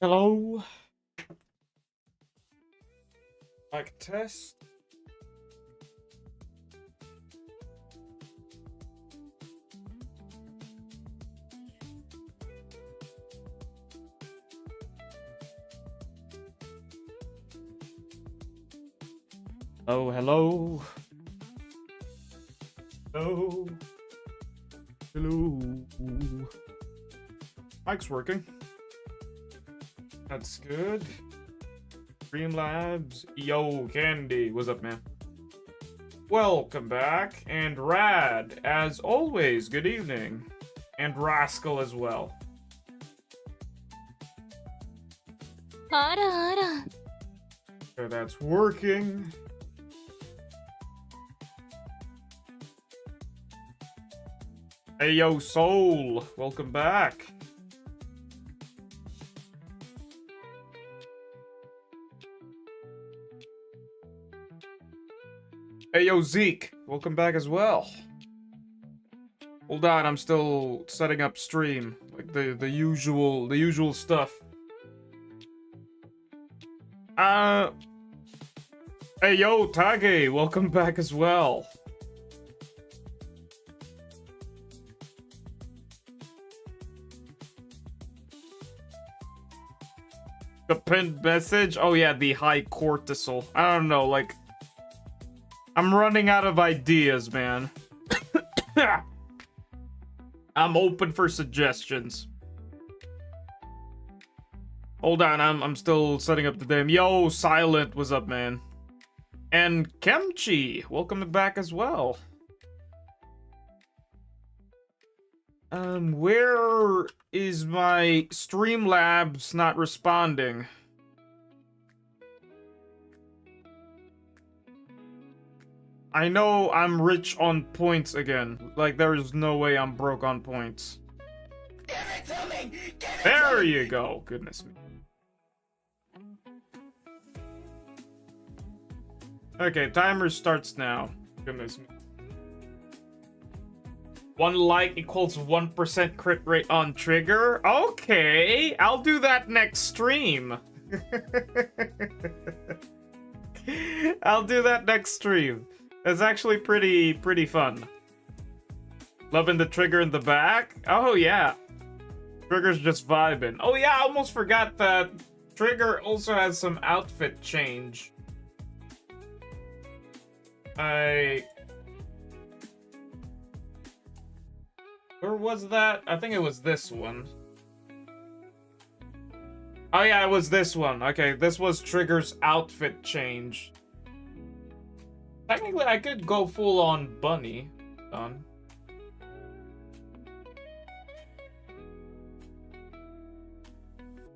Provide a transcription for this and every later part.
Hello. Mic test. Oh, hello. Hello. Hello. Mic's working. That's good. Streamlabs. Yo, Candy. What's up, man? Welcome back. And Rad, as always, good evening. And Rascal as well. So that's working. Hey, yo, Soul. Welcome back. Hey, yo, Zeke. Welcome back as well. Hold on, I'm still setting up stream. Like the usual stuff. Hey, yo, Tage. Welcome back as well. The pinned message? Oh yeah, the high cortisol. I don't know, like... I'm running out of ideas, man. I'm open for suggestions. Hold on, I'm still setting up the damn... Yo, Silent, what's up, man? And Kemchi, welcome back as well. Where is my Streamlabs not responding? I know I'm rich on points again. Like, there is no way I'm broke on points. Give it to me! Give it There to me! you go. Goodness me. Okay, timer starts now. Goodness me. 1 like equals 1% crit rate on trigger. Okay, I'll do that next stream. I'll do that next stream. It's actually pretty fun. Loving the trigger in the back. Oh yeah, trigger's just vibing. Oh yeah, I almost forgot that trigger also has some outfit change. Where was that? I think it was this one. Oh yeah, it was this one. Okay, this was Trigger's outfit change. Technically, I could go full on bunny. Done.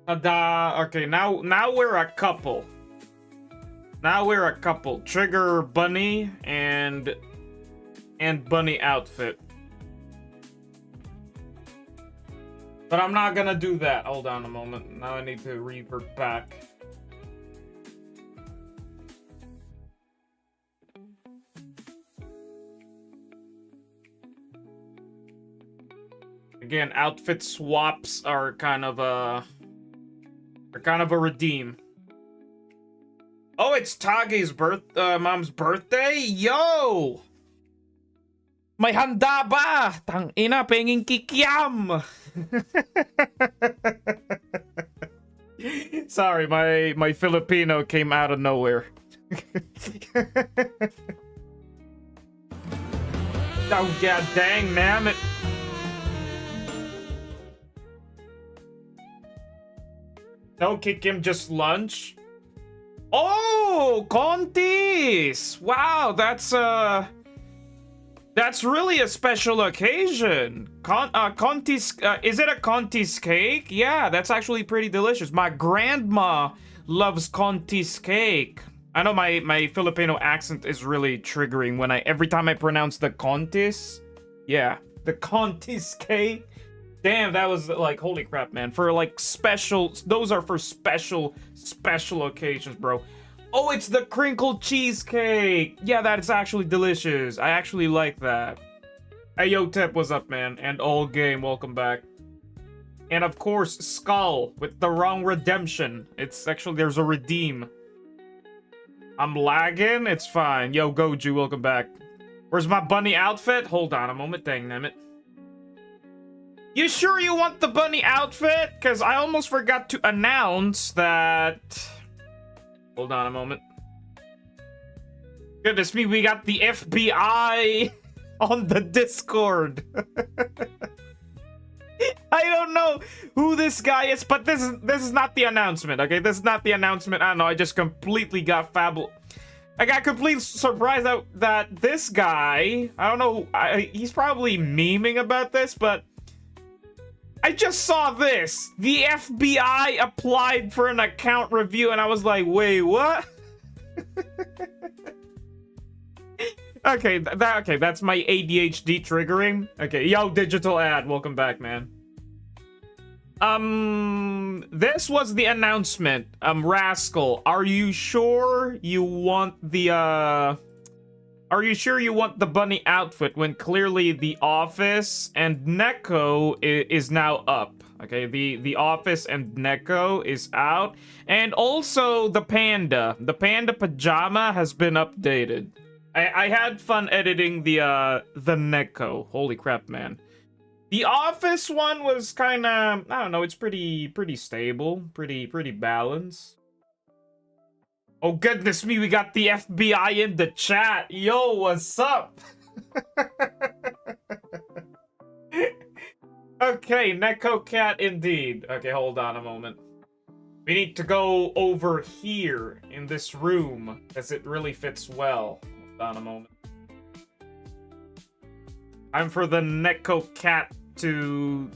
Tada! Okay, now we're a couple. Now we're a couple. Trigger bunny and bunny outfit. But I'm not gonna do that. Hold on a moment. Now I need to revert back. Again, outfit swaps are kind of a redeem. Oh, it's Tagi's mom's birthday? Yo! May handa ba? Tang ina, penging kikiam! Sorry, my Filipino came out of nowhere. Oh, yeah, dang, man. No kick him, just lunch. Oh, Contis! Wow, that's really a special occasion. Conti's, is it a Conti's cake? Yeah, that's actually pretty delicious. My grandma loves Conti's cake. I know my Filipino accent is really triggering when every time I pronounce the Contis. Yeah, the Conti's cake. Damn, that was like, holy crap, man. For like special, those are for special occasions, bro. Oh, it's the crinkled cheesecake. Yeah, that is actually delicious. I actually like that. Hey, yo, Tep, what's up, man? And all game, welcome back. And of course, Skull with the wrong redemption. It's actually, there's a redeem. I'm lagging? It's fine. Yo, Goju, welcome back. Where's my bunny outfit? Hold on a moment, dang nammit. You sure you want the bunny outfit? Because I almost forgot to announce that... Hold on a moment. Goodness me, we got the FBI on the Discord. I don't know who this guy is, but this is not the announcement, okay? This is not the announcement. I don't know, I just completely got I got completely surprised that this guy, I don't know, he's probably memeing about this, but I just saw this. The FBI applied for an account review, and I was like, wait, what? Okay, okay, that's my ADHD triggering. Okay, yo, digital ad, welcome back, man. This was the announcement. Rascal, are you sure you want the, Are you sure you want the bunny outfit when clearly the office and Neko is now up? Okay, the office and Neko is out. And also the panda. The panda pajama has been updated. I had fun editing the Neko. Holy crap, man. The office one was kind of, I don't know, it's pretty stable, pretty balanced. Oh goodness me, we got the FBI in the chat. Yo, what's up? Okay, Neko Cat indeed. Okay, hold on a moment. We need to go over here in this room, as it really fits well. On a moment. I'm for the Neko Cat to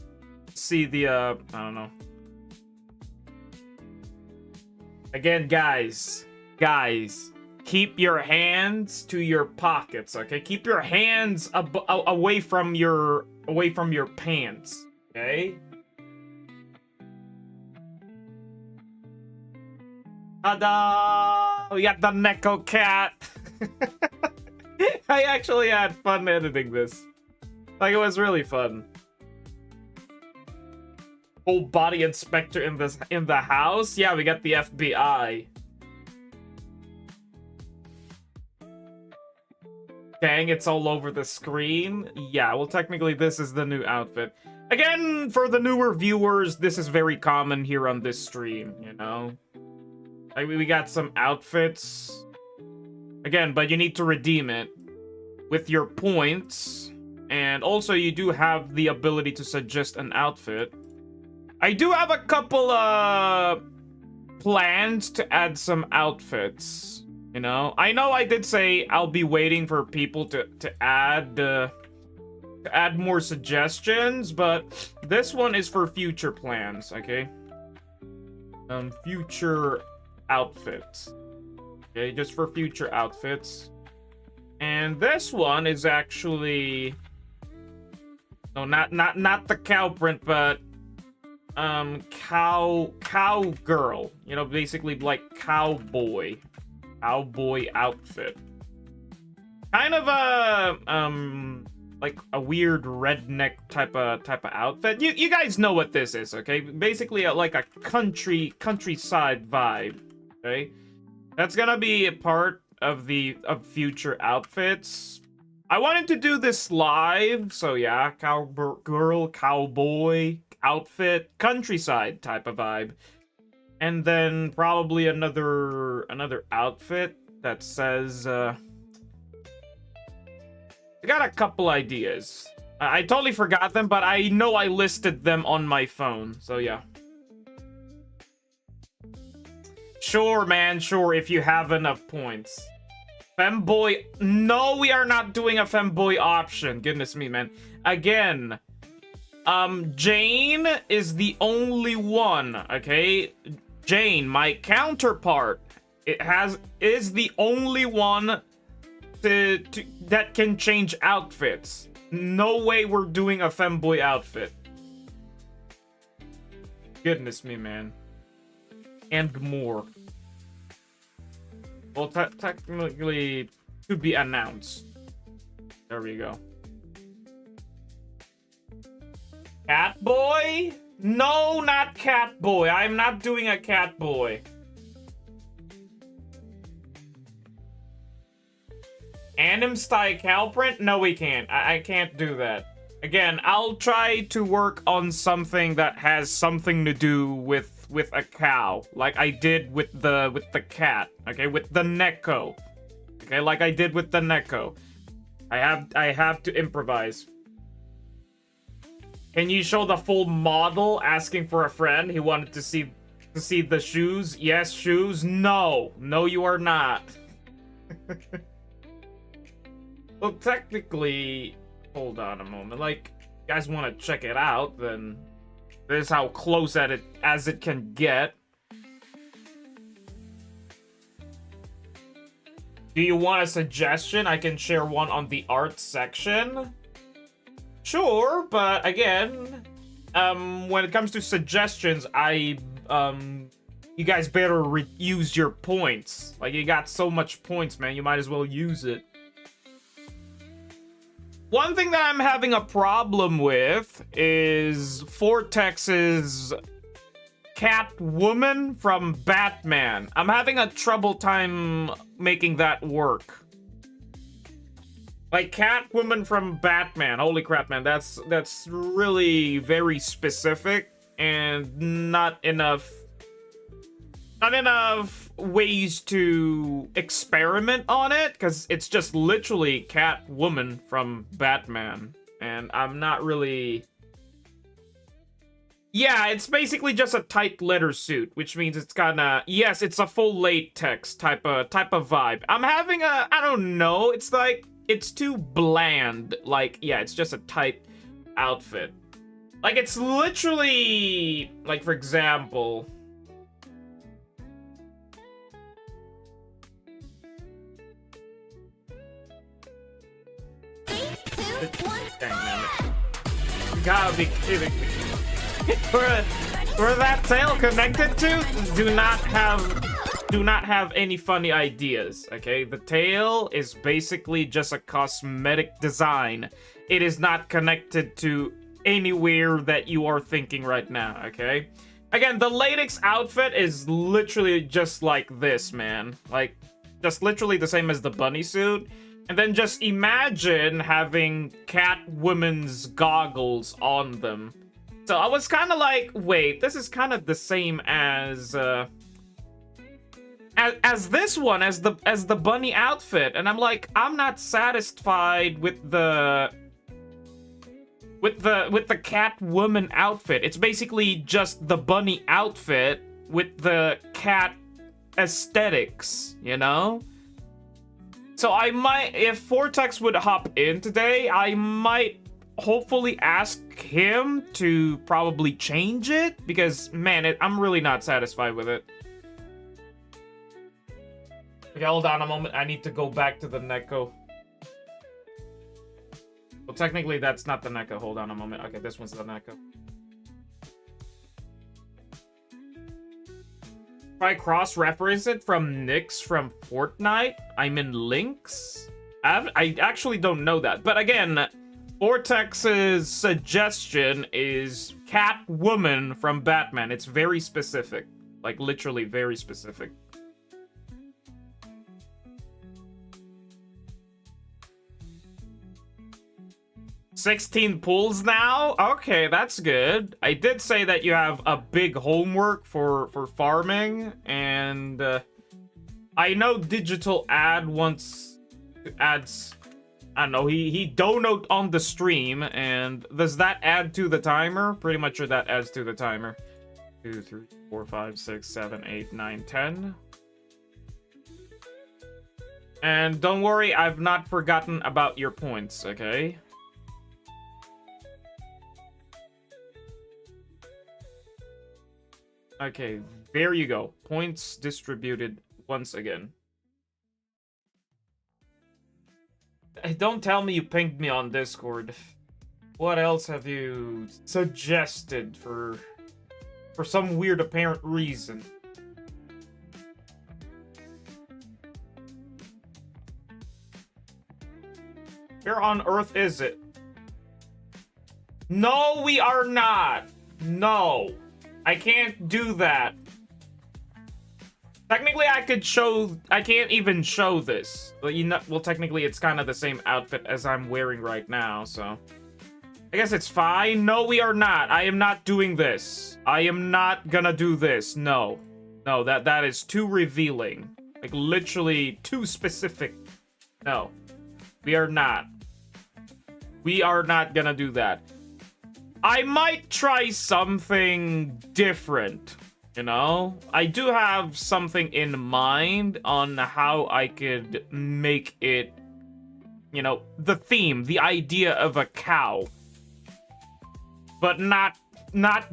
see the I don't know. Again, guys, keep your hands to your pockets, okay? Keep your hands away from your pants, okay? Ta-da! We got the Neko Cat. I actually had fun editing this. Like, it was really fun. Full body inspector in the house? Yeah, we got the FBI. Dang, it's all over the screen. Yeah, well, technically this is the new outfit. Again, for the newer viewers, this is very common here on this stream, you know? Like, we got some outfits. Again, but you need to redeem it with your points. And also, you do have the ability to suggest an outfit. I do have a couple plans to add some outfits. You know I did say I'll be waiting for people to add more suggestions, but this one is for future plans, okay? Future outfits. Okay, just for future outfits. And this one is actually no, not the cow print, but cowgirl. You know, basically like cowboy outfit. Kind of a like a weird redneck type of outfit. You guys know what this is, okay? Basically like a countryside vibe, okay? That's gonna be a part of future outfits. I wanted to do this live, so yeah, cowgirl, cowboy outfit, countryside type of vibe. And then probably another outfit that says I got a couple ideas. I totally forgot them, but I know I listed them on my phone. So yeah. Sure, man, sure, if you have enough points. Femboy, no, we are not doing a femboy option. Goodness me, man. Again, Jane is the only one, okay? Jane, my counterpart, is the only one that can change outfits. No way we're doing a femboy outfit. Goodness me, man. And more. Well, technically, to be announced. There we go. Catboy? No, not cat boy. I'm not doing a cat boy. Anim style cow print? No, we can't. I can't do that. Again, I'll try to work on something that has something to do with a cow, like I did with the cat. Okay, with the Neko. Okay, like I did with the Neko. I have to improvise. Can you show the full model? Asking for a friend. He wanted to see the shoes. Yes, shoes. No, you are not. Well, technically, hold on a moment. Like, you guys want to check it out, then this is how close at it as it can get. Do you want a suggestion? I can share one on the art section. Sure, but again, when it comes to suggestions, you guys better use your points. Like, you got so much points, man. You might as well use it. One thing that I'm having a problem with is Vortex's Catwoman from Batman. I'm having a trouble time making that work. Like, Catwoman from Batman. Holy crap, man. That's really very specific and not enough ways to experiment on it, because it's just literally Catwoman from Batman, and I'm not really... Yeah, it's basically just a tight leather suit, which means it's kinda... Yes, it's a full latex type of vibe. I'm having a... I don't know, it's like... It's too bland. Like, yeah, it's just a tight outfit. Like, it's literally... Like, for example... Dang, man. You gotta be kidding me. Where that tail connected to, do not have any funny ideas, okay? The tail is basically just a cosmetic design. It is not connected to anywhere that you are thinking right now, okay? Again, the latex outfit is literally just like this, man. Like, just literally the same as the bunny suit. And then just imagine having Catwoman's goggles on them. So I was kind of like, wait, this is kind of the same as this one, as the bunny outfit. And I'm like, I'm not satisfied with the Catwoman outfit. It's basically just the bunny outfit with the cat aesthetics, you know? So I might, if Vortex would hop in today, I might hopefully ask him to probably change it, because, man, I'm really not satisfied with it. Okay, hold on a moment. I need to go back to the Neko. Well, technically, that's not the Neko. Hold on a moment. Okay, this one's the Neko. If I cross-reference it from Nyx from Fortnite, I'm in Lynx? I actually don't know that. But again, Vortex's suggestion is Catwoman from Batman. It's very specific. Like, literally very specific. $16 pulls now? Okay, that's good. I did say that you have a big homework for farming, and I know Digital Ad wants ads. I don't know, he donut on the stream, and does that add to the timer? Pretty much sure that adds to the timer. 2, 3, 4, 5, 6, 7, 8, 9, 10. And don't worry, I've not forgotten about your points, okay? Okay, there you go. Points distributed once again. Don't tell me you pinged me on Discord. What else have you suggested for some weird apparent reason? Where on earth is it? No, we are not. No. I can't do that. Technically, I can't even show this. But well, technically, it's kind of the same outfit as I'm wearing right now, so. I guess it's fine. No, we are not. I am not doing this. I am not gonna do this. No. No, that is too revealing. Like, literally too specific. No. We are not. We are not gonna do that. I might try something different. You know, I do have something in mind on how I could make it, you know, the theme, the idea of a cow. But not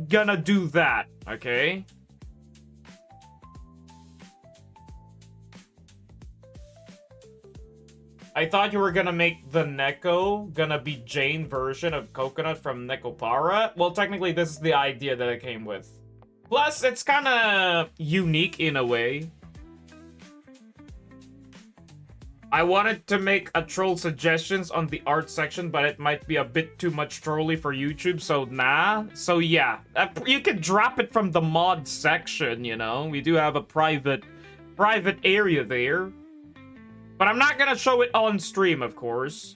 gonna do that, okay? I thought you were gonna make the Neko gonna be Jane version of Coconut from Nekopara. Well, technically, this is the idea that I came with. Plus, it's kind of unique in a way. I wanted to make a troll suggestions on the art section, but it might be a bit too much trolly for YouTube, so nah. So yeah, you could drop it from the mod section, you know? We do have a private area there. But I'm not gonna show it on stream, of course.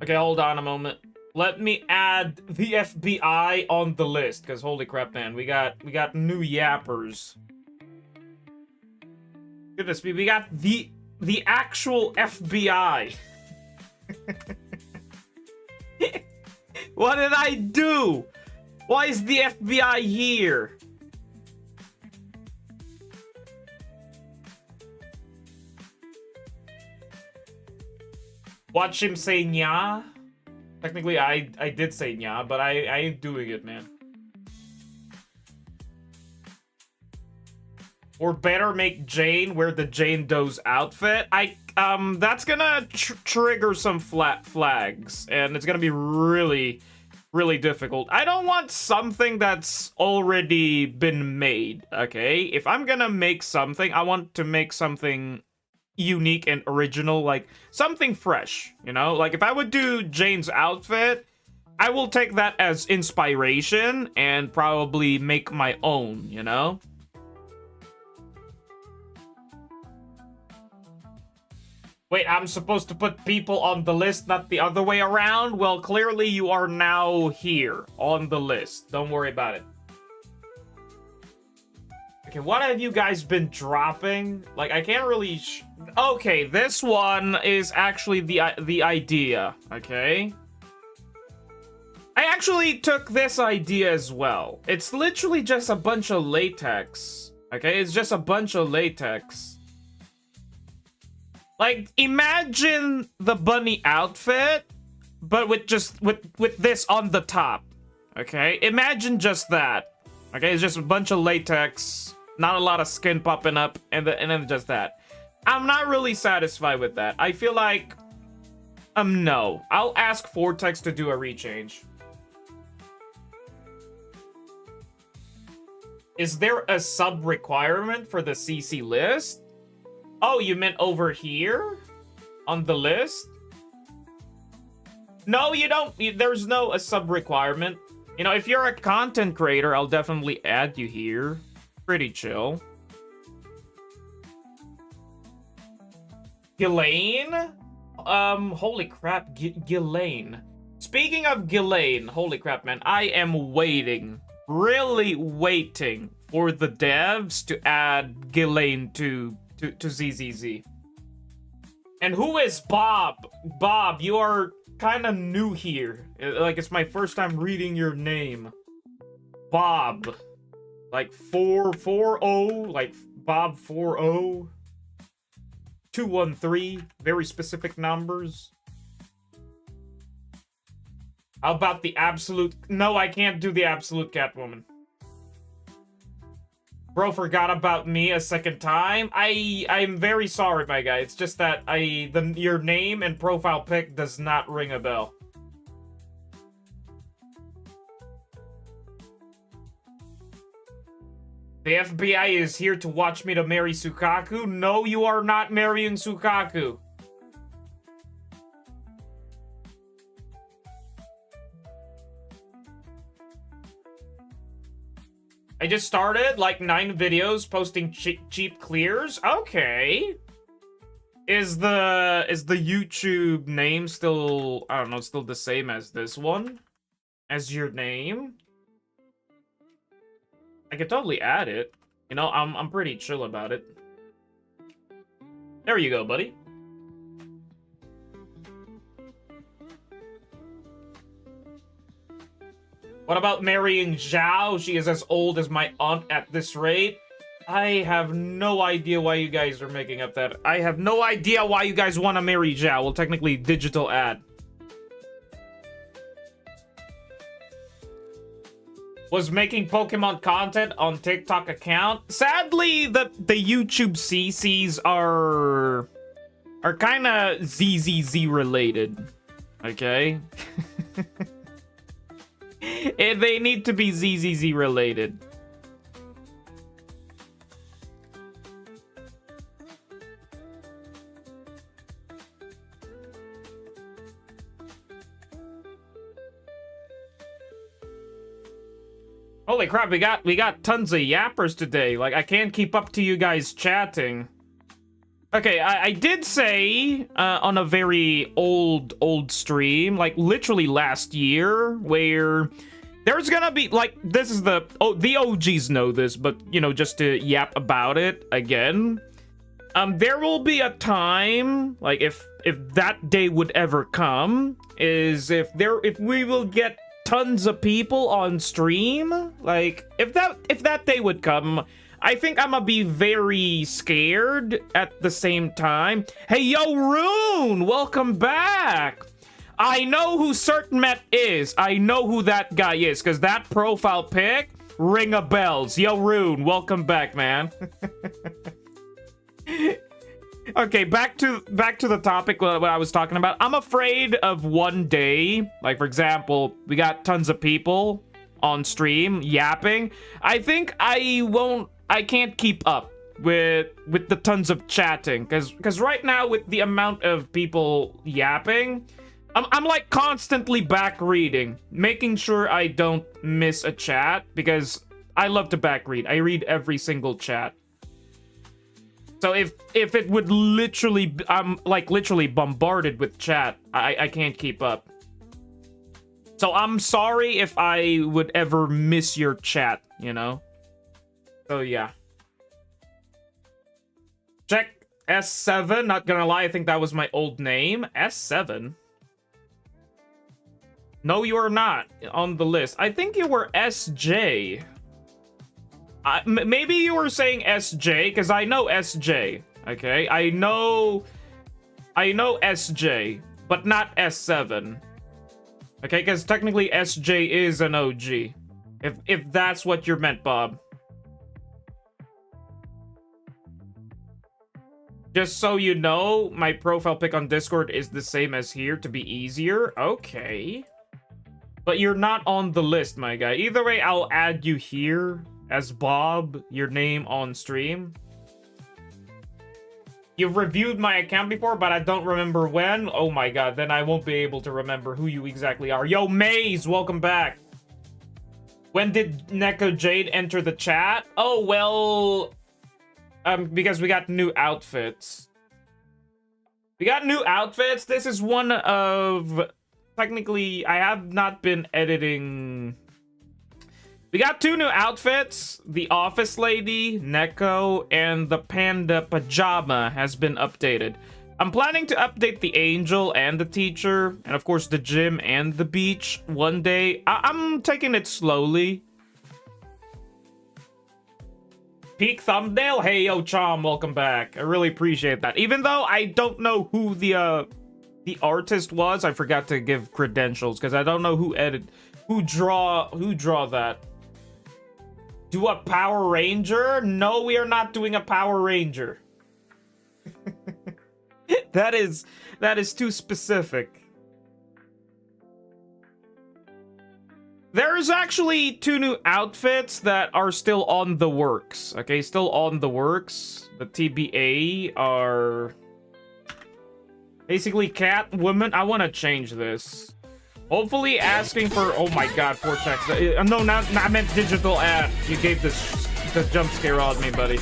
Okay, hold on a moment. Let me add the FBI on the list, because holy crap, man, we got new yappers. Goodness me, we got the actual FBI. What did I do? Why is the FBI here? Watch him say nya. Technically, I did say nya, but I ain't doing it, man. Or better make Jane wear the Jane Doe's outfit. That's gonna trigger some flags, and it's gonna be really difficult. I don't want something that's already been made, okay? If I'm gonna make something, I want to make something unique and original, like something fresh, you know? Like if I would do Jane's outfit, I will take that as inspiration and probably make my own, you know? Wait, I'm supposed to put people on the list, not the other way around? Well, clearly you are now here on the list. Don't worry about it. Okay, what have you guys been dropping? Like, I can't really... Okay, this one is actually the idea, okay? I actually took this idea as well. It's literally just a bunch of latex, okay? It's just a bunch of latex. Like, imagine the bunny outfit, but with this on the top, okay? Imagine just that, okay? It's just a bunch of latex, not a lot of skin popping up, and then just that. I'm not really satisfied with that. I feel like, no. I'll ask Vortex to do a rechange. Is there a sub requirement for the CC list? Oh, you meant over here? On the list? No, you don't. There's no a sub requirement. You know, if you're a content creator, I'll definitely add you here. Pretty chill. Ghislaine? Holy crap, Ghislaine. Speaking of Ghislaine, holy crap, man. I am waiting, really waiting for the devs to add Ghislaine to ZZZ. And who is Bob? Bob, you are kind of new here. Like, it's my first time reading your name. Bob. Like 440, like Bob 40. 213, very specific numbers. How about the absolute? No, I can't do the absolute Catwoman. Bro forgot about me a second time. I'm very sorry, my guy. It's just that your name and profile pic does not ring a bell. The FBI is here to watch me to marry Sukaku. No, you are not marrying Sukaku. I just started like 9 videos posting cheap clears. Okay. Is the YouTube name still, I don't know, still the same as this one? As your name? I could totally add it. You know, I'm pretty chill about it. There you go, buddy. What about marrying Zhao? She is as old as my aunt at this rate. I have no idea why you guys are making up that. I have no idea why you guys want to marry Zhao. Well, technically, digital ad. Was making Pokemon content on TikTok account. Sadly, the YouTube CCs are kind of ZZZ related. Okay? They need to be ZZZ related. Holy crap, we got tons of yappers today. Like, I can't keep up to you guys chatting. Okay, I did say on a very old stream, like literally last year, where there's gonna be, like, this is the OGs know this, but, you know, just to yap about it again. There will be a time, like, if that day would ever come, is if we will get tons of people on stream, like, if that day would come, I think I'm gonna be very scared at the same time. Hey, yo, Rune, welcome back. I know who Certain Met is. I know who that guy is, because that profile pic ring a bells. Yo, Rune, welcome back, man. Okay, back to the topic what I was talking about. I'm afraid of one day, like, for example, we got tons of people on stream yapping. I think I can't keep up with the tons of chatting, because right now with the amount of people yapping, I'm like constantly back reading, making sure I don't miss a chat, because I love to back read. I read every single chat. So if it would literally, I'm like literally bombarded with chat, I can't keep up. So I'm sorry if I would ever miss your chat, you know? So yeah. Check S7, not gonna lie, I think that was my old name. S7? No, you are not on the list. I think you were SJ. Maybe you were saying SJ, because I know SJ, okay? I know SJ, but not S7. Okay, because technically SJ is an OG. If that's what you meant, Bob. Just so you know, my profile pic on Discord is the same as here to be easier. Okay. But you're not on the list, my guy. Either way, I'll add you here as Bob, your name on stream. You've reviewed my account before, but I don't remember when. Oh my god, then I won't be able to remember who you exactly are. Yo, Maze, welcome back. When did Neko Jade enter the chat? Oh, well, because we got new outfits. We got new outfits. This is one of... Technically, I have not been editing... We got 2 new outfits. The office lady, Neko, and the panda pajama has been updated. I'm planning to update the angel and the teacher, and of course the gym and the beach one day. I'm taking it slowly. Peak thumbnail? Hey, yo, Chom, welcome back. I really appreciate that. Even though I don't know who the artist was, I forgot to give credentials, because I don't know who draw that. Do a Power Ranger? No, we are not doing a Power Ranger. That is too specific. There's actually 2 new outfits that are still on the works. Okay, still on the works. The TBA are basically cat, woman. I want to change this. Hopefully asking for, oh my god, Vortex. No, not I meant digital ad. You gave the jump scare on me, buddy.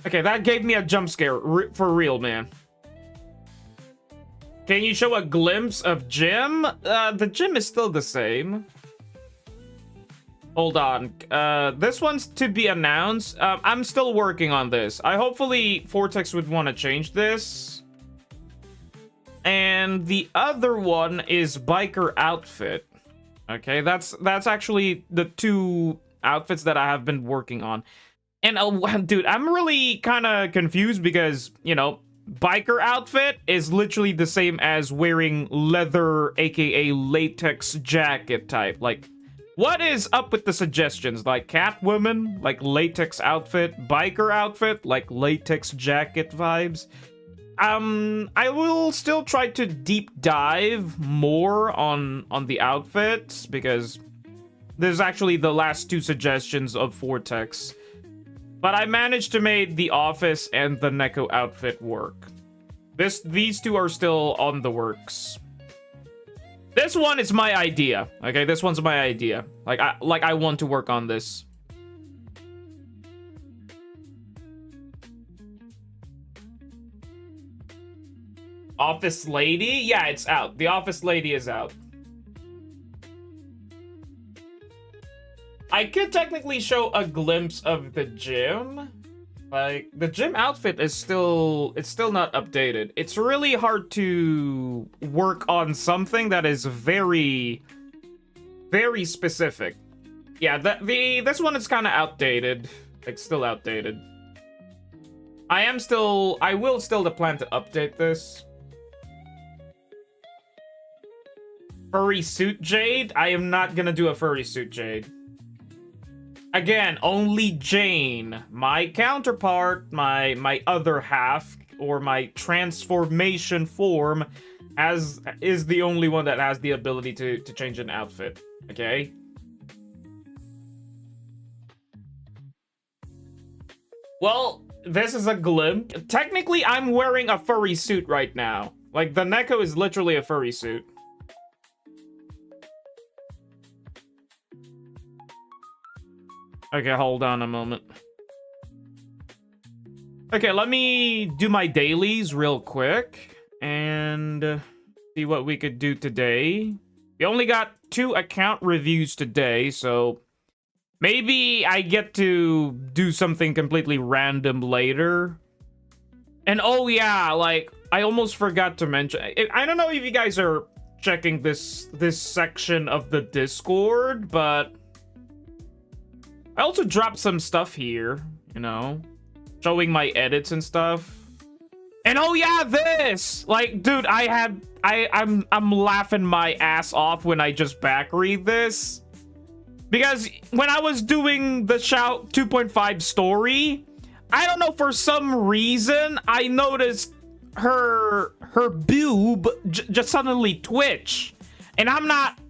Okay, that gave me a jump scare for real, man. Can you show a glimpse of gym? The gym is still the same. Hold on. This one's to be announced. I'm still working on this. Hopefully Vortex would want to change this. And the other one is biker outfit. Okay, that's actually the two outfits that I have been working on. And dude, I'm really kind of confused because, you know, biker outfit is literally the same as wearing leather, aka latex jacket type. Like, what is up with the suggestions? Like Catwoman, like latex outfit, biker outfit, like latex jacket vibes. I will still try to deep dive more on the outfits because there's actually the last two suggestions of Vortex. But I managed to make the office and the Neko outfit work. These two are still on the works. This one is my idea. Okay, this one's my idea. Like I want to work on this. Office Lady? Yeah, it's out. The Office Lady is out. I could technically show a glimpse of the gym. Like, the gym outfit is still not updated. It's really hard to work on something that is very, very specific. Yeah, this one is kind of outdated. Like, still outdated. I will still plan to update this. Furry suit Jade? I am not gonna do a furry suit Jade. Again, only Jane, my counterpart, my other half, or my transformation form, is the only one that has the ability to change an outfit. Okay? Well, this is a glimpse. Technically, I'm wearing a furry suit right now. Like, the Neko is literally a furry suit. Okay, hold on a moment. Okay, let me do my dailies real quick and see what we could do today. We only got 2 account reviews today, so maybe I get to do something completely random later. And oh yeah, like, I almost forgot to mention, I don't know if you guys are checking this section of the Discord, but I also dropped some stuff here, you know, showing my edits and stuff. And oh yeah, this! Like, dude, I'm laughing my ass off when I just back read this. Because when I was doing the Shout 2.5 story, I don't know, for some reason, I noticed her boob just suddenly twitch. And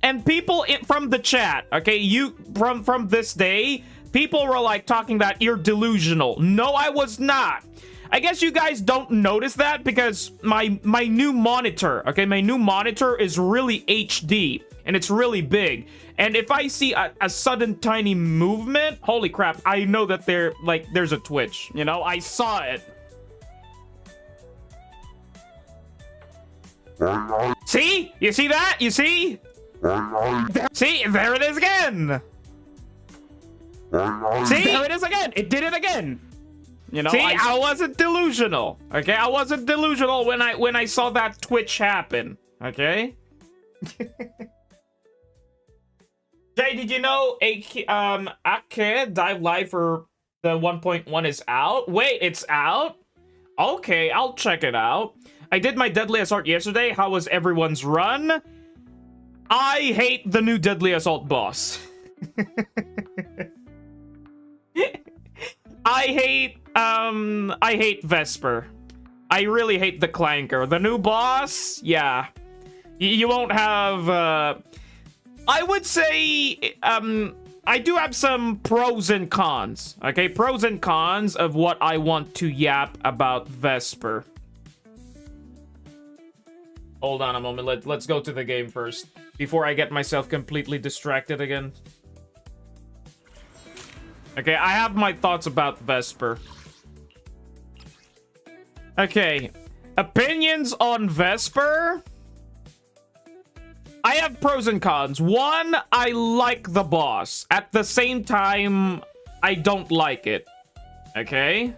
and people from the chat, okay, from this day, people were like talking that you're delusional. No, I was not. I guess you guys don't notice that because my new monitor, okay, my new monitor is really HD and it's really big. And if I see a sudden tiny movement, holy crap, I know that there's a twitch, you know? I saw it. See? You see that? You see? See? There it is again. See? There it is again. It did it again. You know, see, I wasn't delusional. Okay, I wasn't delusional when I saw that twitch happen. Okay. Jay, did you know Ake Dive Live for the 1.1 is out? Wait, it's out? Okay, I'll check it out. I did my Deadly Assault yesterday. How was everyone's run? I hate the new Deadly Assault boss. I hate Vesper. I really hate the Clanker. The new boss, yeah. You won't have, I would say, I do have some pros and cons, okay? Pros and cons of what I want to yap about Vesper. Hold on a moment. Let's go to the game first before I get myself completely distracted again. Okay, I have my thoughts about Vesper. Okay, opinions on Vesper. I have pros and cons. One, I like the boss. At the same time, I don't like it. Okay?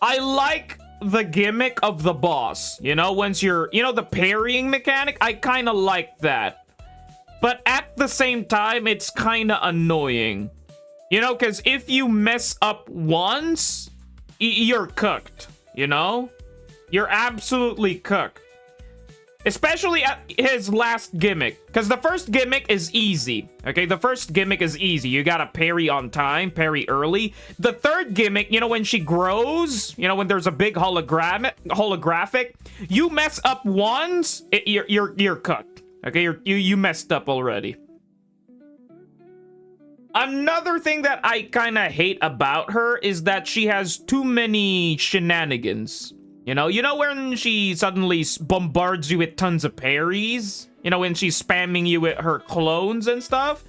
I like the gimmick of the boss. You know, once you're... You know, the parrying mechanic? I kind of like that. But at the same time, it's kind of annoying. You know, because if you mess up once, you're cooked. You know? You're absolutely cooked. Especially at his last gimmick. Because the first gimmick is easy. Okay, the first gimmick is easy. You gotta parry on time, parry early. The third gimmick, you know, when she grows, you know, when there's a big holographic, you mess up once, you're cooked. Okay, you messed up already. Another thing that I kind of hate about her is that she has too many shenanigans. You know when she suddenly bombards you with tons of parries? You know, when she's spamming you with her clones and stuff?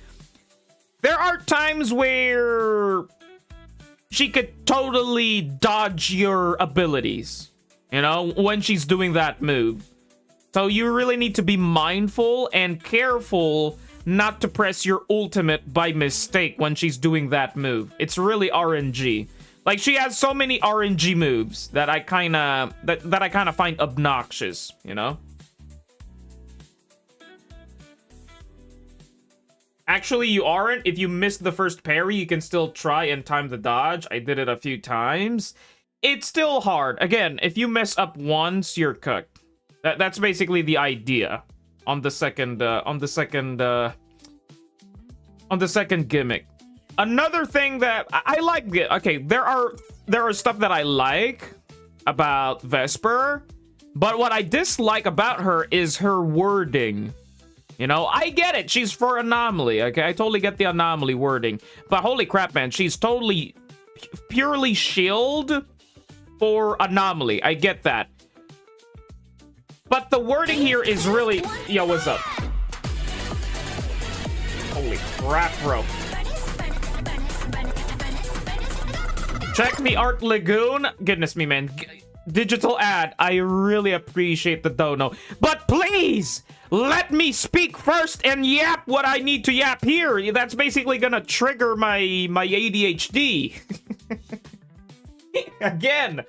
There are times where she could totally dodge your abilities. You know, when she's doing that move. So you really need to be mindful and careful not to press your ultimate by mistake when she's doing that move. It's really RNG. Like, she has so many RNG moves that I kind of find obnoxious, you know? Actually, you aren't. If you missed the first parry, you can still try and time the dodge. I did it a few times. It's still hard. Again, if you mess up once, you're cooked. That's basically the idea on the second gimmick. Another thing that I like, okay, there are stuff that I like about Vesper, but what I dislike about her is her wording. You know, I get it. She's for Anomaly, okay? I totally get the Anomaly wording. But holy crap, man, she's totally purely shield for Anomaly. I get that. But the wording here is really... Yo, what's up? Holy crap, bro. Check the Art Lagoon. Goodness me, man. Digital ad. I really appreciate the dono. But please, let me speak first and yap what I need to yap here. That's basically gonna trigger my ADHD. Again.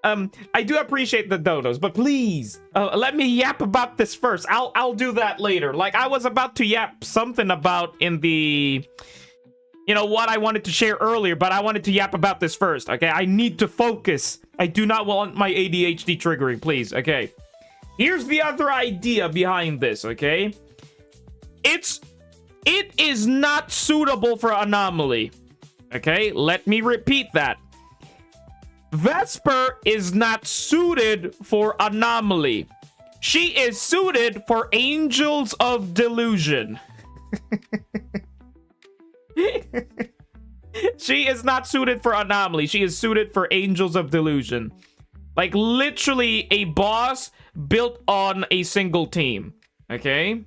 I do appreciate the donos, but please, let me yap about this first. I'll do that later. Like, I was about to yap something about in the... You know, what I wanted to share earlier, but I wanted to yap about this first, okay? I need to focus. I do not want my ADHD triggering, please, okay? Here's the other idea behind this, okay? It is not suitable for Anomaly, okay? Let me repeat that. Vesper is not suited for Anomaly. She is suited for Angels of Delusion. She is not suited for Anomaly. She is suited for Angels of Delusion. Like, literally a boss built on a single team. Okay?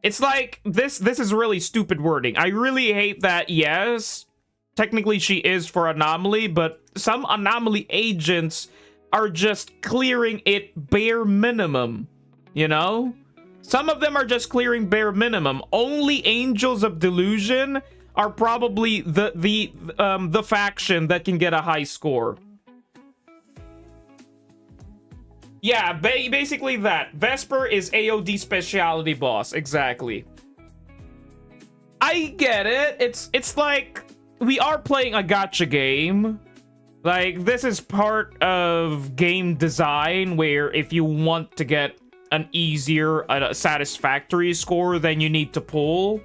It's like, this is really stupid wording. I really hate that, yes, technically she is for Anomaly, but some Anomaly agents are just clearing it bare minimum. You know? Some of them are just clearing bare minimum. Only Angels of Delusion are probably the faction that can get a high score. Yeah, basically that. Vesper is AOD specialty boss, exactly. I get it. It's like we are playing a gacha game. Like, this is part of game design where if you want to get an easier, a satisfactory score, then you need to pull.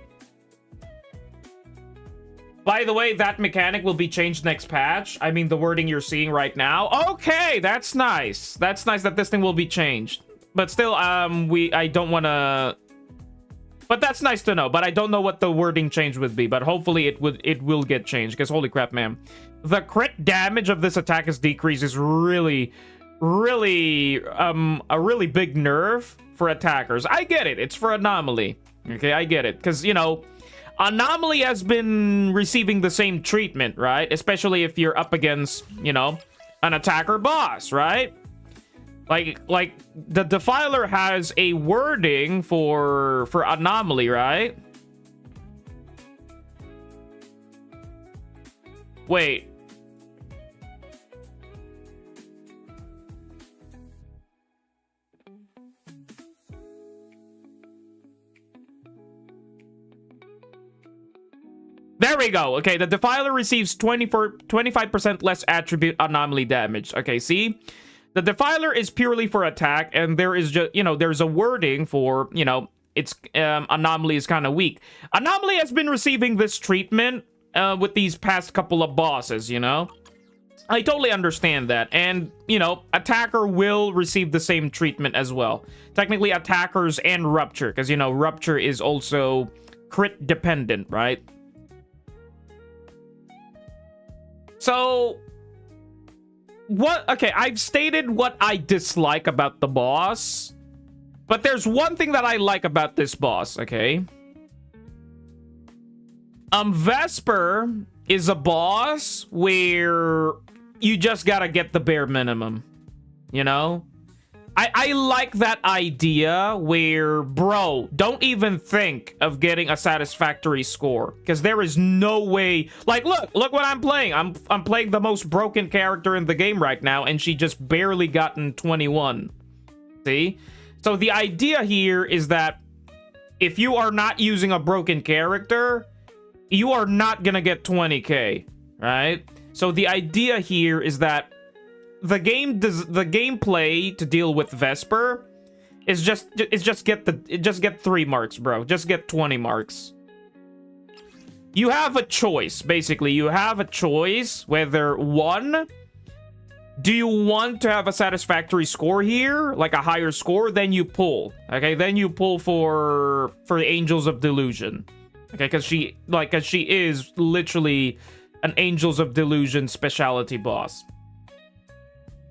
By the way, that mechanic will be changed next patch. I mean, the wording you're seeing right now. Okay, that's nice. That's nice that this thing will be changed. But still, I don't want to... But that's nice to know. But I don't know what the wording change would be. But hopefully it will get changed. Because holy crap, man. The crit damage of this attack is decreased is really, really a really big nerf for attackers. I get it. It's for Anomaly. Okay, I get it. Because, you know, Anomaly has been receiving the same treatment, right? Especially if you're up against, you know, an attacker boss, right? Like the Defiler has a wording for Anomaly, right? Wait. There we go. Okay, the Defiler receives 25% less attribute anomaly damage. Okay, see? The Defiler is purely for attack, and there is just, you know, there's a wording for, you know, its anomaly is kind of weak. Anomaly has been receiving this treatment with these past couple of bosses, you know? I totally understand that. And, you know, attacker will receive the same treatment as well. Technically, attackers and Rupture, because, you know, Rupture is also crit dependent, right? So, okay, I've stated what I dislike about the boss, but there's one thing that I like about this boss, okay? Vesper is a boss where you just gotta get the bare minimum, you know? I like that idea where, bro, don't even think of getting a satisfactory score, because there is no way. Like, look what I'm playing. I'm playing the most broken character in the game right now, and she just barely gotten 21. See? So the idea here is that if you are not using a broken character, you are not gonna get 20k, right? So the idea here is that the gameplay to deal with Vesper is just get 3 marks, bro. Just get 20 marks. You have a choice, basically. You have a choice whether, one, do you want to have a satisfactory score here, like a higher score? Then you pull, okay? Then you pull for the Angels of Delusion, okay? Because she is literally an Angels of Delusion specialty boss.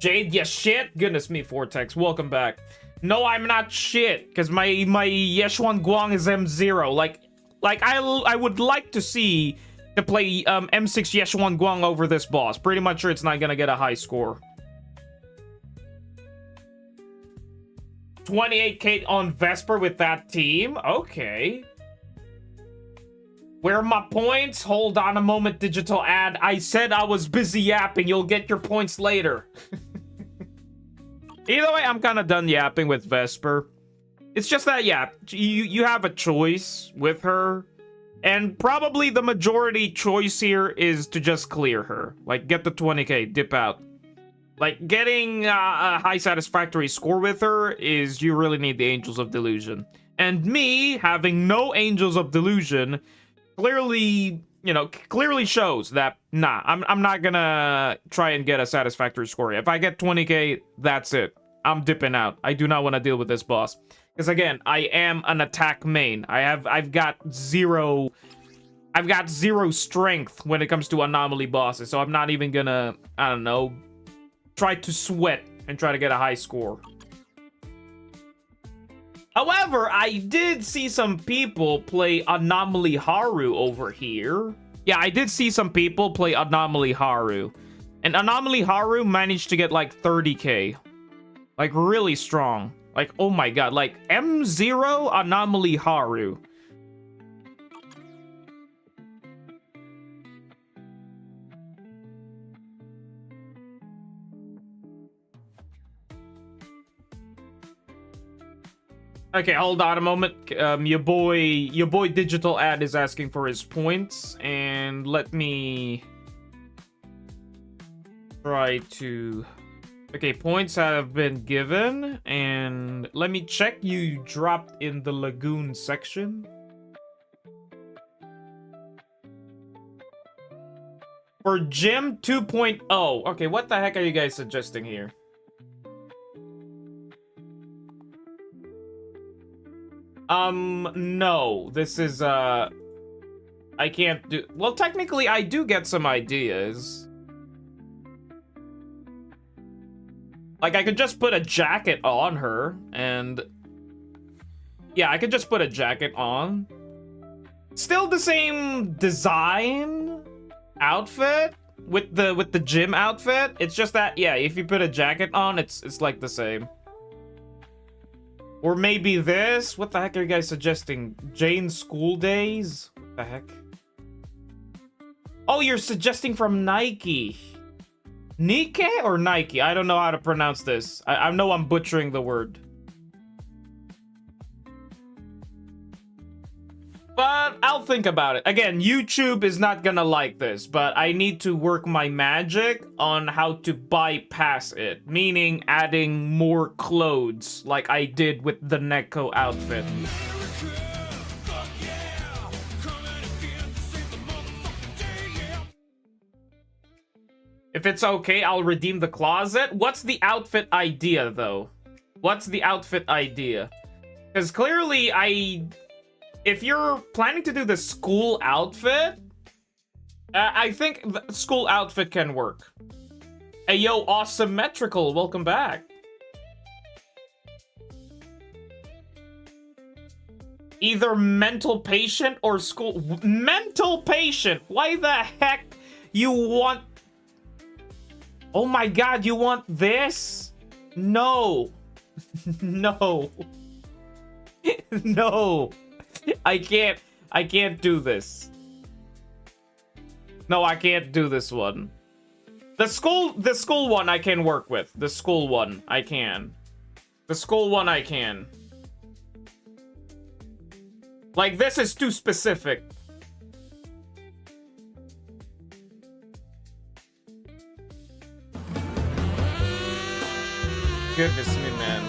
Jade, you shit? Goodness me, Vortex, welcome back. No, I'm not shit, because my Yeshuan Guang is M0. Like I would like to see to play M6 Yeshuan Guang over this boss. Pretty much sure it's not gonna get a high score. 28k on Vesper with that team? Okay. Where are my points? Hold on a moment, digital ad. I said I was busy yapping. You'll get your points later. Either way, I'm kind of done yapping with Vesper. It's just that, yeah, you have a choice with her. And probably the majority choice here is to just clear her. Like, get the 20k, dip out. Like, getting a high satisfactory score with her is you really need the Angels of Delusion. And me, having no Angels of Delusion, clearly, you know, clearly shows that, nah, I'm not gonna try and get a satisfactory score. If I get 20k, that's it. I'm dipping out. I do not want to deal with this boss. Because again, I am an attack main. I've got zero strength when it comes to anomaly bosses. So I'm not even gonna, I don't know, try to sweat and try to get a high score. However, I did see some people play Anomaly Haru over here. Yeah, I did see some people play Anomaly Haru. And Anomaly Haru managed to get like 30k. Like, really strong. Like, oh my god. Like, M0 Anomaly Haru. Okay, hold on a moment. Your boy Digital Ad is asking for his points, and let me try to. Okay, points have been given, and let me check. You dropped in the Lagoon section. For Gym 2.0. Okay, what the heck are you guys suggesting here? No. This is, I can't do... Well, technically, I do get some ideas. Like, I could just put a jacket on her, and... Yeah, I could just put a jacket on. Still the same design outfit with the gym outfit. It's just that, yeah, if you put a jacket on, it's like the same. Or maybe this? What the heck are you guys suggesting? Jane's School Days? What the heck? Oh, you're suggesting from Nike. Nike or Nike? I don't know how to pronounce this. I know I'm butchering the word. But I'll think about it. Again, YouTube is not gonna like this, but I need to work my magic on how to bypass it. Meaning adding more clothes, like I did with the Neko outfit. If it's okay, I'll redeem the closet. What's the outfit idea, though? What's the outfit idea? Because clearly, if you're planning to do the school outfit, I think the school outfit can work. Hey, yo, Asymmetrical, welcome back. Either mental patient or school... Mental patient? Why the heck you want... Oh my god, you want this? No. No. No. I can't do this. No, I can't do this one. The school one I can work with. The school one I can. The school one I can. Like, this is too specific. Goodness me, man.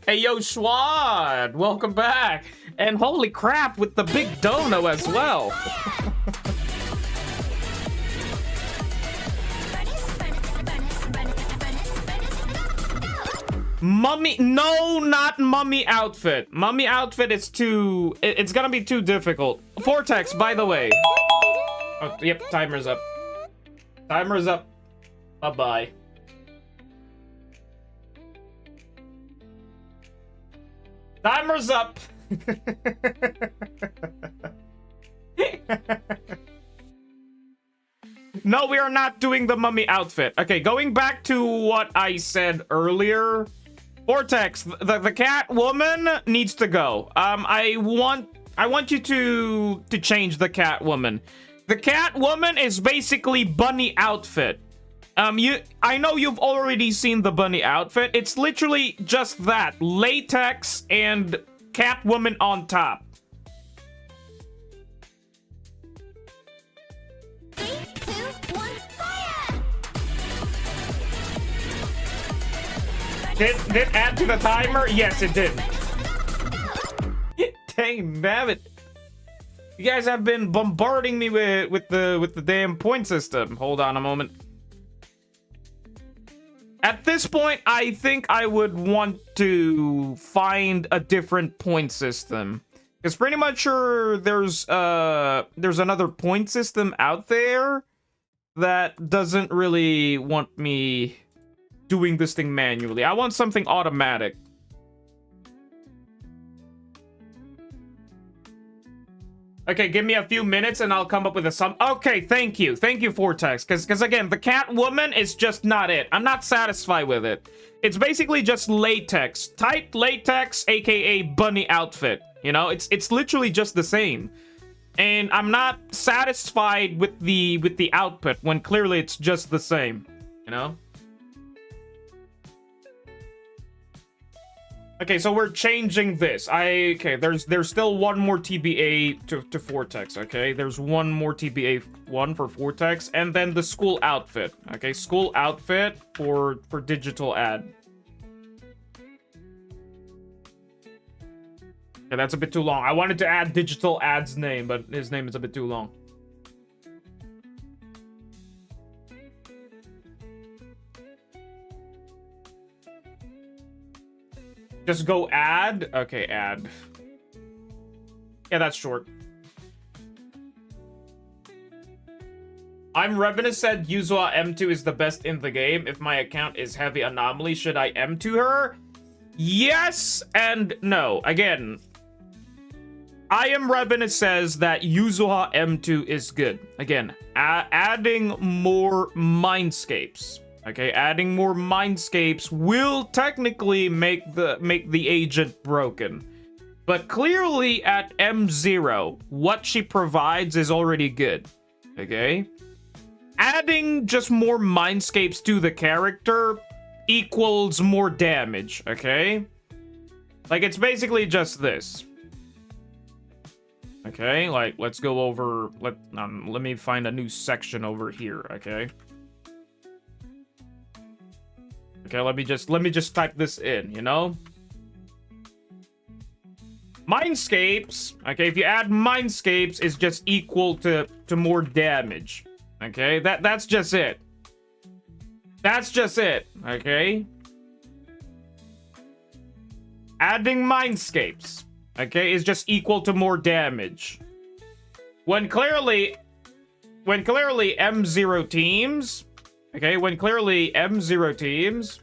Hey, yo, Schwad! Welcome back! And holy crap, with the big dono as well! Mummy... No, not mummy outfit. Mummy outfit is too... It's gonna be too difficult. Vortex, by the way. Oh, yep, timer's up. Timer's up. Bye-bye. Timer's up. No, we are not doing the mummy outfit. Okay, going back to what I said earlier. Vortex, the cat woman needs to go. I want you to change the cat woman. The cat woman is basically bunny outfit. I know you've already seen the bunny outfit. It's literally just that. Latex and Catwoman on top. 3, 2, 1, fire! Did it add to the timer? Yes, it did. Dang, damn it. You guys have been bombarding me with the damn point system. Hold on a moment. At this point, I think I would want to find a different point system. Because pretty much sure there's another point system out there that doesn't really want me doing this thing manually. I want something automatic. Okay, give me a few minutes and I'll come up with a sum. Okay, thank you. Thank you, Vortex. Because again, the Catwoman is just not it. I'm not satisfied with it. It's basically just latex. Tight latex, aka bunny outfit. You know, it's literally just the same. And I'm not satisfied with the output when clearly it's just the same. You know? Okay, so we're changing this. Okay, there's still one more TBA to Vortex, okay? There's one more TBA one for Vortex, and then the school outfit. Okay, school outfit for digital ad. Okay, that's a bit too long. I wanted to add digital ad's name, but his name is a bit too long. Just go add? Okay, add. Yeah, that's short. I'm Revenant said Yuzua M2 is the best in the game. If my account is heavy anomaly, should I M2 her? Yes and no. Again, I am Revenant says that Yuzua M2 is good. Again, adding more mindscapes. Okay, adding more mindscapes will technically make the agent broken. But clearly at M0, what she provides is already good. Okay? Adding just more mindscapes to the character equals more damage, okay? Like, it's basically just this. Okay, like, let's go over... Let me find a new section over here, okay? Okay, let me just type this in, you know? Mindscapes, okay, if you add mindscapes, is just equal to more damage. Okay, that's just it. That's just it, okay? Adding mindscapes, okay, is just equal to more damage. When clearly M0 teams, okay, when clearly M0 teams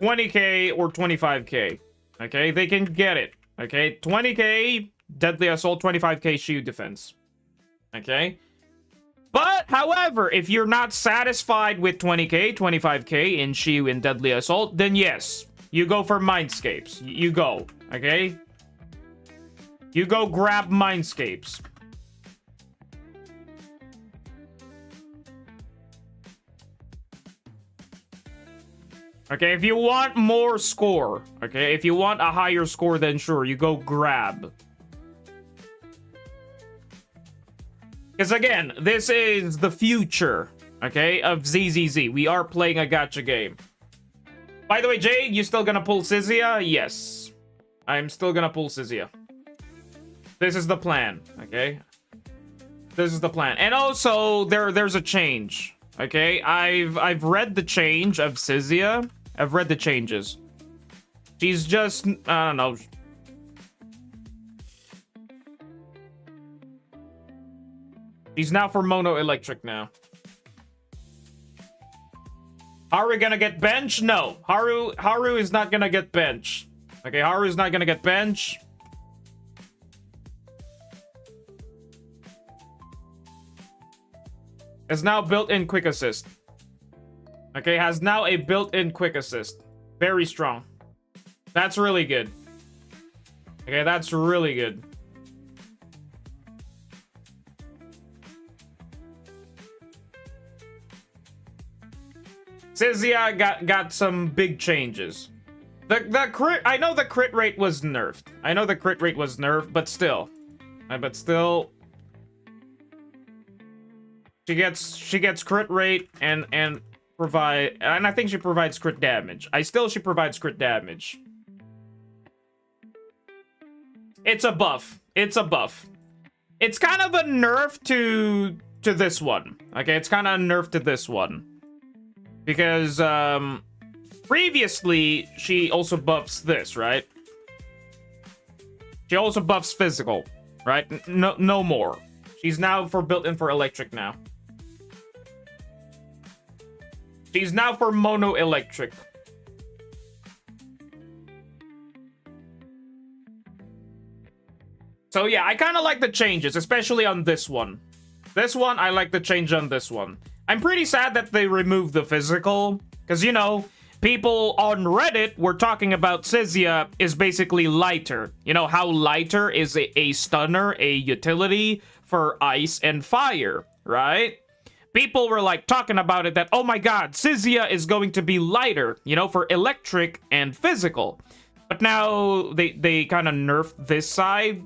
20k or 25k. Okay, they can get it. Okay, 20k deadly assault, 25k shield defense. Okay, but however, if you're not satisfied with 20k, 25k in shield and deadly assault, then yes, you go for mindscapes. You go. Okay, you go grab mindscapes. Okay, if you want more score, okay, if you want a higher score, then sure, you go grab. Because again, this is the future, okay, of ZZZ. We are playing a gacha game. By the way, Jade, you still gonna pull Sizia? Yes. I'm still gonna pull Sizia. This is the plan, okay? This is the plan. And also, there's a change, okay? I've read the change of Sizia. I've read the changes. She's just, I don't know. She's now for mono electric now. Haru gonna get bench? No. Haru is not gonna get bench. Okay, Haru is not gonna get bench. It's now built-in quick assist. Okay, has now a built-in quick assist. Very strong. That's really good. Okay, that's really good. Sizia got some big changes. The crit, I know the crit rate was nerfed. I know the crit rate was nerfed, but still. She gets crit rate and I think she provides crit damage. She provides crit damage. It's a buff. It's a buff. It's kind of a nerf to this one. Okay, it's kind of a nerf to this one. Because previously she also buffs this, right? She also buffs physical, right? No more. She's now for built-in for electric now. She's now for mono electric. So yeah, I kind of like the changes, especially on this one. This one, I like the change on this one. I'm pretty sad that they removed the physical, because, you know, people on Reddit were talking about Sizia is basically lighter. You know, how lighter is a stunner, a utility for ice and fire, right? People were like talking about it that, oh my god, Sizia is going to be lighter, you know, for electric and physical. But now they kind of nerfed this side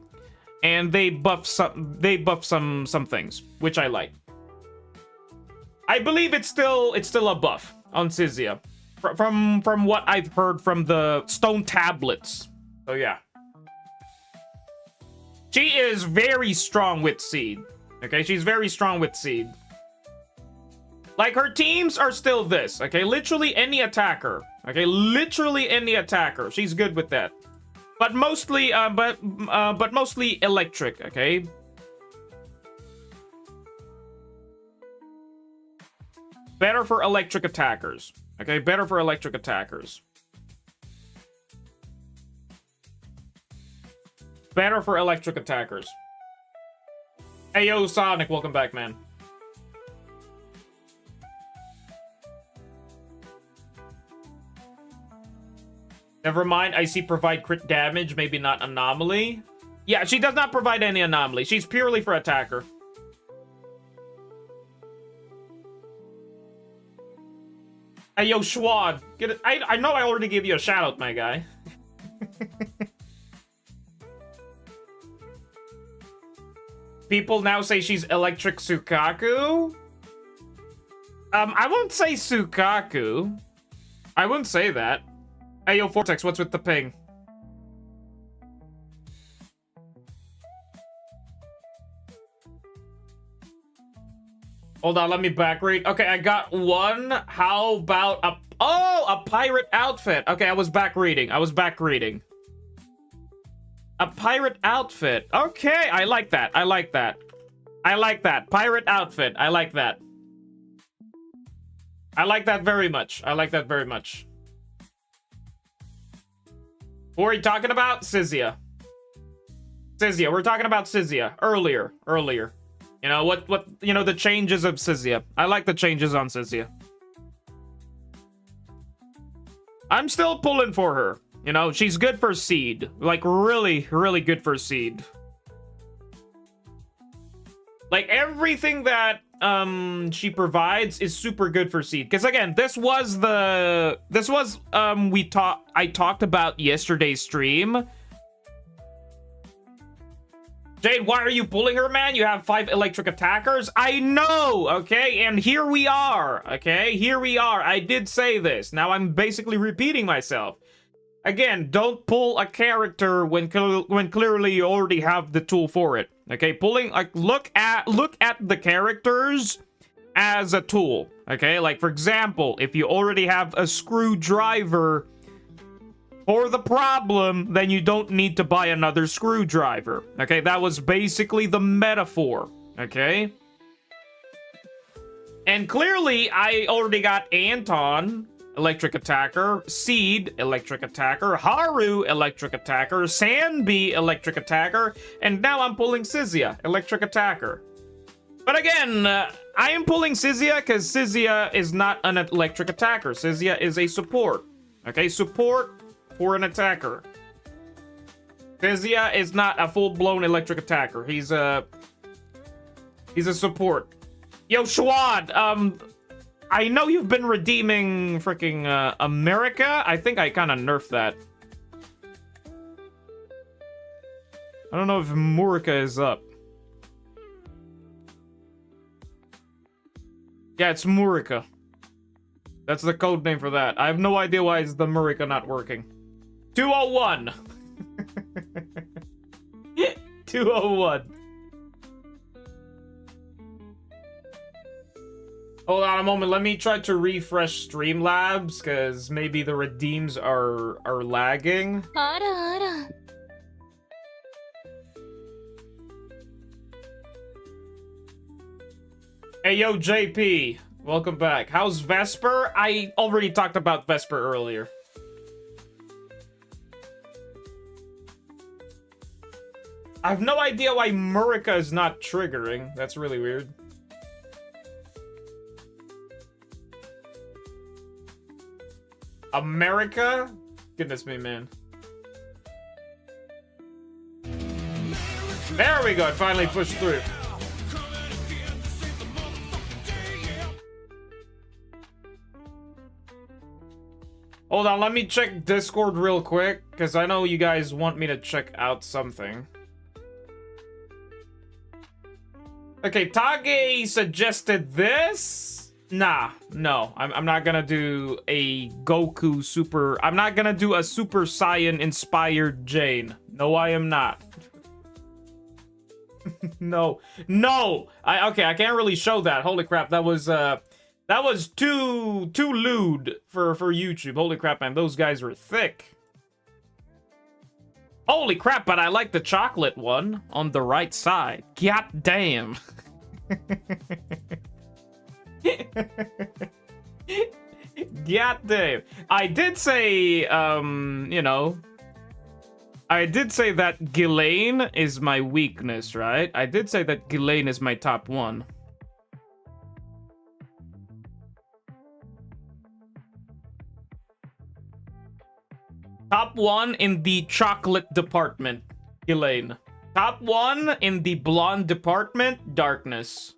and they buff some things, which I like. I believe it's still a buff on Sizia from what I've heard from the stone tablets. So yeah. She is very strong with Seed. Okay, she's very strong with Seed. Like, her teams are still this, okay? Literally any attacker. Okay, literally any attacker. She's good with that. But mostly, but mostly electric, okay? Better for electric attackers. Okay, better for electric attackers. Better for electric attackers. Hey, yo, Sonic, welcome back, man. Never mind, I see provide crit damage, maybe not anomaly. Yeah, she does not provide any anomaly. She's purely for attacker. Hey, yo, Schwad. Get it. I know I already gave you a shout out, my guy. People now say she's electric Sukaku. I won't say Sukaku. I wouldn't say that. Hey, yo, Vortex, what's with the ping? Hold on, let me back read. Okay, I got one. How about a... Oh, a pirate outfit. Okay, I was back reading. A pirate outfit. Okay, I like that. I like that. Pirate outfit. I like that. I like that very much. Who are you talking about? Sizia. We're talking about Sizia. Earlier. You know, the changes of Sizia. I like the changes on Sizia. I'm still pulling for her. You know, she's good for seed. Like, really, really good for seed. Like, everything that she provides is super good for seed. Because again, I talked about yesterday's stream. Jade, why are you pulling her, man? You have 5 electric attackers? I know, okay? And here we are, okay? Here we are. I did say this. Now I'm basically repeating myself. Again, don't pull a character when clearly you already have the tool for it. Okay, pulling, like, look at the characters as a tool. Okay, like, for example, if you already have a screwdriver for the problem, then you don't need to buy another screwdriver. Okay, that was basically the metaphor. Okay? And clearly, I already got Anton, electric attacker, Seed, electric attacker, Haru, electric attacker, Sanbi, electric attacker, and now I'm pulling Sizia, electric attacker. But again, I am pulling Sizia because Sizia is not an electric attacker. Sizia is a support. Okay, support for an attacker. Sizia is not a full-blown electric attacker. He's a support. Yo, Schwad, I know you've been redeeming freaking America. I think I kind of nerfed that. I don't know if Murica is up. Yeah, it's Murica. That's the code name for that. I have no idea why is the Murica not working. 201. 201. Hold on a moment. Let me try to refresh Streamlabs because maybe the redeems are lagging. Hey, yo, JP. Welcome back. How's Vesper? I already talked about Vesper earlier. I have no idea why Murica is not triggering. That's really weird. America? Goodness me, man. There we go. It finally pushed through. Hold on, let me check Discord real quick, because I know you guys want me to check out something. Okay, Tage suggested this. Nah, no. I'm not gonna do a Goku super... I'm not gonna do a Super Saiyan inspired Jane. No, I am not. No. No! Okay, I can't really show that. Holy crap, that was too lewd for YouTube. Holy crap, man. Those guys are thick. Holy crap, but I like the chocolate one on the right side. God damn. God damn. I did say, you know, I did say that Ghislaine is my weakness, right? I did say that Ghislaine is my top one. Top one in the chocolate department, Elaine. Top one in the blonde department, Darkness.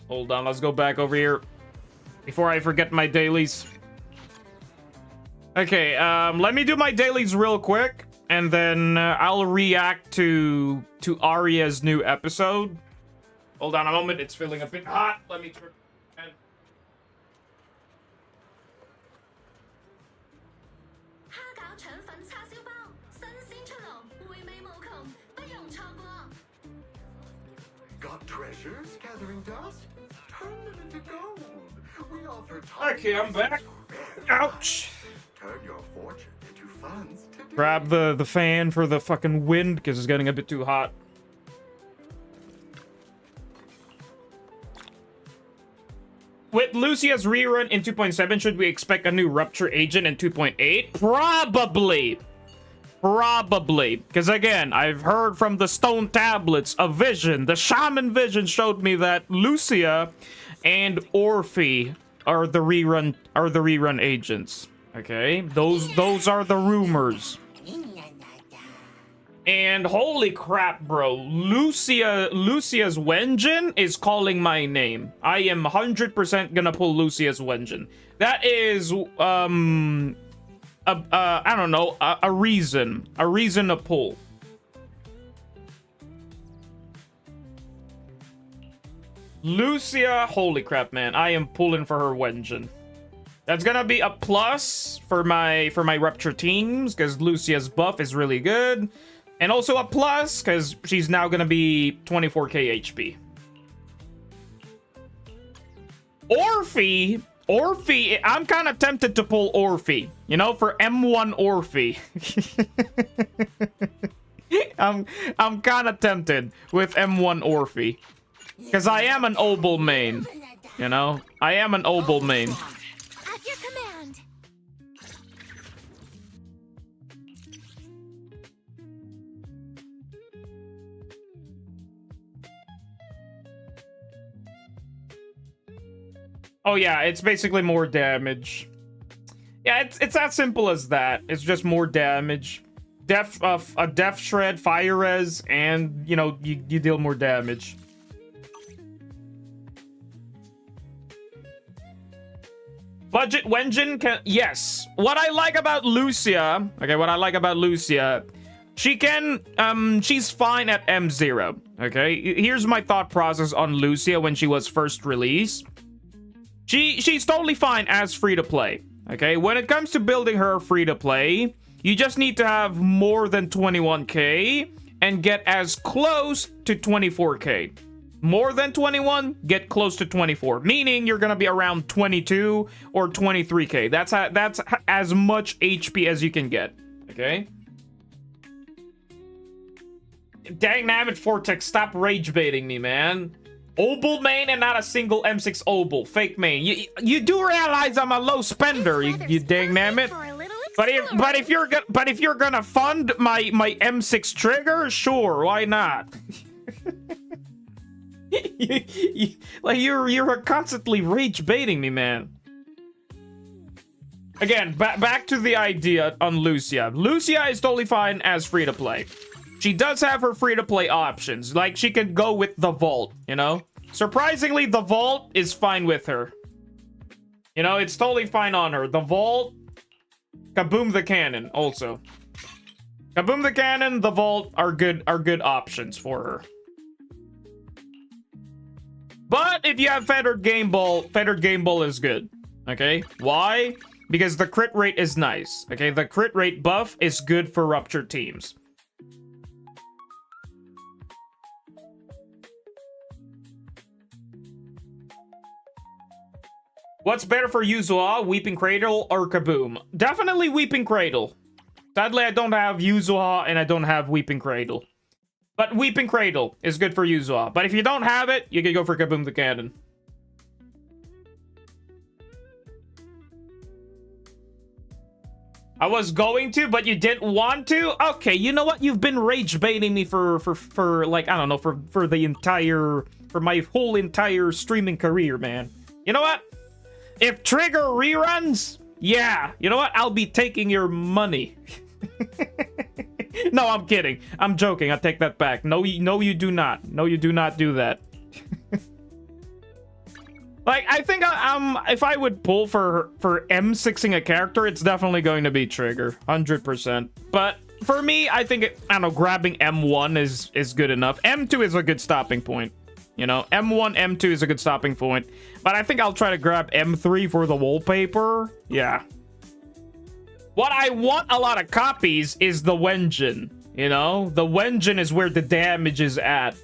Hold on, let's go back over here before I forget my dailies. Okay, let me do my dailies real quick, and then I'll react to Arya's new episode. Hold on a moment, it's feeling a bit hot. Let me turn. Got treasures gathering dust? Turn them into gold. We offer Okay, I'm back. Ouch. Turn your fortune into funds today. Grab the fan for the fucking wind because it's getting a bit too hot. With Lucia's rerun in 2.7, should we expect a new Rupture agent in 2.8? Probably. Probably. Because again, I've heard from the stone tablets, a vision. The shaman vision showed me that Lucia and Orphe are the rerun agents. Okay? Those are the rumors. And holy crap, bro. Lucia's Wenjin is calling my name. I am 100% gonna pull Lucia's Wenjin. That is, I don't know, a reason to pull. Lucia, holy crap, man. I am pulling for her Wenjin. That's gonna be a plus for my Rupture teams, because Lucia's buff is really good. And also a plus, because she's now going to be 24k HP. Orphe, I'm kind of tempted to pull Orphe. You know, for M1 Orphe. I'm kind of tempted with M1 Orphe. Because I am an Obel main. You know, I am an Obel main. At your command. Oh yeah, it's basically more damage. Yeah, it's as simple as that. It's just more damage. A death shred, fire res, and you know, you deal more damage. Budget Wenjin can, yes. What I like about Lucia, she can, she's fine at M0, okay? Here's my thought process on Lucia when she was first released. She's totally fine as free-to-play, okay? When it comes to building her free-to-play, you just need to have more than 21k and get as close to 24k. More than 21, get close to 24, meaning you're gonna be around 22 or 23k. That's as much HP as you can get, okay? Dang nabbit Vortex, stop rage baiting me, man. Obel main and not a single M6 Obel. Fake main. You do realize I'm a low spender, you dang nabbit. But if you're gonna fund my M6 trigger, sure, why not? You're constantly rage baiting me, man. Again, back to the idea on Lucia. Lucia is totally fine as free to play. She does have her free to play options, like she could go with the vault, you know. Surprisingly, the vault is fine with her. You know, it's totally fine on her. The vault, Kaboom the cannon, also. Kaboom the cannon, the vault are good options for her. But if you have Feathered Game Ball is good. Okay? Why? Because the crit rate is nice. Okay? The crit rate buff is good for Rupture teams. What's better for Yuzuha, Weeping Cradle or Kaboom? Definitely Weeping Cradle. Sadly, I don't have Yuzuha and I don't have Weeping Cradle. But Weeping Cradle is good for Yuzuha. But if you don't have it, you can go for Kaboom the Cannon. I was going to, but you didn't want to? Okay, you know what? You've been rage baiting me for like, I don't know, for the entire, for my whole entire streaming career, man. You know what? If Trigger reruns, yeah, you know what? I'll be taking your money. No, I'm kidding. I'm joking. I take that back. No, you do not. No, you do not do that. Like, I think if I would pull for M6ing a character, it's definitely going to be Trigger, 100%. But for me, I think I don't know, grabbing M1 is good enough. M2 is a good stopping point. You know, M1, M2 is a good stopping point. But I think I'll try to grab M3 for the wallpaper. Yeah. What I want a lot of copies is the Wenjin. You know, the Wenjin is where the damage is at.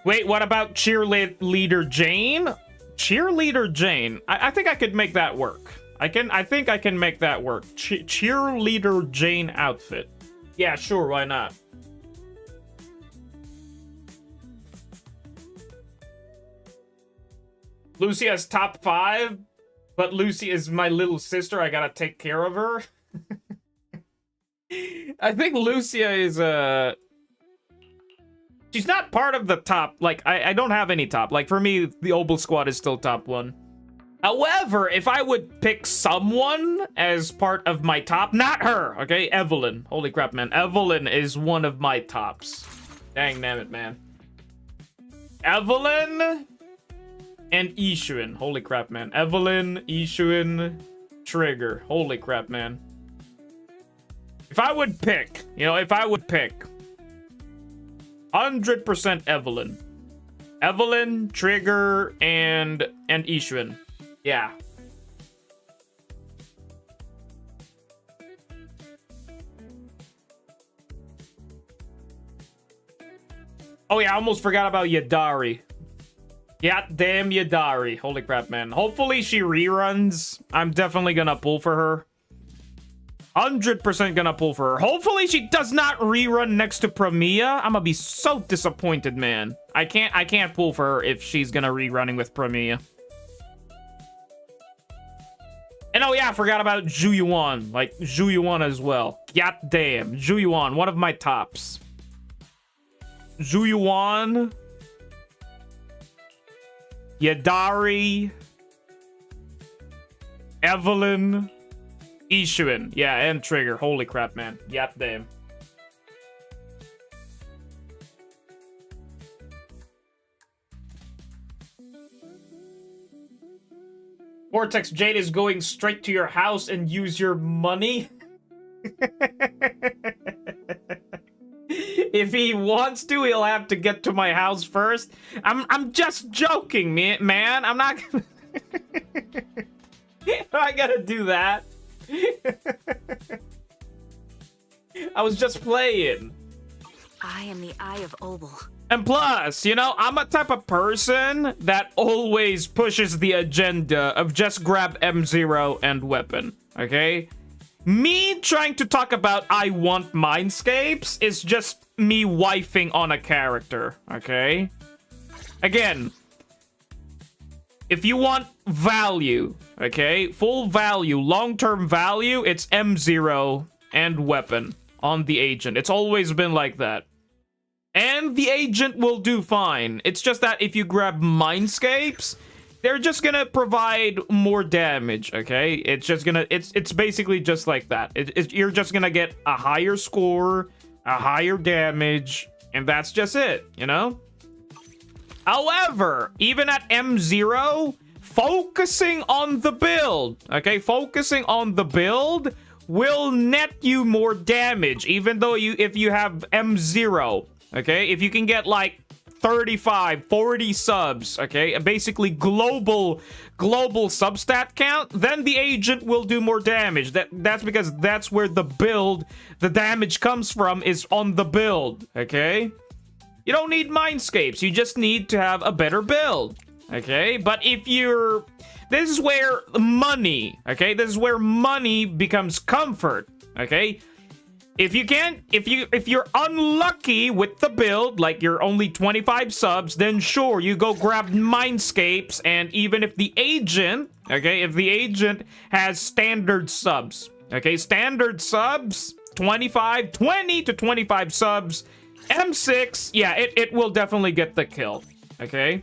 Wait, what about Cheerleader Jane? Cheerleader Jane. I think I could make that work. I think I can make that work. Cheerleader Jane outfit. Yeah, sure, why not? Lucy has top 5, but Lucy is my little sister. I gotta take care of her. I think Lucia is she's not part of the top. Like, I don't have any top. Like, for me, the Obel Squad is still top 1. However, if I would pick someone as part of my top, not her, okay? Evelyn. Holy crap, man. Evelyn is one of my tops. Dang damn it, man. Evelyn and Ishuin. Holy crap, man. Evelyn, Ishuin, Trigger. Holy crap, man. If I would pick, you know, if I would pick 100% Evelyn. Evelyn, Trigger, and Ishuin. Yeah. Oh yeah, I almost forgot about Yadari. Yeah, damn Yadari. Holy crap, man. Hopefully she reruns. I'm definitely gonna pull for her. 100% gonna pull for her. Hopefully she does not rerun next to Premia. I'm gonna be so disappointed, man. I can't pull for her if she's gonna rerunning with Premia. And oh yeah, I forgot about Zhu Yuan. Like, Zhu Yuan as well. God damn. Zhu Yuan, one of my tops. Zhu Yuan. Yadari. Evelyn. Ishuin. Yeah, and Trigger. Holy crap, man. God damn. Vortex Jade is going straight to your house and use your money. If he wants to, he'll have to get to my house first. I'm just joking, man. I'm not gonna I gotta do that. I was just playing. I am the Eye of Obel. And plus, you know, I'm a type of person that always pushes the agenda of just grab M0 and weapon, okay? Me trying to talk about I want mindscapes is just me wifing on a character, okay? Again, if you want value, okay? Full value, long-term value, it's M0 and weapon on the agent. It's always been like that. And the agent will do fine. It's just that if you grab mindscapes, they're just gonna provide more damage, okay? It's just gonna, it's basically just like that. You're just gonna get a higher score, a higher damage, and that's just it, you know? However, even at M0, focusing on the build, okay? Focusing on the build will net you more damage, even though if you have M0, okay? If you can get like 35, 40 subs, okay? Basically global substat count, then the agent will do more damage. That's because that's where the damage comes from, is on the build, okay? You don't need Mindscapes. You just need to have a better build. Okay? But if you're... This is where money, okay? This is where money becomes comfort, okay? If you're unlucky with the build, like you're only 25 subs, then sure, you go grab Mindscapes, and even if the agent, okay, if the agent has standard subs, okay, standard subs, 20 to 25 subs, M6, yeah, it will definitely get the kill, okay?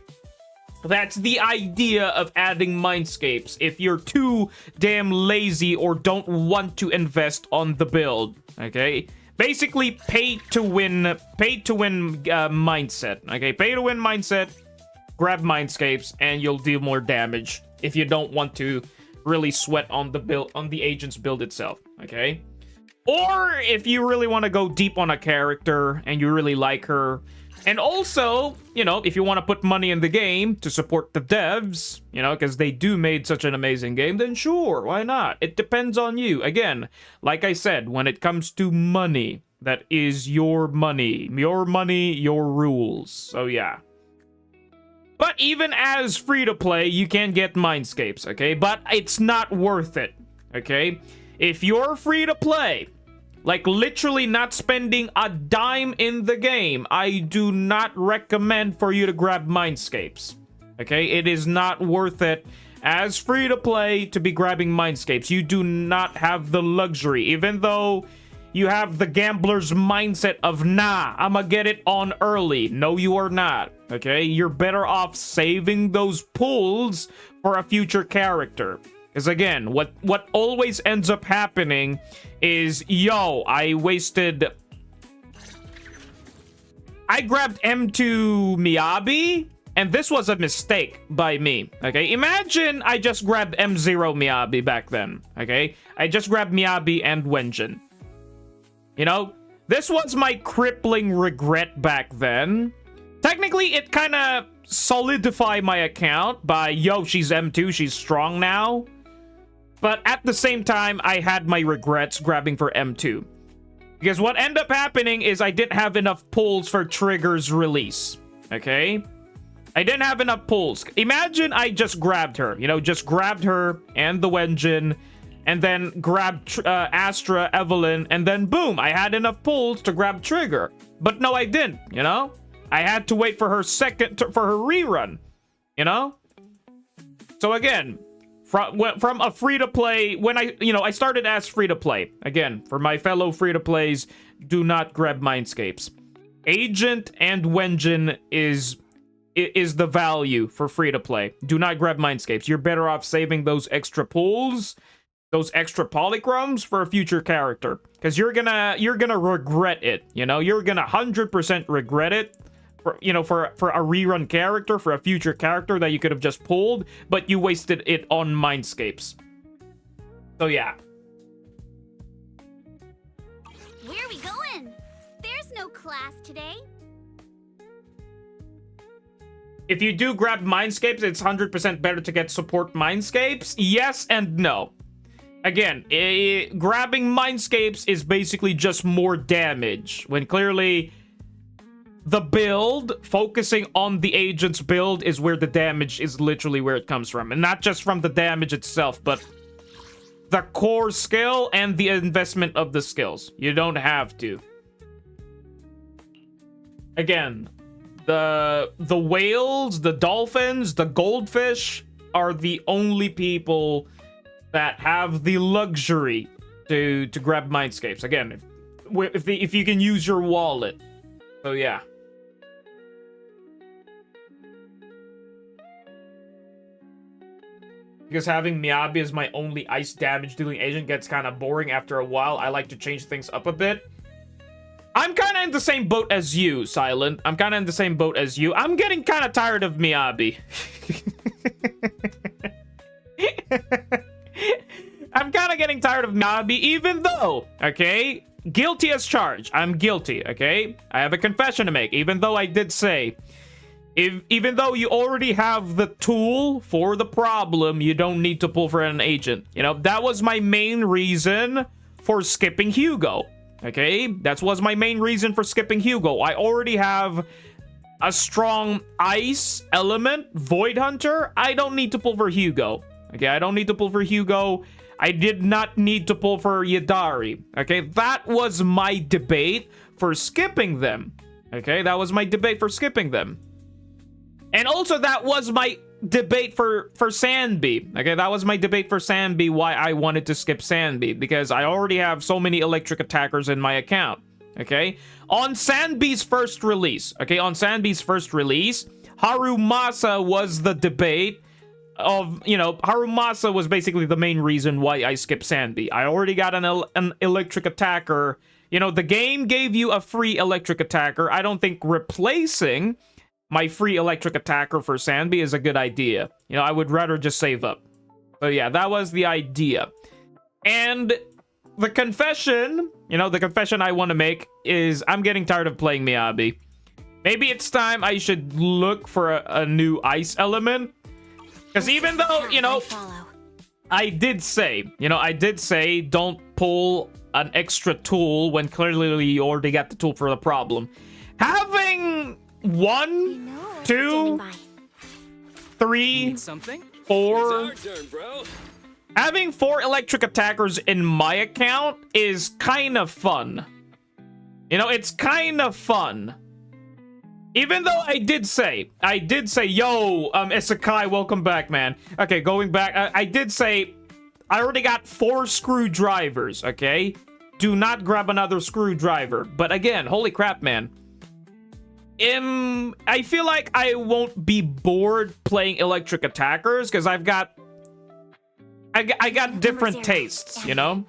That's the idea of adding Mindscapes if you're too damn lazy or don't want to invest on the build, okay? Basically, pay to win mindset, okay? Pay to win mindset, grab Mindscapes, and you'll deal more damage if you don't want to really sweat on the build, on the agent's build itself, okay? Or if you really want to go deep on a character and you really like her, and also, you know, if you want to put money in the game to support the devs, you know, because they do made such an amazing game, then sure, why not? It depends on you. Again, like I said, when it comes to money, that is your money. Your money, your rules. So yeah. But even as free-to-play, you can get Mindscapes, okay? But it's not worth it, okay? If you're free-to-play, like literally not spending a dime in the game, I do not recommend for you to grab Mindscapes. Okay, it is not worth it as free to play to be grabbing Mindscapes. You do not have the luxury, even though you have the gambler's mindset of, nah, I'ma get it on early. No, you are not. Okay, you're better off saving those pulls for a future character. Because again, what always ends up happening is, yo, I grabbed M2 Miyabi, and this was a mistake by me, okay? Imagine I just grabbed M0 Miyabi back then, okay? I just grabbed Miyabi and Wenjin. You know, this was my crippling regret back then. Technically, it kind of solidified my account by, yo, she's M2, she's strong now. But at the same time, I had my regrets grabbing for M2. Because what ended up happening is I didn't have enough pulls for Trigger's release. Okay? I didn't have enough pulls. Imagine I just grabbed her. You know, just grabbed her and the Wenjin. And then grabbed Astra, Evelyn. And then boom, I had enough pulls to grab Trigger. But no, I didn't, you know? I had to wait for her for her rerun. You know? So again... From a free-to-play, when I started as free-to-play. Again, for my fellow free-to-plays, do not grab Mindscapes. Agent and Wenjin is the value for free-to-play. Do not grab Mindscapes. You're better off saving those extra pulls, those extra polychromes for a future character. Because you're gonna regret it, you know? You're gonna 100% regret it. For a rerun character, for a future character that you could have just pulled, but you wasted it on Mindscapes. So yeah. Where are we going? There's no class today. If you do grab Mindscapes, it's 100% better to get support Mindscapes. Yes and no. Again, grabbing Mindscapes is basically just more damage, when clearly... The build, focusing on the agent's build, is where the damage is literally where it comes from. And not just from the damage itself, but the core skill and the investment of the skills. You don't have to. Again, the whales, the dolphins, the goldfish are the only people that have the luxury to grab Mindscapes. Again, if you can use your wallet. So yeah. Because having Miyabi as my only ice damage dealing agent gets kind of boring after a while. I like to change things up a bit. I'm kind of in the same boat as you, Silent. I'm kind of in the same boat as you. I'm getting kind of tired of Miyabi. I'm kind of getting tired of Miyabi, even though, okay, guilty as charged. I'm guilty, okay? I have a confession to make, even though I did say... Even though you already have the tool for the problem, you don't need to pull for an agent. You know, that was my main reason for skipping Hugo. Okay? That was my main reason for skipping Hugo. I already have a strong ice element, Void Hunter, I don't need to pull for Hugo. Okay, I don't need to pull for Hugo. I did not need to pull for Yadari. Okay, that was my debate for skipping them. Okay, that was my debate for skipping them. And also that was my debate for Sandby. Okay, that was my debate for Sandby, why I wanted to skip Sandby, because I already have so many electric attackers in my account. Okay, on Sandby's first release, Harumasa was the debate of, you know, Harumasa was basically the main reason why I skipped Sandby. I already got an electric attacker. You know, the game gave you a free electric attacker. I don't think replacing my free electric attacker for Sandby is a good idea. You know, I would rather just save up. So yeah, that was the idea. And the confession, you know, the confession I want to make is I'm getting tired of playing Miyabi. Maybe it's time I should look for a new ice element. Because even though, you know, I did say don't pull an extra tool when clearly you already got the tool for the problem. Having 1, 2, 3, 4. Having 4 electric attackers in my account is kind of fun. You know, it's kind of fun. Even though I did say, yo, Isekai, welcome back, man. Okay, going back, I did say, I already got 4 screwdrivers, okay? Do not grab another screwdriver. But again, holy crap, man. I feel like I won't be bored playing electric attackers, because I got different tastes, you know?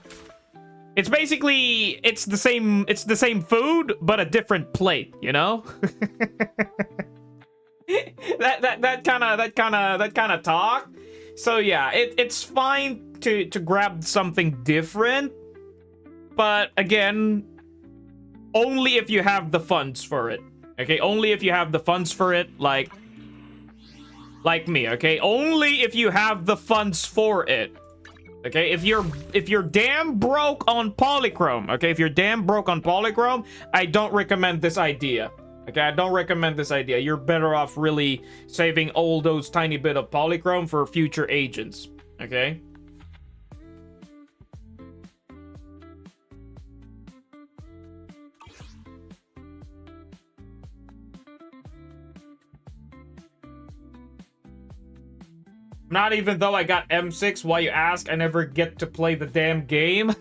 It's basically, it's the same food, but a different plate, you know? that kind of talk. So yeah, it's fine to grab something different, but again, only if you have the funds for it. Okay, only if you have the funds for it, like me, okay? Only if you have the funds for it. Okay, if you're damn broke on Polychrome, okay, if you're damn broke on Polychrome, I don't recommend this idea. Okay, I don't recommend this idea. You're better off really saving all those tiny bit of Polychrome for future agents. Okay? Not even though I got M6, why you ask? I never get to play the damn game.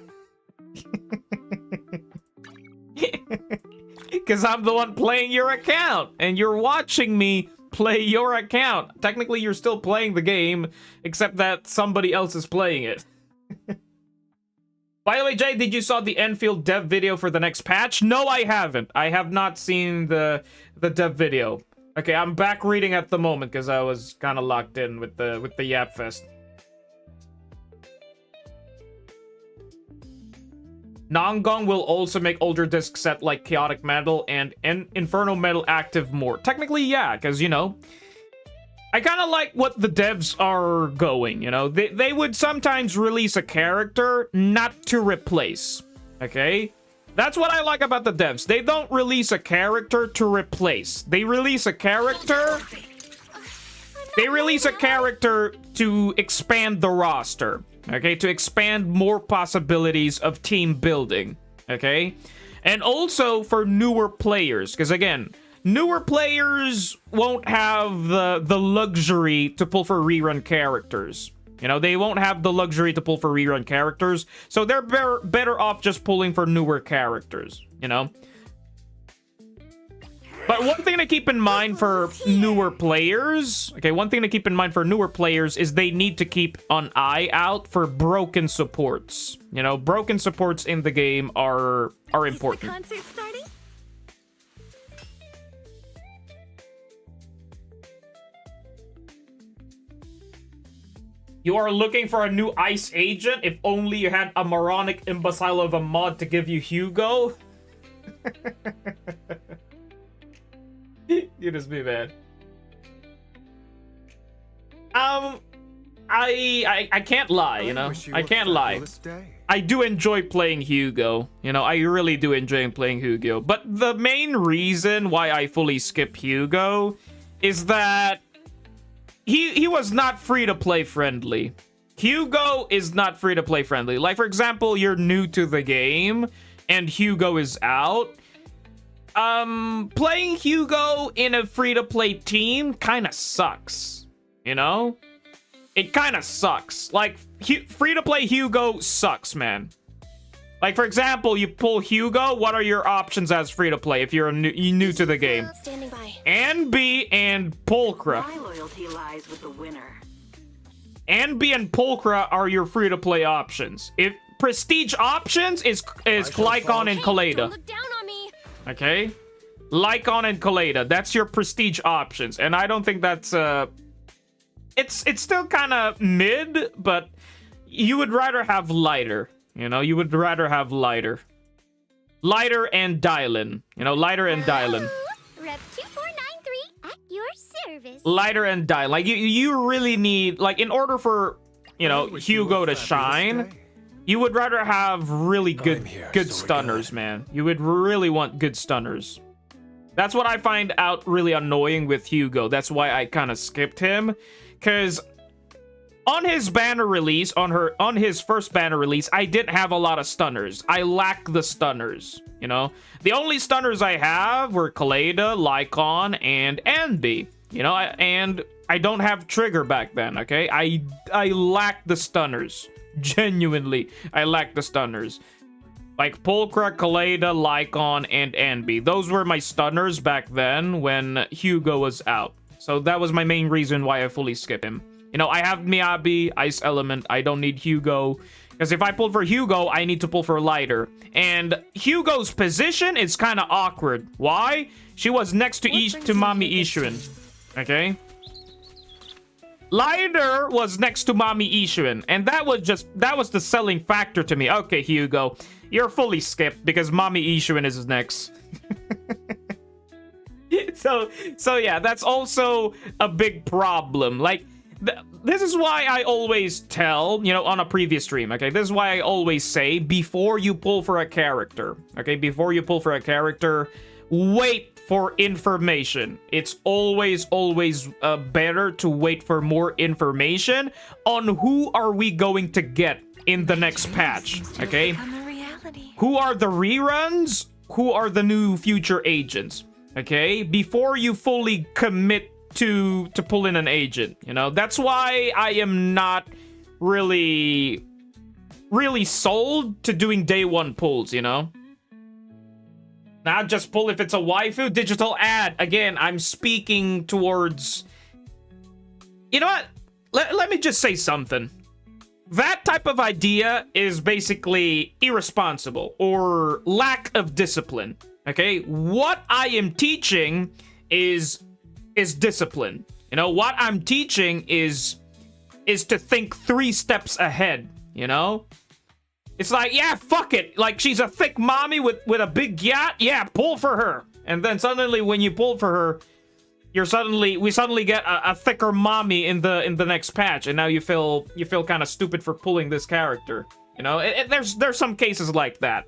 Because I'm the one playing your account, and you're watching me play your account. Technically, you're still playing the game, except that somebody else is playing it. By the way, Jay, did you saw the Enfield dev video for the next patch? No, I haven't. I have not seen the dev video. Okay, I'm back reading at the moment because I was kind of locked in with the Yap Fest. Nongong will also make older disc set like Chaotic Metal and Inferno Metal active more. Technically, yeah, because, you know, I kind of like what the devs are going, you know. They would sometimes release a character not to replace, okay? That's what I like about the devs. They don't release a character to replace. They release a character... They release a character to expand the roster. Okay, to expand more possibilities of team building. Okay? And also for newer players. Because again, newer players won't have the luxury to pull for rerun characters. You know, they won't have the luxury to pull for rerun characters. So they're better off just pulling for newer characters. You know? But one thing to keep in mind for newer players, okay, one thing to keep in mind for newer players is they need to keep an eye out for broken supports. You know, broken supports in the game are important. Is the concert starting? You are looking for a new ice agent? If only you had a moronic imbecile of a mod to give you Hugo? You just be mad. I can't lie, you know? I can't lie. I do enjoy playing Hugo. You know, I really do enjoy playing Hugo. But the main reason why I fully skip Hugo is that he was not free-to-play friendly. Hugo is not free-to-play friendly. Like, for example, you're new to the game and Hugo is out. Playing Hugo in a free-to-play team kind of sucks. You know? It kind of sucks. Like, free-to-play Hugo sucks, man. Like, for example, you pull Hugo, what are your options as free-to-play if you're new to the game? Standing by. Anby and Pulchra. My loyalty lies with the winner. Anby and Pulchra are your free-to-play options. If prestige options is Lycon and Don't Kaleda. look down on me. Okay? Lycon and Kaleda. That's your prestige options. And I don't think that's it's still kind of mid, but you would rather have lighter. You know, you would rather have lighter. Lighter and Dylan. You know, lighter and Dylan. Rep 2493 at your service. Lighter and Dylan. Like, you really need, like, in order for, you know, Hugo to shine, you would rather have really good stunners, man. You would really want good stunners. That's what I find out really annoying with Hugo. That's why I kind of skipped him. Because on his banner release, on his first banner release, I didn't have a lot of stunners. I lack the stunners, you know? The only stunners I have were Kaleda, Lycon, and Anby. You know, and I don't have Trigger back then, okay? I lack the stunners. Genuinely, I lack the stunners. Like Pulchra, Kaleda, Lycon, and Anby. Those were my stunners back then when Hugo was out. So that was my main reason why I fully skip him. You know, I have Miyabi, Ice Element. I don't need Hugo. Because if I pull for Hugo, I need to pull for Lighter. And Hugo's position is kind of awkward. Why? She was next to Mami Ishuin. Okay? Lighter was next to Mami Ishuin. And that was the selling factor to me. Okay, Hugo. You're fully skipped because Mami Ishuin is next. So yeah, that's also a big problem. Like, this is why I always tell, you know, on a previous stream, okay? This is why I always say, before you pull for a character, okay? Before you pull for a character, wait for information. It's always better to wait for more information on who are we going to get in the next patch, okay? Who are the reruns? Who are the new future agents? Okay? Before you fully commit to pull in an agent, you know? That's why I am not really sold to doing day one pulls, you know? Not just pull if it's a waifu digital ad. Again, I'm speaking towards... You know what? Let me just say something. That type of idea is basically irresponsible or lack of discipline. Okay? What I am teaching is discipline. You know, what I'm teaching is to think 3 steps ahead, you know? It's like, yeah, fuck it. Like, she's a thick mommy with a big yacht. Yeah, pull for her. And then suddenly when you pull for her, we suddenly get a thicker mommy in the next patch, and now you feel kind of stupid for pulling this character. You know, there's some cases like that.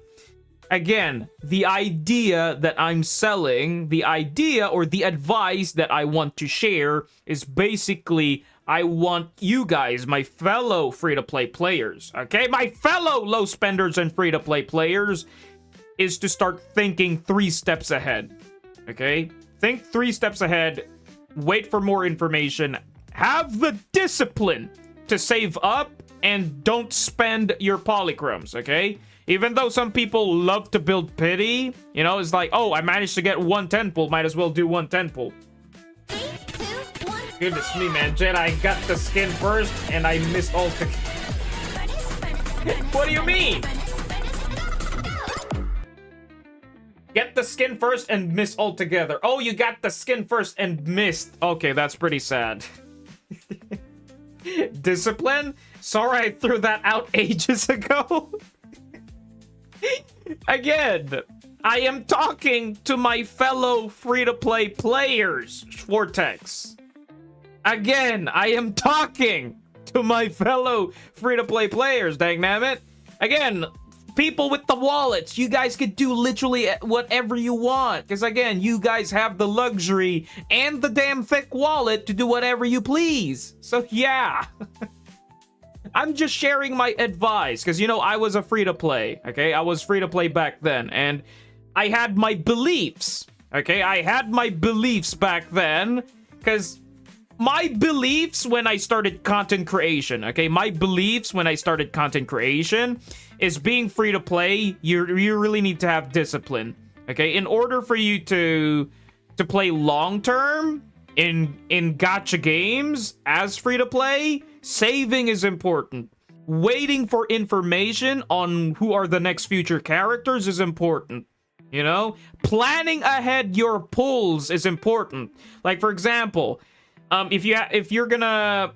Again, the idea that I'm selling, the idea or the advice that I want to share is basically I want you guys, my fellow free-to-play players, okay? My fellow low spenders and free-to-play players is to start thinking 3 steps ahead, okay? Think 3 steps ahead, wait for more information, have the discipline to save up, and don't spend your polychromes, okay? Even though some people love to build pity, you know, it's like, oh, I managed to get 1 10 pull, might as well do 1 10 pull. 3, 2, 1. Goodness me, man. Jedi got the skin first, and I missed all the... What do you mean? Get the skin first and miss altogether. Oh, you got the skin first and missed. Okay, that's pretty sad. Discipline? Sorry I threw that out ages ago. Again, I am talking to my fellow free-to-play players, Schwartex. Again, I am talking to my fellow free-to-play players, dangnammit. Again, people with the wallets, you guys could do literally whatever you want. Because again, you guys have the luxury and the damn thick wallet to do whatever you please. So yeah. I'm just sharing my advice. Because, you know, I was a free-to-play. Okay, I was free-to-play back then. And I had my beliefs. Okay, I had my beliefs back then. Because my beliefs when I started content creation, okay, my beliefs when I started content creation is being free to play, you really need to have discipline, okay? In order for you to play long term in gacha games as free to play, saving is important. Waiting for information on who are the next future characters is important. You know, planning ahead your pulls is important. Like, for example, if you're gonna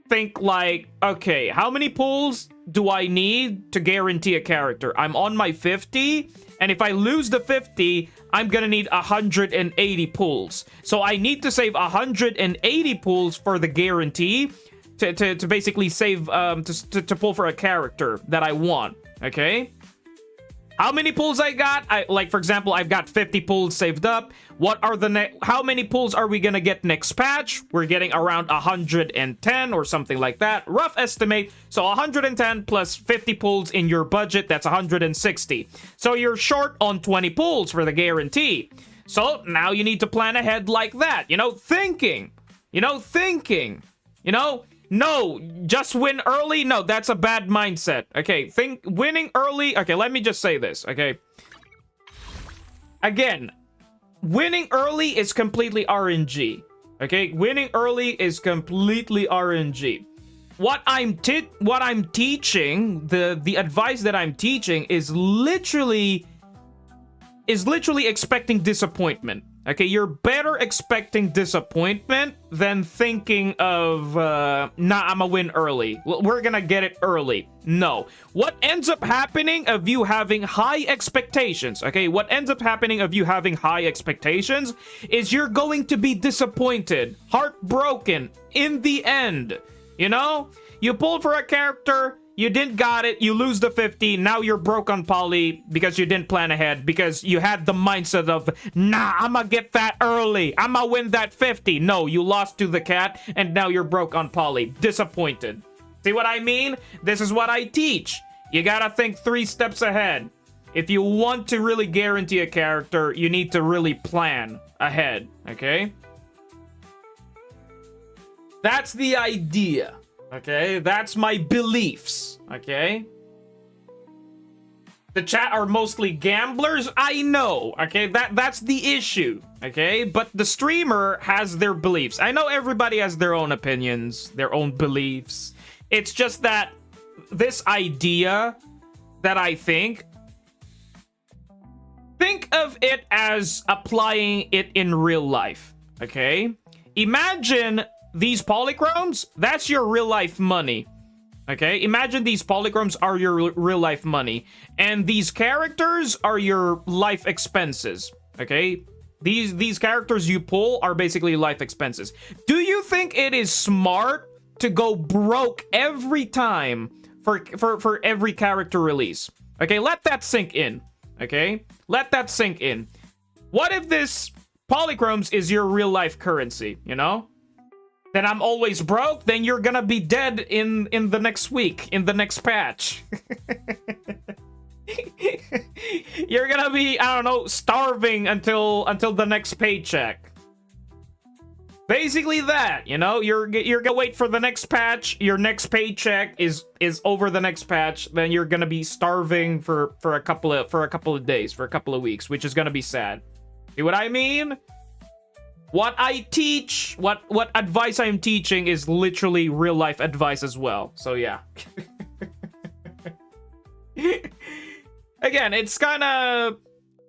think like, okay, how many pulls do I need to guarantee a character? I'm on my 50, and if I lose the 50, I'm gonna need 180 pulls. So I need to save 180 pulls for the guarantee to basically save to pull for a character that I want. Okay. How many pulls I got? Like, for example, I've got 50 pulls saved up. What are how many pulls are we gonna get next patch? We're getting around 110 or something like that. Rough estimate. So 110 plus 50 pulls in your budget, that's 160. So you're short on 20 pulls for the guarantee. So now you need to plan ahead like that. You know, thinking. You know, thinking. You know, no, just win early. No, that's a bad mindset. Okay, winning early. Okay, let me just say this. Okay. Again, winning early is completely RNG. Okay, winning early is completely RNG. What I'm teaching, the advice that I'm teaching is literally expecting disappointment. Okay, you're better expecting disappointment than thinking of, nah, I'ma win early. We're gonna get it early. No. What ends up happening of you having high expectations, okay, what ends up happening of you having high expectations is you're going to be disappointed, heartbroken in the end. You know? You pull for a character, you didn't got it, you lose the 50, now you're broke on poly because you didn't plan ahead, because you had the mindset of, nah, I'ma get that early, I'ma win that 50. No, you lost to the cat, and now you're broke on poly. Disappointed. See what I mean? This is what I teach. You gotta think 3 steps ahead. If you want to really guarantee a character, you need to really plan ahead, okay? That's the idea. Okay, that's my beliefs, okay? The chat are mostly gamblers, I know, okay? That's the issue, okay? But the streamer has their beliefs. I know everybody has their own opinions, their own beliefs. It's just that this idea that I think of it as applying it in real life, okay? Imagine these polychromes, that's your real life money. Okay, imagine these polychromes are your real life money, and these characters are your life expenses. Okay, these characters you pull are basically life expenses. Do you think it is smart to go broke every time for every character release? Okay, let that sink in. Okay, let that sink in. What if this polychromes is your real life currency, you know? Then I'm always broke, then you're gonna be dead in the next week, in the next patch. You're gonna be, I don't know, starving until the next paycheck. Basically that, you know, you're gonna wait for the next patch, your next paycheck is over the next patch, then you're gonna be starving for a couple of days, for a couple of weeks, which is gonna be sad. See what I mean? What I teach, what advice I'm teaching is literally real life advice as well. So yeah. Again, it's kind of,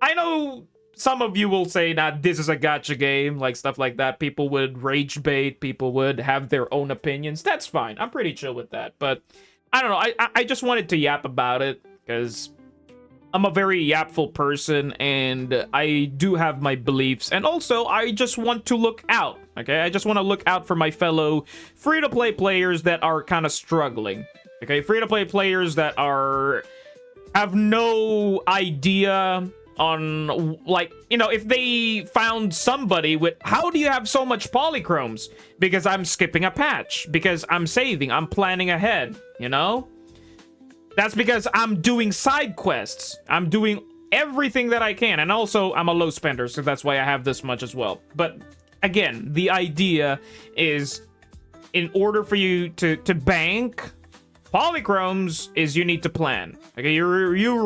I know some of you will say that this is a gacha game, like stuff like that. People would rage bait, people would have their own opinions. That's fine. I'm pretty chill with that. But I don't know. I just wanted to yap about it because I'm a very yapful person, and I do have my beliefs, and also I just want to look out, okay? I just want to look out for my fellow free-to-play players that are kind of struggling, Okay, free-to-play players that have no idea on, like, you know, if they found somebody with, how do you have so much polychromes? Because I'm skipping a patch, because I'm saving, I'm planning ahead, you know? That's because I'm doing side quests. I'm doing everything that I can, and also I'm a low spender, so that's why I have this much as well. But again, the idea is, in order for you to bank polychromes, is you need to plan. Okay, you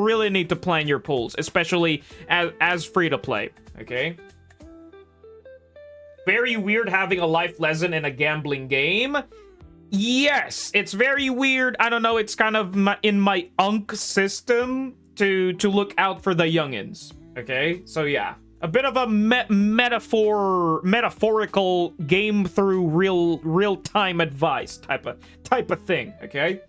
really need to plan your pulls, especially as free to play. Okay, very weird having a life lesson in a gambling game. Yes, it's very weird. I don't know, it's kind of in my unk system to look out for the youngins. Okay, so yeah, a bit of a metaphorical game through real time advice type of thing. Okay.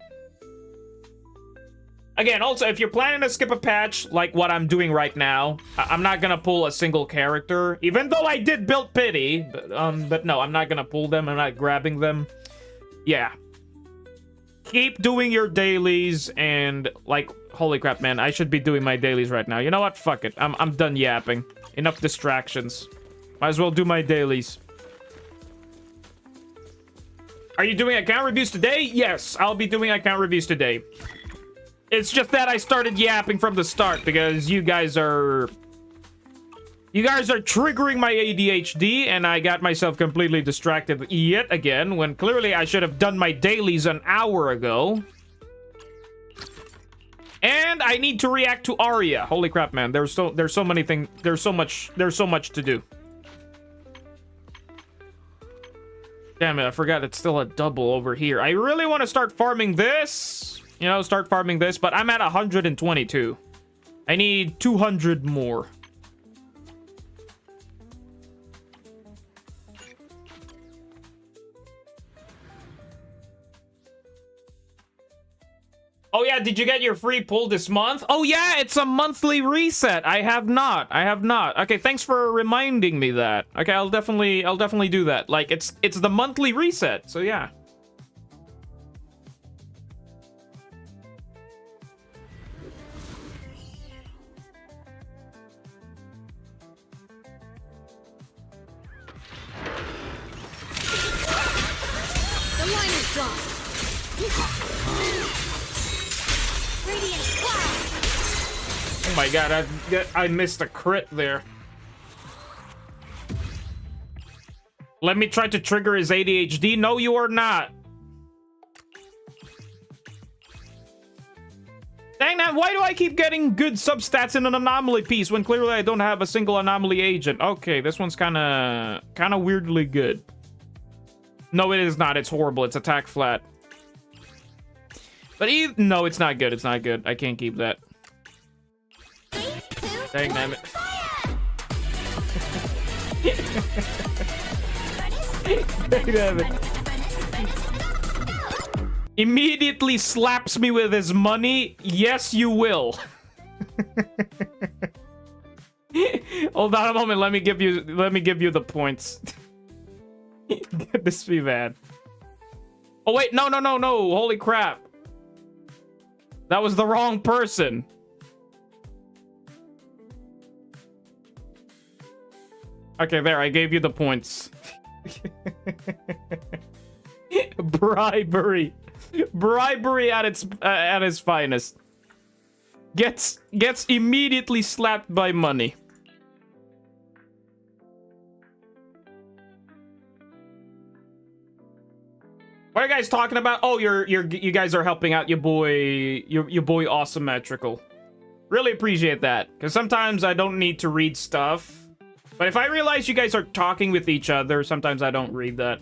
Again, also, if you're planning to skip a patch, like what I'm doing right now, I'm not gonna pull a single character, even though I did build pity, but no, I'm not gonna pull them, I'm not grabbing them. Yeah. Keep doing your dailies, and, like, holy crap, man, I should be doing my dailies right now. You know what? Fuck it. I'm done yapping. Enough distractions. Might as well do my dailies. Are you doing account reviews today? Yes, I'll be doing account reviews today. It's just that I started yapping from the start because you guys are triggering my ADHD, and I got myself completely distracted yet again when clearly I should have done my dailies an hour ago. And I need to react to Arya. Holy crap, man. There's so many things. There's so much to do. Damn it, I forgot it's still a double over here. I really want to start farming this. You know, start farming this, but I'm at 122. I need 200 more. Oh yeah, did you get your free pull this month? Oh yeah, it's a monthly reset. I have not. Okay, thanks for reminding me that. Okay, I'll definitely do that. Like, it's the monthly reset, so yeah. The line is drawn. Radiant fire. Oh my god, I missed a crit there. Let me try to trigger his ADHD. No, you are not. Dang that, why do I keep getting good substats in an anomaly piece when clearly I don't have a single anomaly agent? Okay, this one's kinda weirdly good. No, it is not. It's horrible. It's attack flat. But no, it's not good. It's not good. I can't keep that. Dang damn it. Dang damn it. Immediately slaps me with his money. Yes, you will. Hold on a moment. Let me give you the points. This be bad. Oh wait, no. Holy crap. That was the wrong person. Okay, there, I gave you the points. Bribery. Bribery at its finest. Gets immediately slapped by money. What are you guys talking about? Oh, you guys are helping out your boy Awesometrical. Really appreciate that, because sometimes I don't need to read stuff. But if I realize you guys are talking with each other, sometimes I don't read that.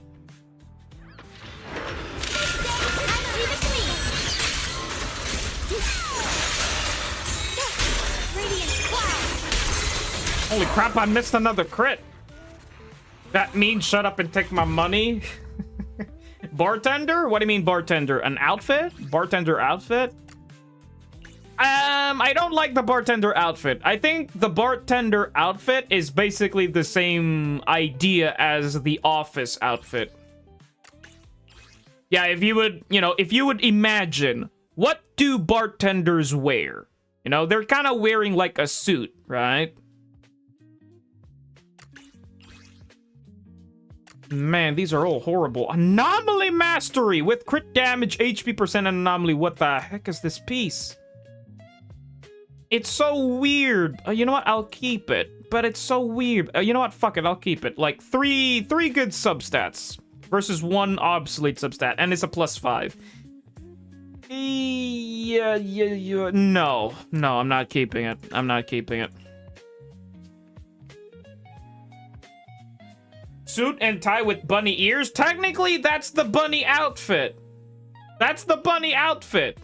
Holy crap, I missed another crit. That means shut up and take my money. Bartender? What do you mean bartender? An outfit? Bartender outfit? I don't like the bartender outfit. I think the bartender outfit is basically the same idea as the office outfit. Yeah, if you would, if you would imagine, what do bartenders wear? They're kind of wearing like a suit, right? Man, these are all horrible. Anomaly Mastery with crit damage, HP percent, and anomaly. What the heck is this piece? It's so weird. You know what? I'll keep it. But it's so weird. You know what? Fuck it. I'll keep it. Like, three good substats versus 1 obsolete substat. And it's a +5. Yeah. No, I'm not keeping it. I'm not keeping it. Suit and tie with bunny ears? Technically, that's the bunny outfit. That's the bunny outfit.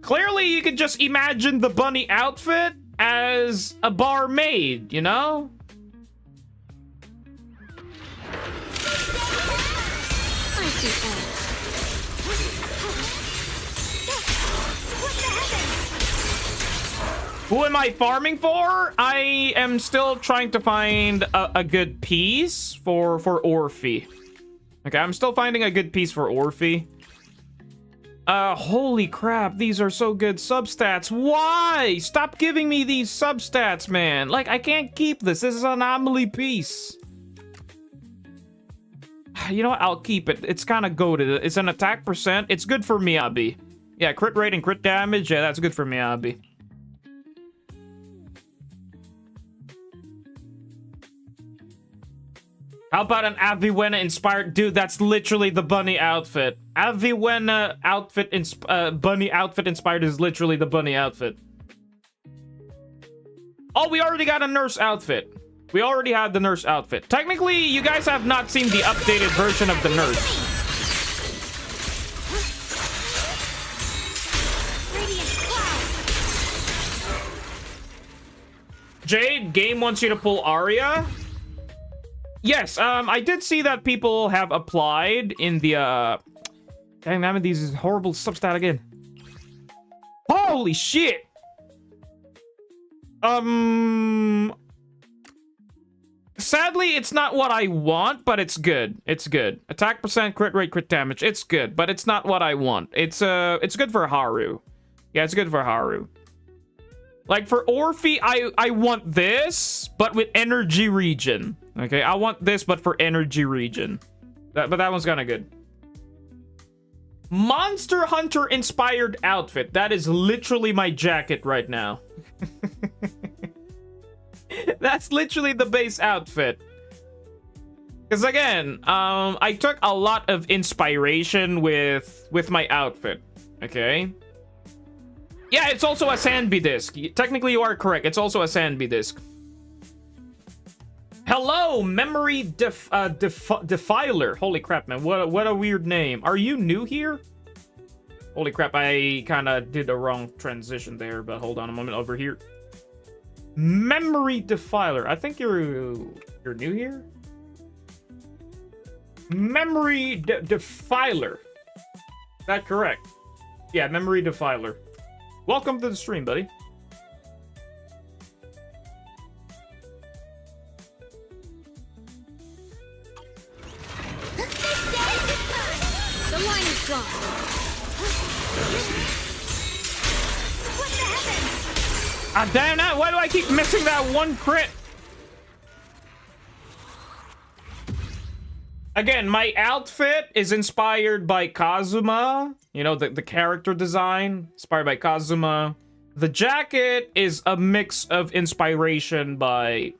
Clearly, you could just imagine the bunny outfit as a barmaid, you know? Who am I farming for? I am still trying to find a good piece for Orphe. Okay, I'm still finding a good piece for Orphe. Holy crap, these are so good substats. Why? Stop giving me these substats, man. Like, I can't keep this. This is an anomaly piece. You know what? I'll keep it. It's kind of goated. It's an attack percent. It's good for Miyabi. Yeah, crit rate and crit damage. Yeah, that's good for Miyabi. How about an Aviwena inspired? Dude, that's literally the bunny outfit. Aviwena outfit, bunny outfit inspired is literally the bunny outfit. Oh, we already got a nurse outfit. We already had the nurse outfit. Technically, you guys have not seen the updated version of the nurse. Jade, game wants you to pull Arya. Yes, I did see that people have applied in the, Dang, man, these is horrible substat again. Holy shit! Sadly, it's not what I want, but it's good. It's good. Attack percent, crit rate, crit damage. It's good, but it's not what I want. It's good for Haru. Yeah, it's good for Haru. Like, for Orphe, I want this, but with energy regen. Okay, I want this, but for energy regen. But that one's kind of good. Monster Hunter inspired outfit. That is literally my jacket right now. That's literally the base outfit. Because again, I took a lot of inspiration with my outfit. Okay. Yeah, it's also a Sandby disc. Technically, you are correct. It's also a Sandby disc. Hello, Memory Defiler. Holy crap, man. What a weird name. Are you new here? Holy crap, I kind of did the wrong transition there, but hold on a moment over here. Memory Defiler. I think you're new here? Memory Defiler. Is that correct? Yeah, Memory Defiler. Welcome to the stream, buddy. The line is gone. What the heavens? Ah, damn that! Why do I keep missing that one crit? Again, my outfit is inspired by Kazuma. You know, the character design, inspired by Kazuma. The jacket is a mix of inspiration by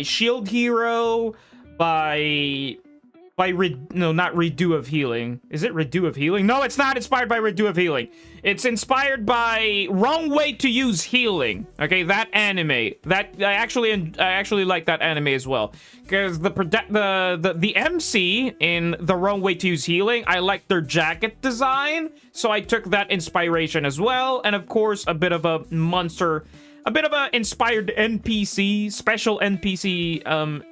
Shield Hero, no, not Redo of Healing. Is it Redo of Healing? No, it's not inspired by Redo of Healing. It's inspired by Wrong Way to Use Healing. Okay, that anime. That I actually like that anime as well. Because the MC in the Wrong Way to Use Healing, I like their jacket design, so I took that inspiration as well. And of course, a bit of a inspired NPC, special NPC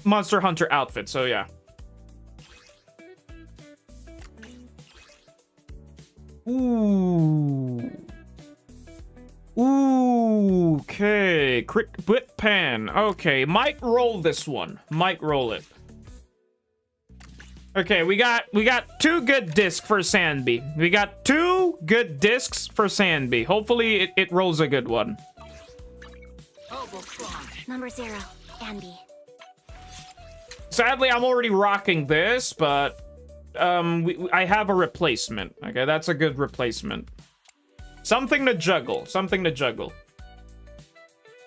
Monster Hunter outfit. So yeah. Ooh. Ooh. Okay. Crit whip pan. Okay. Might roll this one. Might roll it. Okay, we got 2 good discs for Sandby. We got 2 good discs for Sandby. Hopefully it rolls a good one. Number 0, Andy. Sadly, I'm already rocking this, but I have a replacement. Okay, that's a good replacement. Something to juggle. Something to juggle.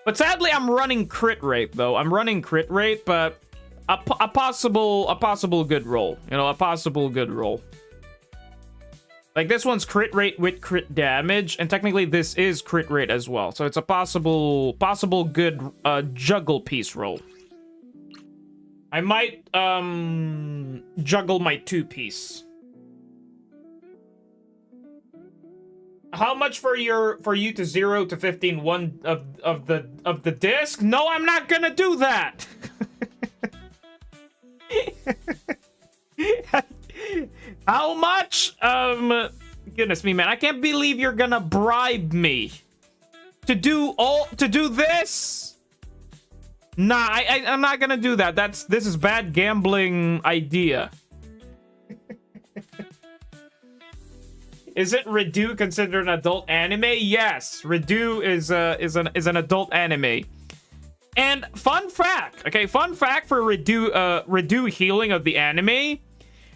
But sadly, I'm running crit rate, though. I'm running crit rate, but a possible good roll. You know, a possible good roll. Like, this one's crit rate with crit damage, and technically this is crit rate as well. So it's a possible good juggle piece roll. I might juggle my 2-piece. How much for you to 0 to 15 one of the disc? No, I'm not gonna do that. How much? Goodness me, man. I can't believe you're gonna bribe me to do this. Nah, I'm not gonna do that. This is bad gambling idea. Is it Redo considered an adult anime? Yes, Redo is an adult anime. And fun fact, okay, fun fact for Redo healing of the anime.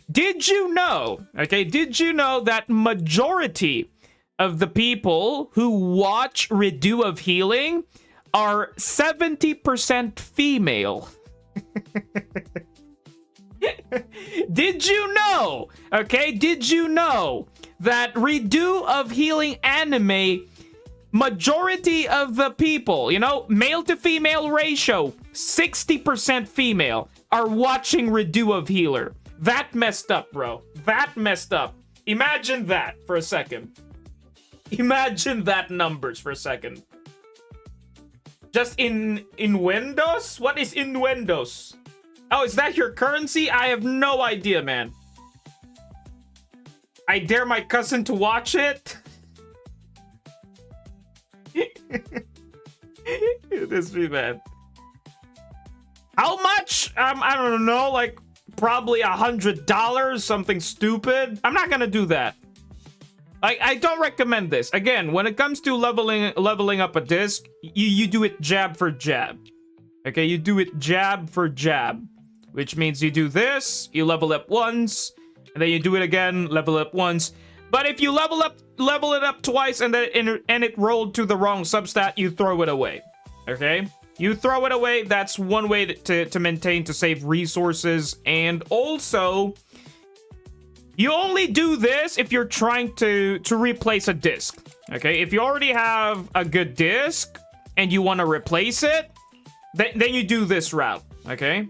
Did you know, okay, did you know that majority of the people who watch Redo of healing are 70% female? Did you know, okay, did you know that Redo of healing anime, majority of the people, you know, male to female ratio, 60% female, are watching Redo of healer. That messed up, bro. That messed up. Imagine that for a second. Imagine that numbers for a second. Just in Windows? What is in Windows? Oh, is that your currency? I have no idea, man. I dare my cousin to watch it. This be bad. How much? I don't know, like probably $100, something stupid. I'm not gonna do that. I don't recommend this. Again, when it comes to leveling up a disc, you do it jab for jab. Okay, you do it jab for jab, which means you do this, you level up once, and then you do it again, level up once. But if you level it up twice and then it rolled to the wrong substat, you throw it away. Okay? You throw it away. That's one way to maintain, to save resources. And also, you only do this if you're trying to replace a disc. Okay? If you already have a good disc and you want to replace it, then you do this route. Okay?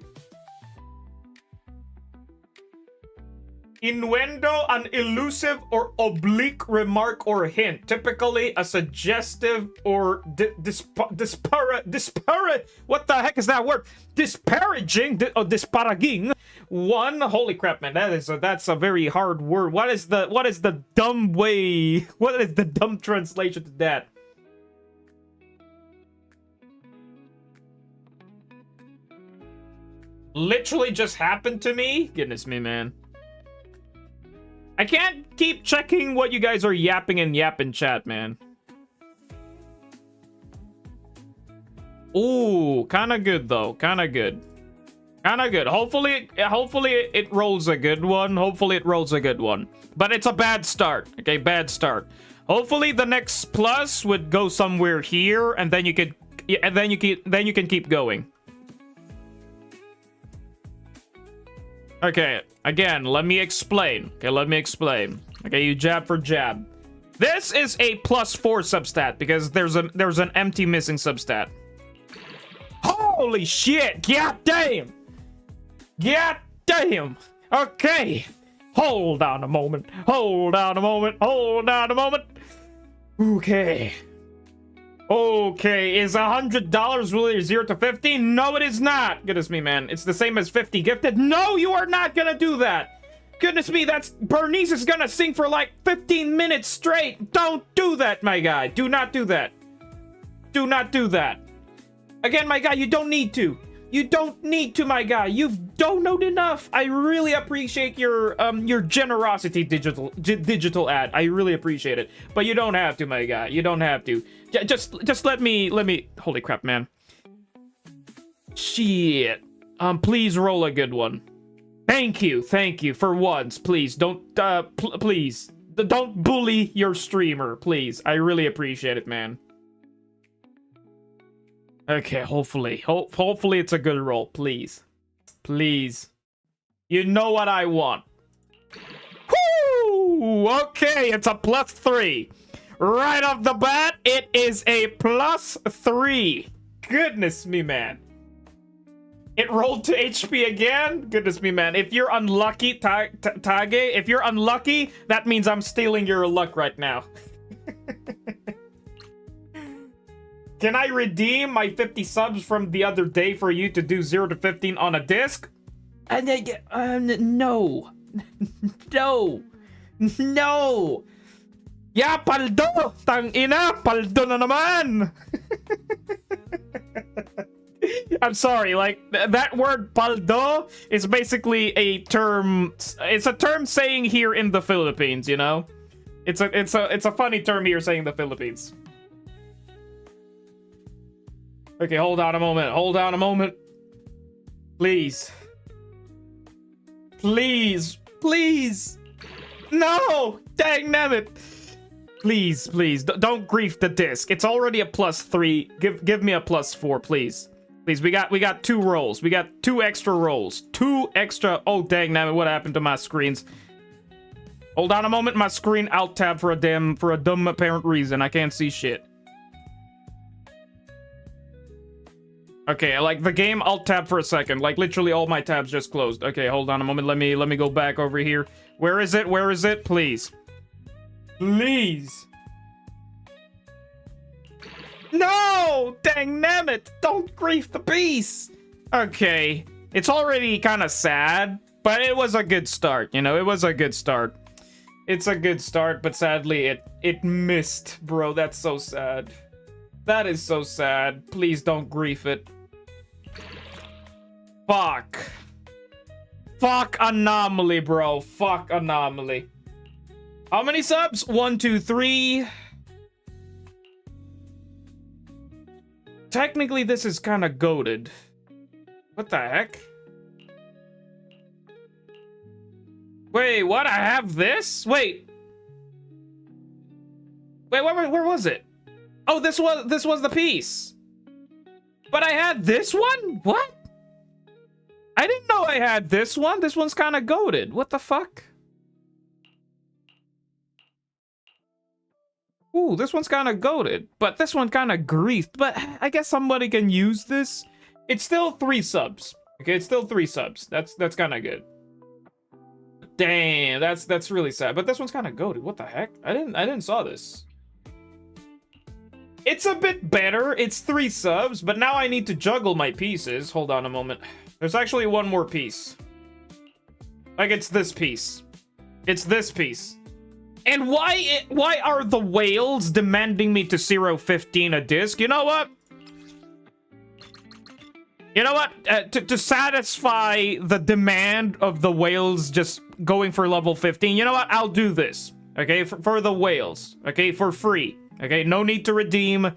Innuendo, an elusive or oblique remark or hint, typically a suggestive or what the heck is that word? Disparaging or disparaging. One, holy crap, man, that's a very hard word. What is the dumb way? What is the dumb translation to that? Literally just happened to me. Goodness me, man. I can't keep checking what you guys are yapping in chat, man. Ooh, kind of good though. Kind of good. Kind of good. Hopefully it rolls a good one. Hopefully it rolls a good one. But it's a bad start. Okay, bad start. Hopefully the next plus would go somewhere here, and then you could, and then you can keep going. Okay, again, let me explain. Okay, let me explain. Okay, you jab for jab. This is a +4 substat because there's an empty missing substat. Holy shit! God damn! God damn! Okay, hold on a moment. Hold on a moment. Hold on a moment. Okay. Okay, is $100 really 0 to 50? No, it is not. Goodness me, man. It's the same as 50 gifted. No, you are not gonna do that. Goodness me, that's Bernice is gonna sing for like 15 minutes straight. Don't do that, my guy. Do not do that. Do not do that. Again, my guy, you don't need to. You don't need to, my guy. You've donated enough. I really appreciate your generosity, digital ad. I really appreciate it. But you don't have to, my guy. You don't have to. Just let me. Holy crap, man. Shit. Please roll a good one. Thank you for once. Please don't. Please don't bully your streamer, please. I really appreciate it, man. Okay, hopefully it's a good roll, please. Please. You know what I want. Woo! Okay, it's a +3. Right off the bat, it is a +3. Goodness me, man. It rolled to HP again? Goodness me, man. If you're unlucky, Tage, if you're unlucky, that means I'm stealing your luck right now. Can I redeem my 50 subs from the other day for you to do 0 to 15 on a disc? No. No. No. Ya, paldo! Tang ina, paldo na naman! I'm sorry, like, that word paldo is basically a term, it's a term saying here in the Philippines, you know? It's a funny term here saying the Philippines. Okay, hold on a moment. Please. Please. No! Dang it. Please, don't grief the disc. It's already a +3. Give me a +4, please. Please, we got 2 rolls. We got 2 extra rolls. 2 extra. Oh, dang nabbit, what happened to my screens? Hold on a moment, my screen alt-tab for a dumb apparent reason. I can't see shit. Okay, like the game alt-tab for a second. Like literally all my tabs just closed. Okay, hold on a moment. Let me go back over here. Where is it? Please. Please. No! Dang nabbit! Don't grief the beast! Okay. It's already kind of sad, but it was a good start, you know? It was a good start. It's a good start, but sadly it missed, bro. That's so sad. That is so sad. Please don't grief it. Fuck. Fuck anomaly, bro. Fuck anomaly. How many subs? 1, 2, 3. Technically, this is kind of goated. What the heck? Wait, what? I have this? Wait, where was it? Oh, this was the piece. But I had this one? What? I didn't know I had this one. This one's kind of goated. What the fuck? Ooh, this one's kind of goated, but this one kind of griefed. But I guess somebody can use this. It's still 3 subs. Okay, it's still 3 subs. That's kind of good. Damn, that's really sad. But this one's kind of goated. What the heck? I didn't saw this. It's a bit better. It's 3 subs, but now I need to juggle my pieces. Hold on a moment. There's actually one more piece. Like, it's this piece. It's this piece. And why are the whales demanding me to 0.15 a disc? You know what? You know what? To satisfy the demand of the whales just going for level 15, you know what? I'll do this. Okay, for the whales. Okay, for free. Okay, no need to redeem.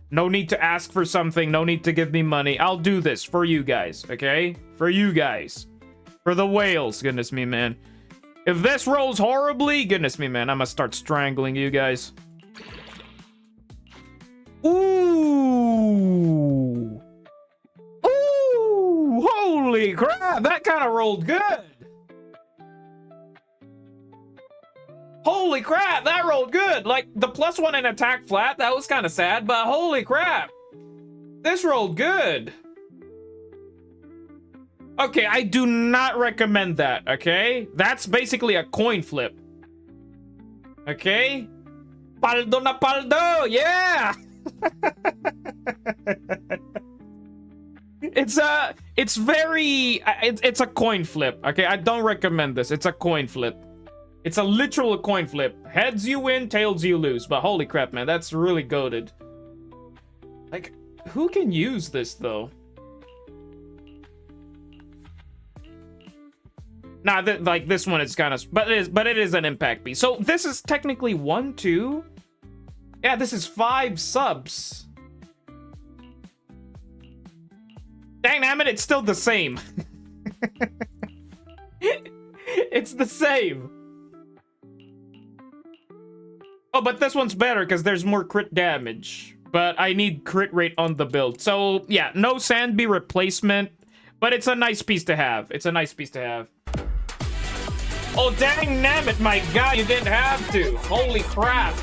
No need to ask for something. No need to give me money. I'll do this for you guys. Okay? For you guys. For the whales. Goodness me, man. If this rolls horribly, goodness me, man, I'm gonna start strangling you guys. Ooh. Ooh. Holy crap. That kind of rolled good. Holy crap. That rolled good. Like, the +1 in attack flat, that was kind of sad, but holy crap. This rolled good. Okay, I do not recommend that, okay? That's basically a coin flip. Okay? Paldo na paldo, yeah! It's a coin flip, okay? I don't recommend this. It's a coin flip. It's a literal coin flip. Heads you win, tails you lose. But holy crap, man, that's really goated. Like, who can use this, though? Nah, like this one is kind of, but it is an impact piece. So this is technically 1, 2. Yeah, this is 5 subs. Dang nabbit, it's still the same. It's the same. Oh, but this one's better because there's more crit damage. But I need crit rate on the build. So, yeah, no Sandbee replacement. But it's a nice piece to have. It's a nice piece to have. Oh, dang nabbit, my god, you didn't have to. Holy crap.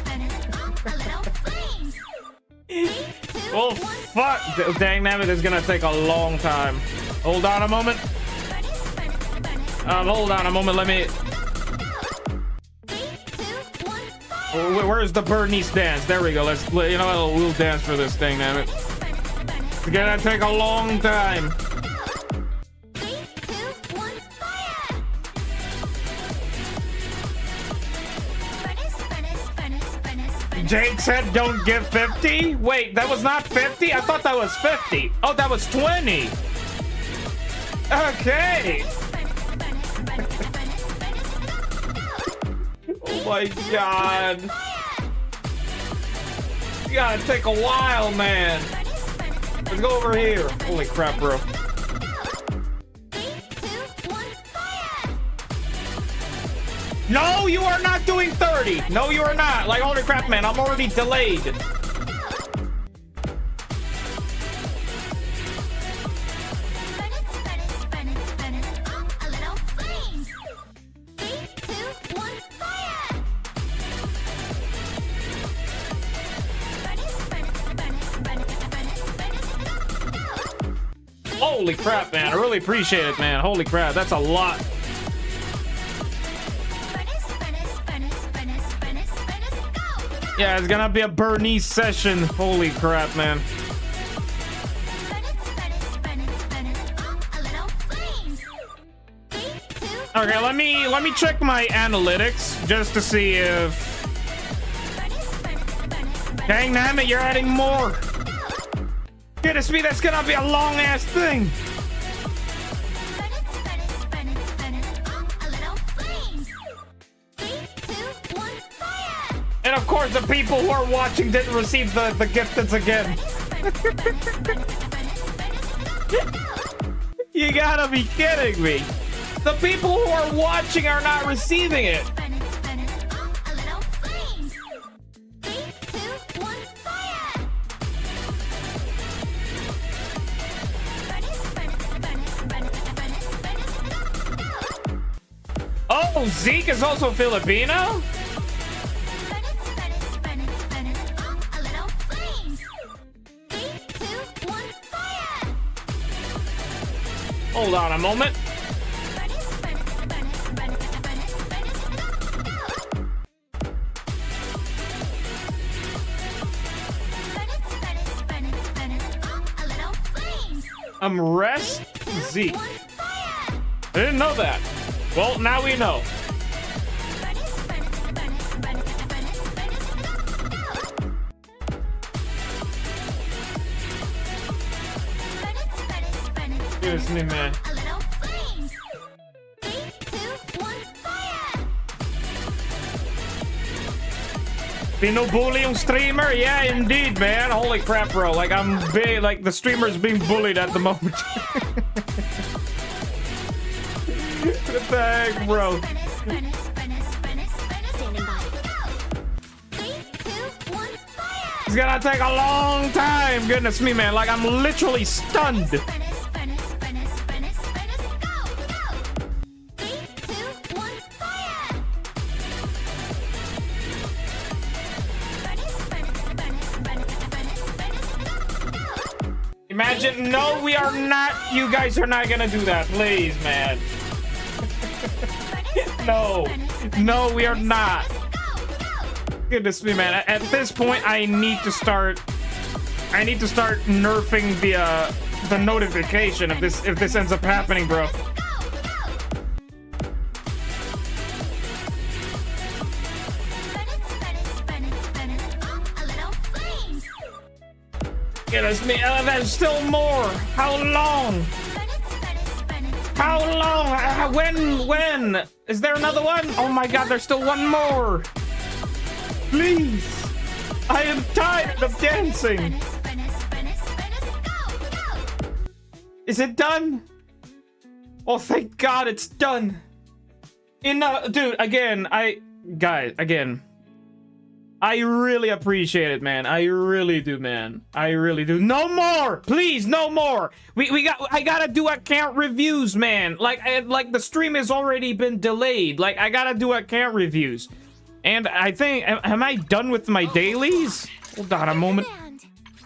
Oh, fuck. Dang nabbit is gonna take a long time. Hold on a moment. Hold on a moment, let me... Oh, where's the Bernice dance? There we go. You know what? We'll dance for this thing, damn it. It's gonna take a long time. Jake said don't give 50? Wait, that was not 50? I thought that was 50. Oh, that was 20. Okay. Oh my god. You gotta take a while, man. Let's go over here. Holy crap, bro. No, you are not doing 30. No, you are not. Like, holy crap, man. I'm already delayed. Holy crap, man. I really appreciate it, man. Holy crap. That's a lot. Yeah, it's gonna be a Bernice session. Holy crap, man. Okay, let me check my analytics just to see if... Dang damn it, you're adding more. Goodness me, that's gonna be a long ass thing. And of course, the people who are watching didn't receive the gifteds again. You gotta be kidding me. The people who are watching are not receiving it. Oh, Zeke is also Filipino? Hold on a moment. Rest Zeke. I didn't know that. Well, now we know. Excuse me, man. Binubully yung streamer? Yeah, indeed, man. Holy crap, bro. Like, I'm big, like, the streamer's being bullied at the moment. What the heck, bro? It's gonna take a long time. Goodness me, man. Like, I'm literally stunned. Imagine, no, we are not. You guys are not gonna do that, please, man. No, we are not. Goodness me, man. At this point, I need to start nerfing the notification if this ends up happening, bro. Goodness me, there's still more. How long? How long? When? Is there another one? Oh my god, there's still one more. Please. I am tired of dancing. Is it done? Oh, thank God it's done. Dude, again, I really appreciate it, man. I really do, man. I really do. No more, please, no more. I gotta do account reviews, man. Like the stream has already been delayed. Like, I gotta do account reviews. And I think, am I done with my dailies? Hold on a moment.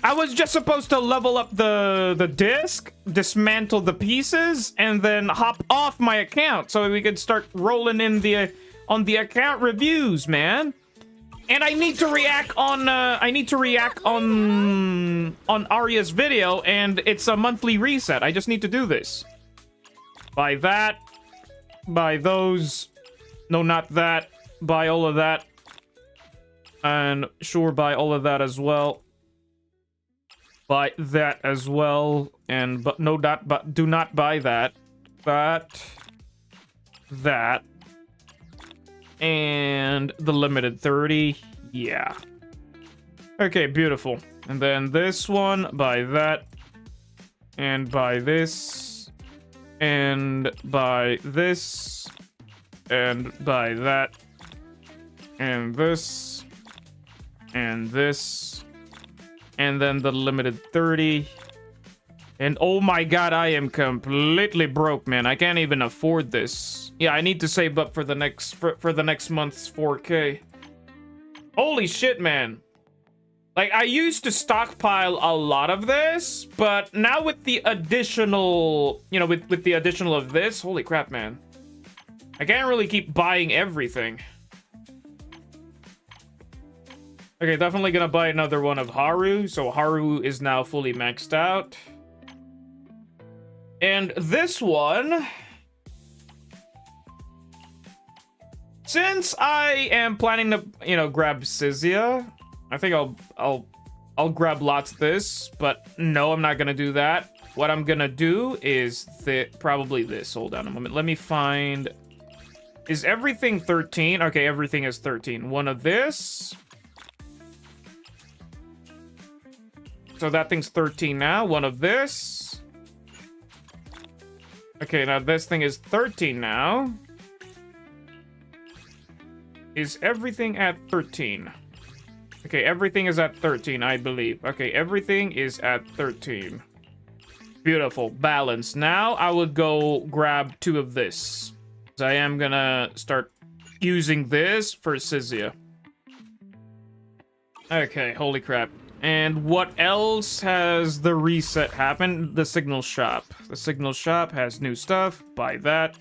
I was just supposed to level up the disc, dismantle the pieces, and then hop off my account so we could start rolling in on the account reviews, man. And I need to react on Arya's video, and it's a monthly reset. I just need to do this. Buy that. Buy those. No, not that. Buy all of that. And sure, buy all of that as well. Buy that as well. And but no, but do not buy that. That. And the limited 30. Yeah. Okay, beautiful. And then this one, buy that. And buy this. And buy this. And buy that. And this. And this. And then the limited 30. And oh my god, I am completely broke, man. I can't even afford this. Yeah, I need to save up for the next month's 4K. Holy shit, man. Like, I used to stockpile a lot of this, but now with the additional, you know, with the additional of this, holy crap, man. I can't really keep buying everything. Okay, definitely gonna buy another one of Haru. So Haru is now fully maxed out. And this one, since I am planning to, you know, grab Sizia, I think I'll grab lots of this, but no, I'm not gonna do that. What I'm gonna do is probably this. Hold on a moment. Let me find. Is everything 13? Okay, everything is 13. One of this. So that thing's 13 now. One of this. Okay, now this thing is 13 now. Is everything at 13? Okay, everything is at 13, I believe. Okay, everything is at 13. Beautiful. Balance. Now I would go grab 2 of this. So I am gonna start using this for Sizia. Okay, holy crap. And what else has the reset happened? The signal shop. The signal shop has new stuff. Buy that.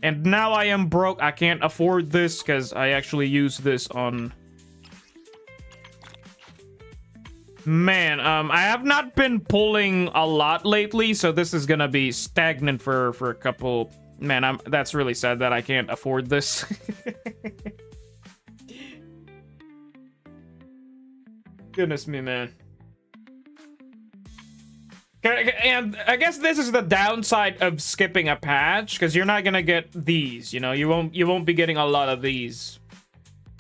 And now I am broke. I can't afford this because I actually use this on... Man, I have not been pulling a lot lately, so this is gonna be stagnant for a couple... Man, that's really sad that I can't afford this. Goodness me, man. And I guess this is the downside of skipping a patch, because you're not gonna get these, you know, you won't be getting a lot of these.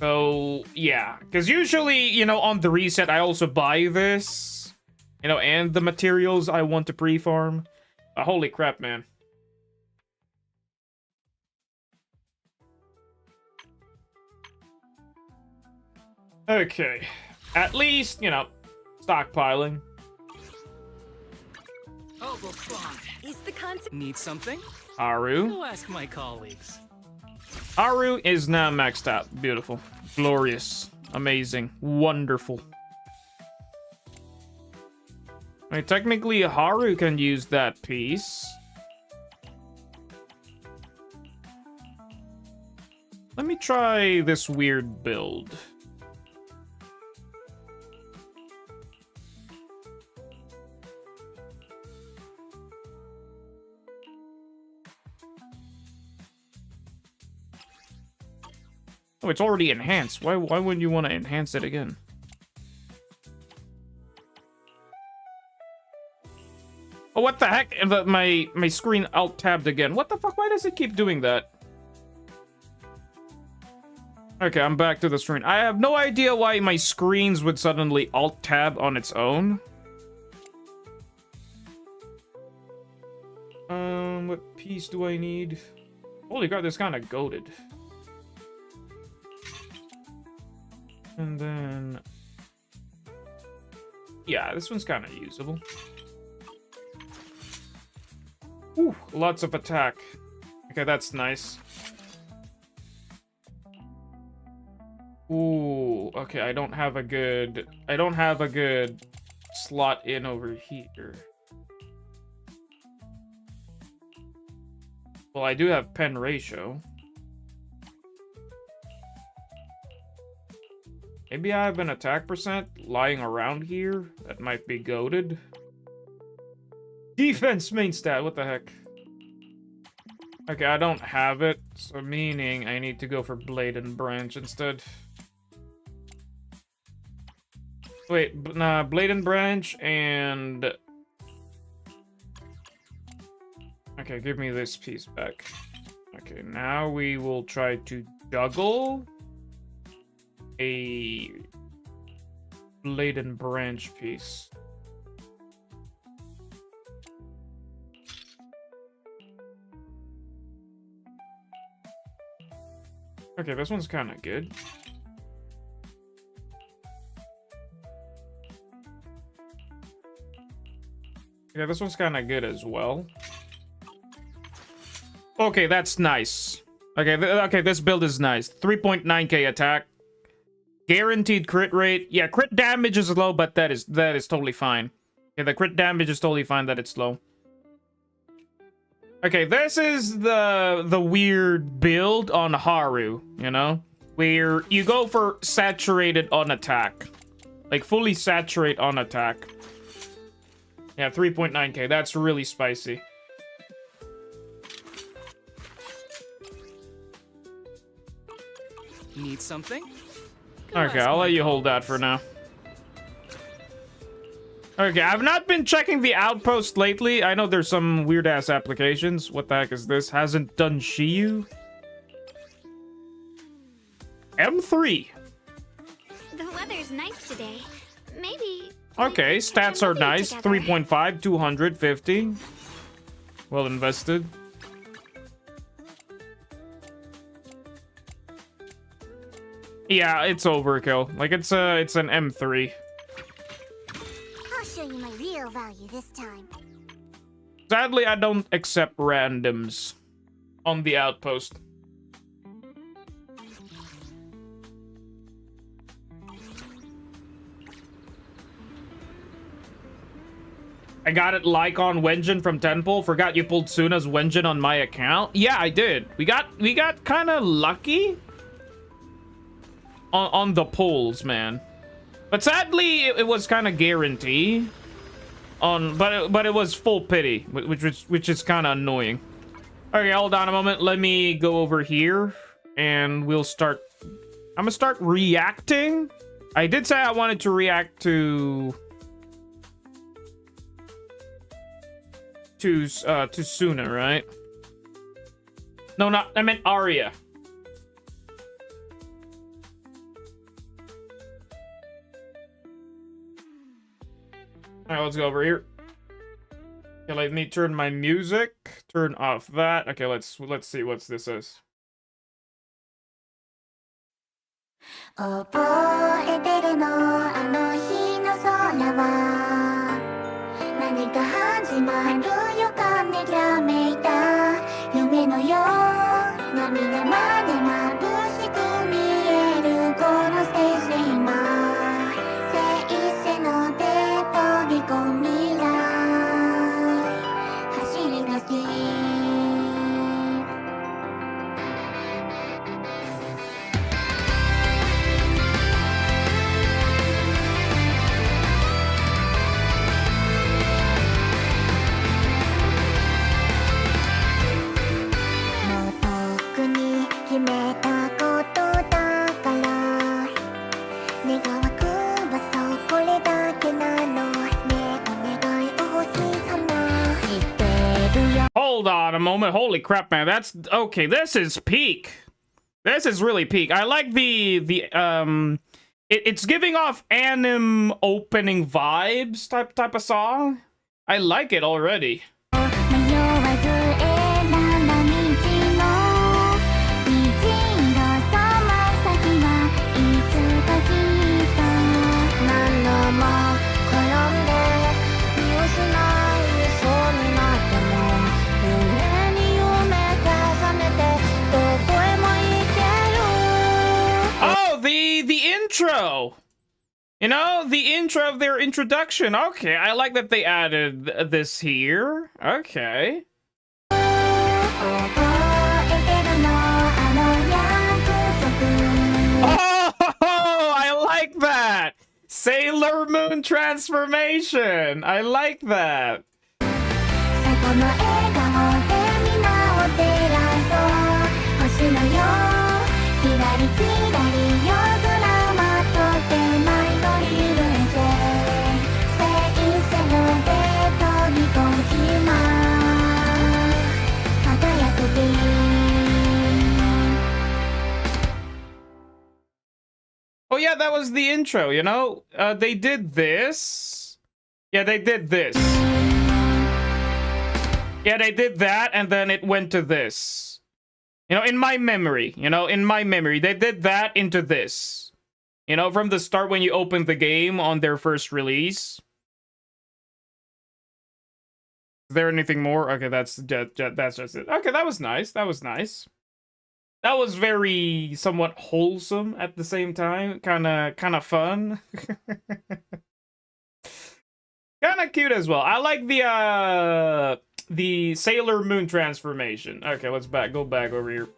So yeah, because usually, you know, on the reset I also buy this, you know, and the materials I want to pre-farm. Holy crap, man. Okay, at least, you know, stockpiling. Oh, well, fine. Is the content Need something? Haru. Go ask my colleagues. Haru is now maxed out. Beautiful. Glorious. Amazing. Wonderful. I mean, technically, Haru can use that piece. Let me try this weird build. Oh, it's already enhanced. Why wouldn't you want to enhance it again? Oh, what the heck? My screen alt-tabbed again. What the fuck? Why does it keep doing that? Okay, I'm back to the screen. I have no idea why my screens would suddenly alt-tab on its own. What piece do I need? Holy god, this kind of goated. And then... yeah, this one's kind of usable. Ooh, lots of attack. Okay, that's nice. Ooh, okay, I don't have a good slot in over here. Well, I do have pen ratio. Maybe I have an attack percent lying around here that might be goated. Defense main stat, what the heck? Okay, I don't have it, so meaning I need to go for Blade and Branch instead. Wait, nah, Blade and Branch and... okay, give me this piece back. Okay, now we will try to juggle a Blade and Branch piece. Okay, this one's kind of good. Yeah, this one's kind of good as well. Okay, that's nice. Okay, okay, this build is nice. 3.9k attack. Guaranteed crit rate. Yeah, crit damage is low, but that is totally fine. Yeah, the crit damage is totally fine that it's low. Okay, this is the weird build on Haru, you know? Where you go for saturated on attack. Like, fully saturate on attack. Yeah, 3.9k. That's really spicy. Need something? Okay, I'll let you hold that for now. Okay, I've not been checking the outpost lately. I know there's some weird-ass applications. What the heck is this? Hasn't done Shiyu? M3. The weather's nice today. Maybe. Okay, stats are nice. 3.5, 250. Well invested. Yeah, it's overkill. Like, it's an M3. I'll show you my real value this time. Sadly, I don't accept randoms on the outpost. I got it like on Wenjin from Tenpole. Forgot you pulled Suna's Wenjin on my account. Yeah, I did. We got kind of lucky on the pulls, man. But sadly, it was kind of guarantee on, but it was full pity, which is kind of annoying. Okay, hold on a moment. Let me go over here, and we'll start. I'm gonna start reacting. I did say I wanted to react to Suna, right? No, not. I meant Arya. All right, let's go over here. Okay, let me turn my music. Turn off that. Okay, let's see what this is. 覚えてるのあの日の空は何か始まる予感できらめいた夢のよう涙まで眩しく見えるこのステージで今聖戦の手飛び込み未来走り出す 「hold on a moment. Holy crap, man. That's okay. This is peak. This is really peak. I like it's giving off anime opening vibes type of song. I like it already. 迷わず選んだ道の虹色その先はいつかきっと何度も転んで見失いそうになっても夢に夢重ねてどこへも行ける Oh, the intro. You know, the intro of their introduction. Okay, I like that they added this here. Okay. 覚えてるのあの約束 Oh, I like that. Sailor Moon transformation. I like that. 最高の笑顔でみんなを照らそう星のようひらりひらり夜空まとって舞い降りるぜ聖線ので飛び込む暇輝くビー Oh yeah, that was the intro, you know? They did this. Yeah, they did this. Yeah, they did that, and then it went to this. You know, in my memory, they did that into this. You know, from the start when you opened the game on their first release. Is there anything more? Okay, that's just it. Okay, that was nice. That was nice. That was very somewhat wholesome at the same time. Kind of fun. Kind of cute as well. I like the Sailor Moon transformation. Okay, let's go back over here.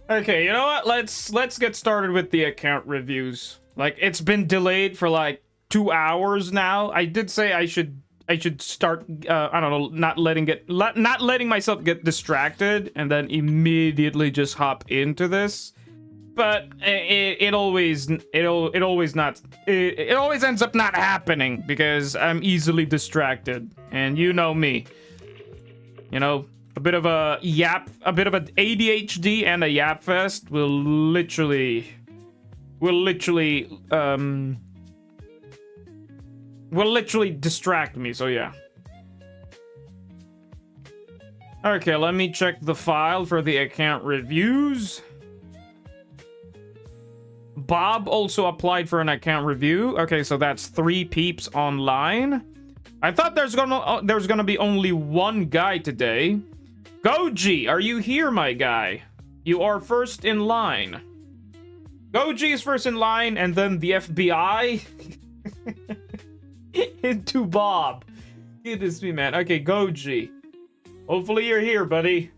Okay, you know what? Let's get started with the account reviews. Like, it's been delayed for like 2 hours now. I did say I should start I don't know, not letting myself get distracted and then immediately just hop into this. But it always ends up not happening because I'm easily distracted, and you know me. You know, a bit of an ADHD and a yap fest will literally distract me, so yeah. Okay, let me check the file for the account reviews. Bob also applied for an account review. Okay, so that's 3 peeps online. I thought there's gonna be only one guy today. Goji, are you here, my guy? You are first in line. Goji is first in line, and then the FBI into Bob. Goodness me, man. Okay, Goji. Hopefully you're here, buddy.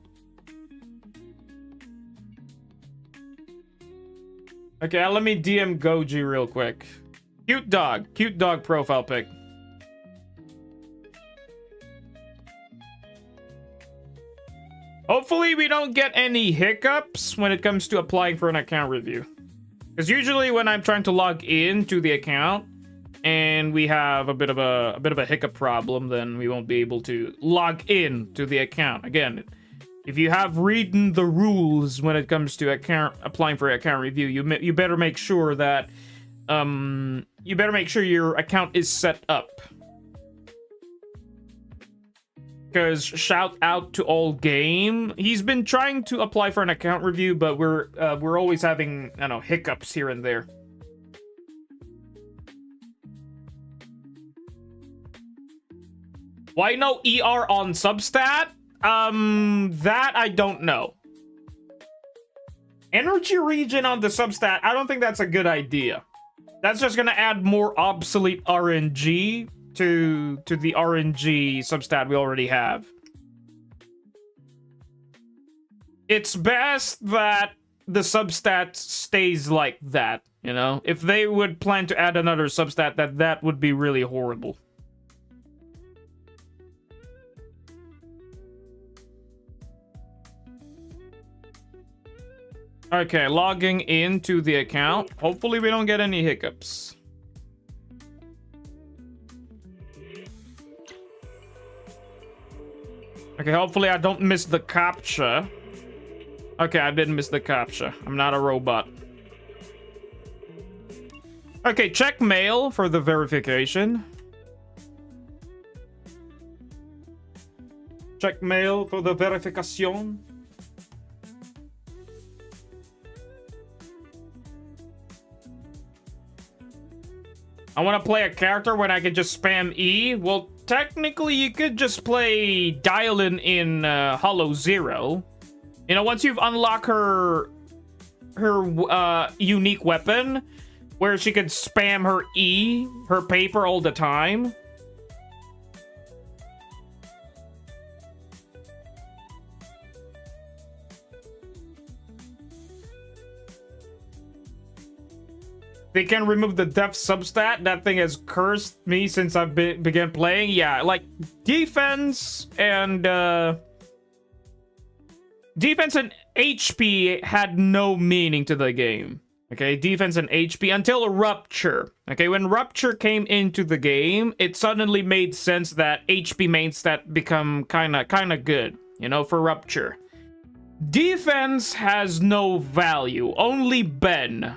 Okay, let me DM Goji real quick. Cute dog profile pic. Hopefully we don't get any hiccups when it comes to applying for an account review. Because usually when I'm trying to log in to the account and we have a bit of a hiccup problem, then we won't be able to log in to the account. Again, if you have read the rules when it comes to applying for account review, you better make sure that your account is set up. Because shout out to All Game, he's been trying to apply for an account review, but we're always having, I don't know, hiccups here and there. Why no ER on Substat? That I don't know. Energy regen on the Substat, I don't think that's a good idea. That's just gonna add more obsolete RNG to the RNG Substat we already have. It's best that the Substat stays like that, you know? If they would plan to add another Substat, that would be really horrible. Okay, logging into the account. Hopefully we don't get any hiccups. Okay, hopefully I don't miss the captcha. Okay, I didn't miss the captcha. I'm not a robot. Okay, check mail for the verification. Check mail for the verification. I want to play a character when I can just spam E. Well, technically, you could just play Dylan in Hollow Zero. You know, once you've unlocked her unique weapon, where she could spam her E, her paper all the time. They can remove the depth substat. That thing has cursed me since I've began playing. Yeah, like defense and HP had no meaning to the game. Okay, defense and HP until Rupture. Okay, when Rupture came into the game, it suddenly made sense that HP main stat become kind of good, you know, for Rupture. Defense has no value. Only Ben.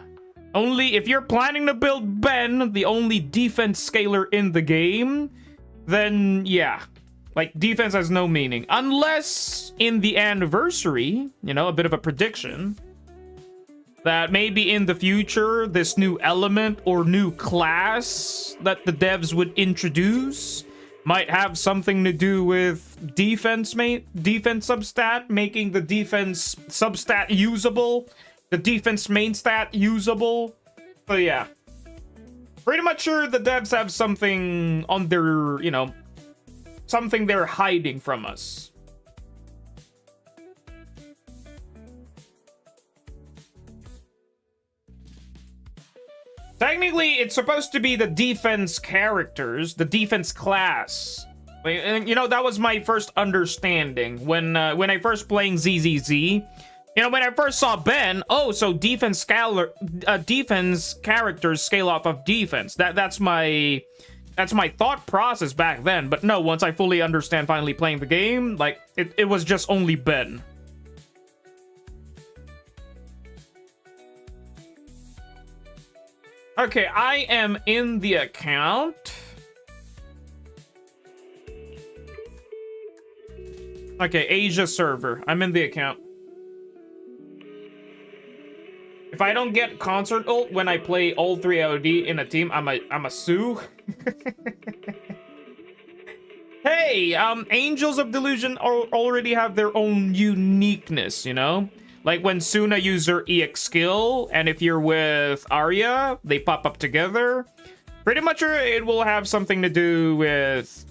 Only if you're planning to build Ben, the only defense scaler in the game, then yeah. Like, defense has no meaning. Unless in the anniversary, you know, a bit of a prediction, that maybe in the future, this new element or new class that the devs would introduce might have something to do with defense substat, making the defense substat usable. The defense main stat usable. So yeah. Pretty much sure the devs have something on their, you know, something they're hiding from us. Technically, it's supposed to be the defense characters, the defense class. And, you know, that was my first understanding when I first playing ZZZ. You know, when I first saw Ben, oh, so defense characters scale off of defense. That's my thought process back then. But no, once I fully understand finally playing the game, like it was just only Ben. Okay, I am in the account. Okay, Asia server. I'm in the account. If I don't get concert ult when I play all 3 AOD in a team, I'm a sue. Hey, Angels of Delusion already have their own uniqueness, you know? Like when Suna uses her EX skill, and if you're with Arya, they pop up together. Pretty much it will have something to do with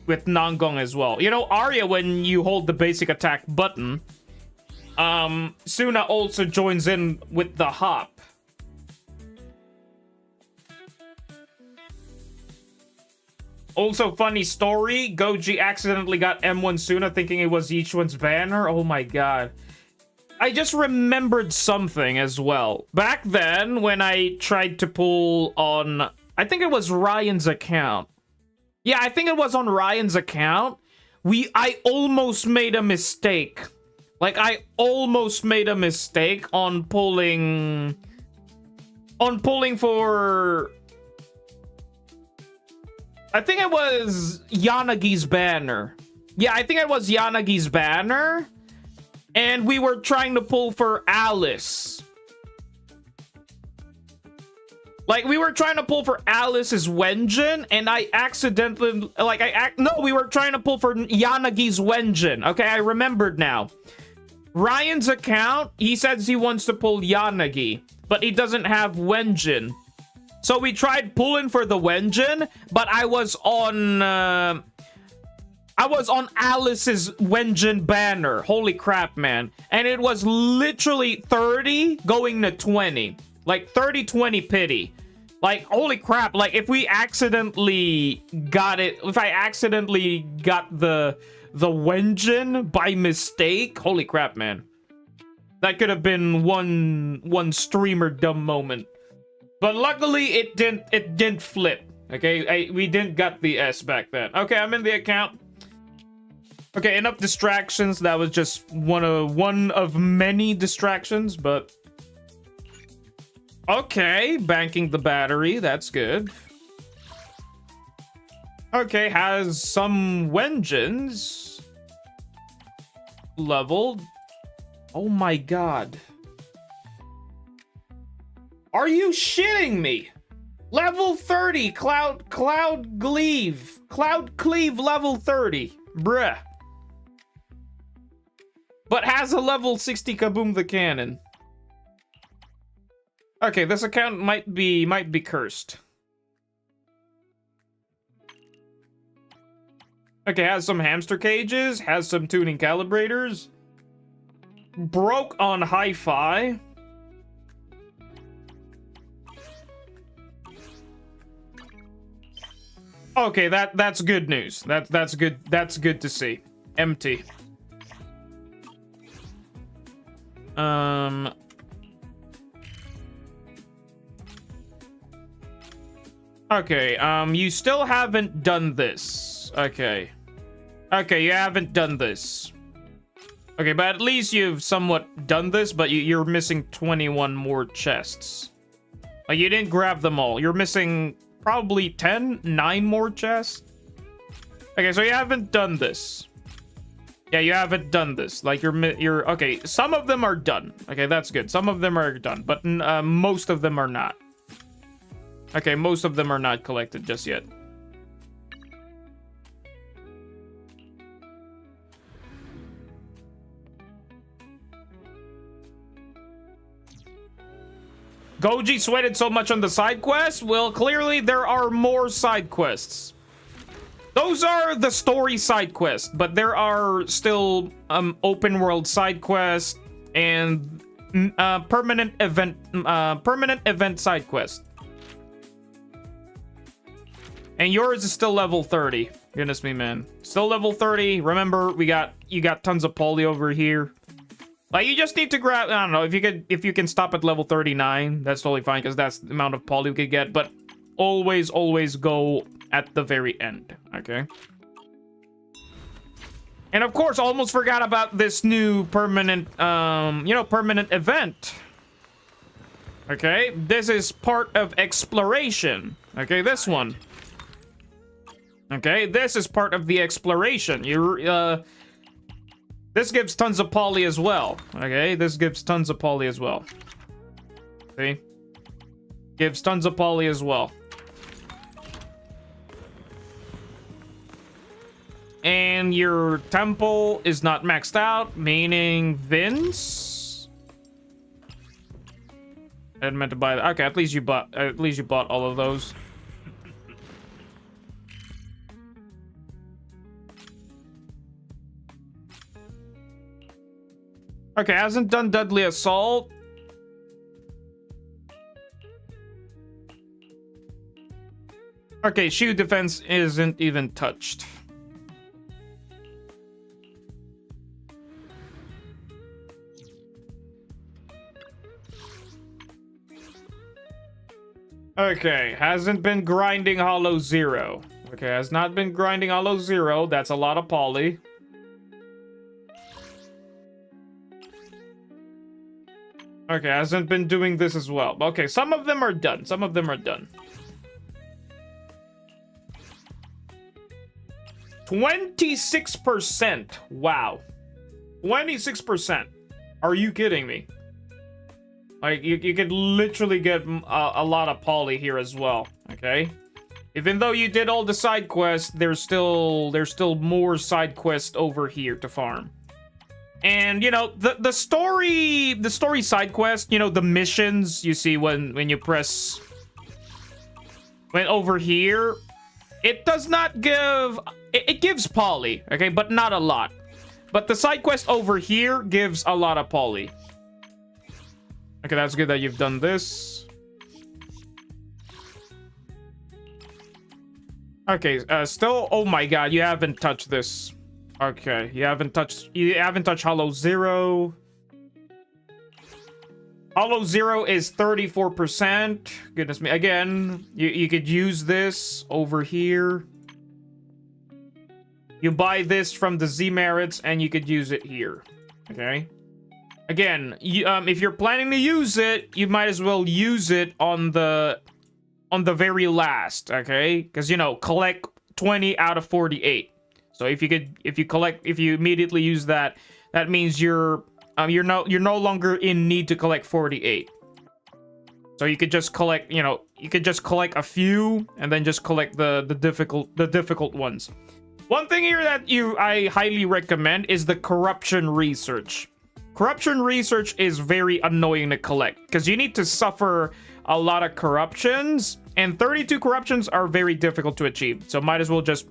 Nangong as well. You know, Arya, when you hold the basic attack button, Suna also joins in with the hop. Also, funny story, Goji accidentally got M1 Suna thinking it was Yichuan's banner. Oh my god. I just remembered something as well. Back then, when I tried to pull on... I think it was Ryan's account. Yeah, I think it was on Ryan's account. I almost made a mistake. Like, I almost made a mistake on pulling for... I think it was Yanagi's banner. Yeah, I think it was Yanagi's banner. And we were trying to pull for Alice. Like, we were trying to pull for Alice's Wenjin, and I accidentally... No, we were trying to pull for Yanagi's Wenjin. Okay, I remembered now. Ryan's account, he says he wants to pull Yanagi, but he doesn't have Wenjin. So we tried pulling for the Wenjin, but I was on Alice's Wenjin banner. Holy crap, man. And it was literally 30 going to 20. Like 30-20 pity. Like, holy crap. Like, if we accidentally got it, if I accidentally got the Wenjin by mistake, holy crap, man. That could have been one streamer dumb moment. But luckily it didn't flip. Okay, we didn't got the S back then. Okay, I'm in the account. Okay, enough distractions. That was just one of many distractions, but okay, banking the battery, that's good. Okay, has some wengens leveled. Oh my god. Are you shitting me? Level 30, Cloud Cleave level 30. Bruh. But has a level 60 Kaboom the Cannon. Okay, this account might be cursed. Okay, has some hamster cages, has some tuning calibrators. Broke on hi-fi. Okay, that's good news. That's good. That's good to see. Empty. Okay, you still haven't done this. Okay. Okay, you haven't done this. Okay, but at least you've somewhat done this, but you're missing 21 more chests. Like, you didn't grab them all. You're missing probably 9 more chests. Okay, so you haven't done this. Yeah, you haven't done this. Like, you're okay. Some of them are done. Okay, that's good. Some of them are done, but most of them are not. Okay, most of them are not collected just yet. Goji sweated so much on the side quests? Well, clearly there are more side quests. Those are the story side quests, but there are still open world side quests and permanent event side quests. And yours is still level 30. Goodness me, man. Still level 30. Remember, you got tons of poly over here. Like, you just need to grab, I don't know, if you can stop at level 39, that's totally fine, because that's the amount of poly we could get, but always go at the very end, okay? And of course, almost forgot about this new permanent, permanent event. Okay, this is part of exploration. Okay, this one. Okay, this is part of the exploration. This gives tons of poly as well. Okay, this gives tons of poly as well. See? Gives tons of poly as well. And your temple is not maxed out, meaning Vince. I hadn't meant to buy that. Okay, at least you bought all of those. Okay, hasn't done Deadly Assault. Okay, shield defense isn't even touched. Okay, hasn't been grinding Hollow Zero. Okay, has not been grinding Hollow Zero. That's a lot of poly. Okay, hasn't been doing this as well. Okay, some of them are done. Some of them are done. 26%. Wow. 26%. Are you kidding me? Like, you could literally get a lot of poly here as well, okay? Even though you did all the side quests, there's still more side quests over here to farm. And, you know, the story side quest, you know, the missions you see when you press... When over here, it does not give... It gives poly, okay? But not a lot. But the side quest over here gives a lot of poly. Okay, that's good that you've done this. Okay, still... Oh my god, you haven't touched this. Okay, you haven't touched Hollow Zero. Hollow Zero is 34%. Goodness me. Again, you could use this over here. You buy this from the Z merits and you could use it here. Okay? Again, if you're planning to use it, you might as well use it on the very last, okay? Because, you know, collect 20 out of 48. So if you immediately use that, that means you're no longer in need to collect 48. So you could just collect, you know, you could just collect a few and then just collect the difficult ones. One thing here that I highly recommend is the corruption research. Corruption research is very annoying to collect because you need to suffer a lot of corruptions, and 32 corruptions are very difficult to achieve. So might as well just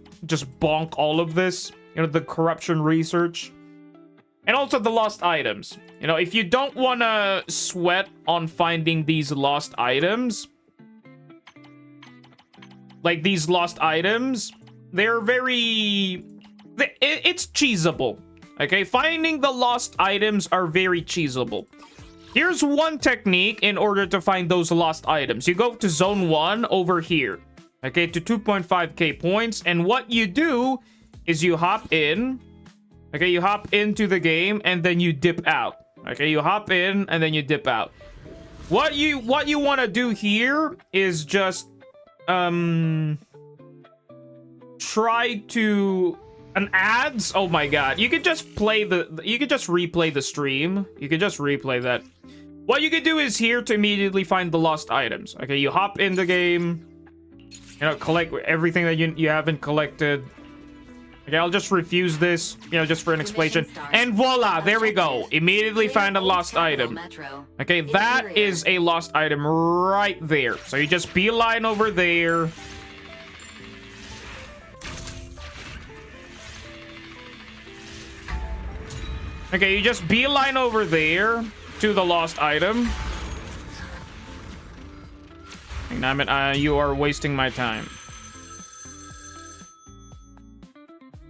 bonk all of this, you know, the corruption research. And also the lost items. You know, if you don't want to sweat on finding these lost items, like these lost items, they're very... It's cheesable. Okay, finding the lost items are very cheesable. Here's one technique in order to find those lost items. You go to zone 1 over here. Okay, to 2.5k points. And what you do is you hop in. Okay, you hop into the game and then you dip out. Okay, you hop in and then you dip out. What you want to do here is just try to... An ads? Oh my god. You could just replay the stream. You could just replay that. What you could do is here to immediately find the lost items. Okay, you hop in the game. You know, collect everything that you haven't collected. Okay, I'll just refuse this, you know, just for an explanation. And voila, there we go. Immediately find a lost item. Okay, that is a lost item right there. So you just beeline over there. Okay, you just beeline over there to the lost item. Damn it, you are wasting my time.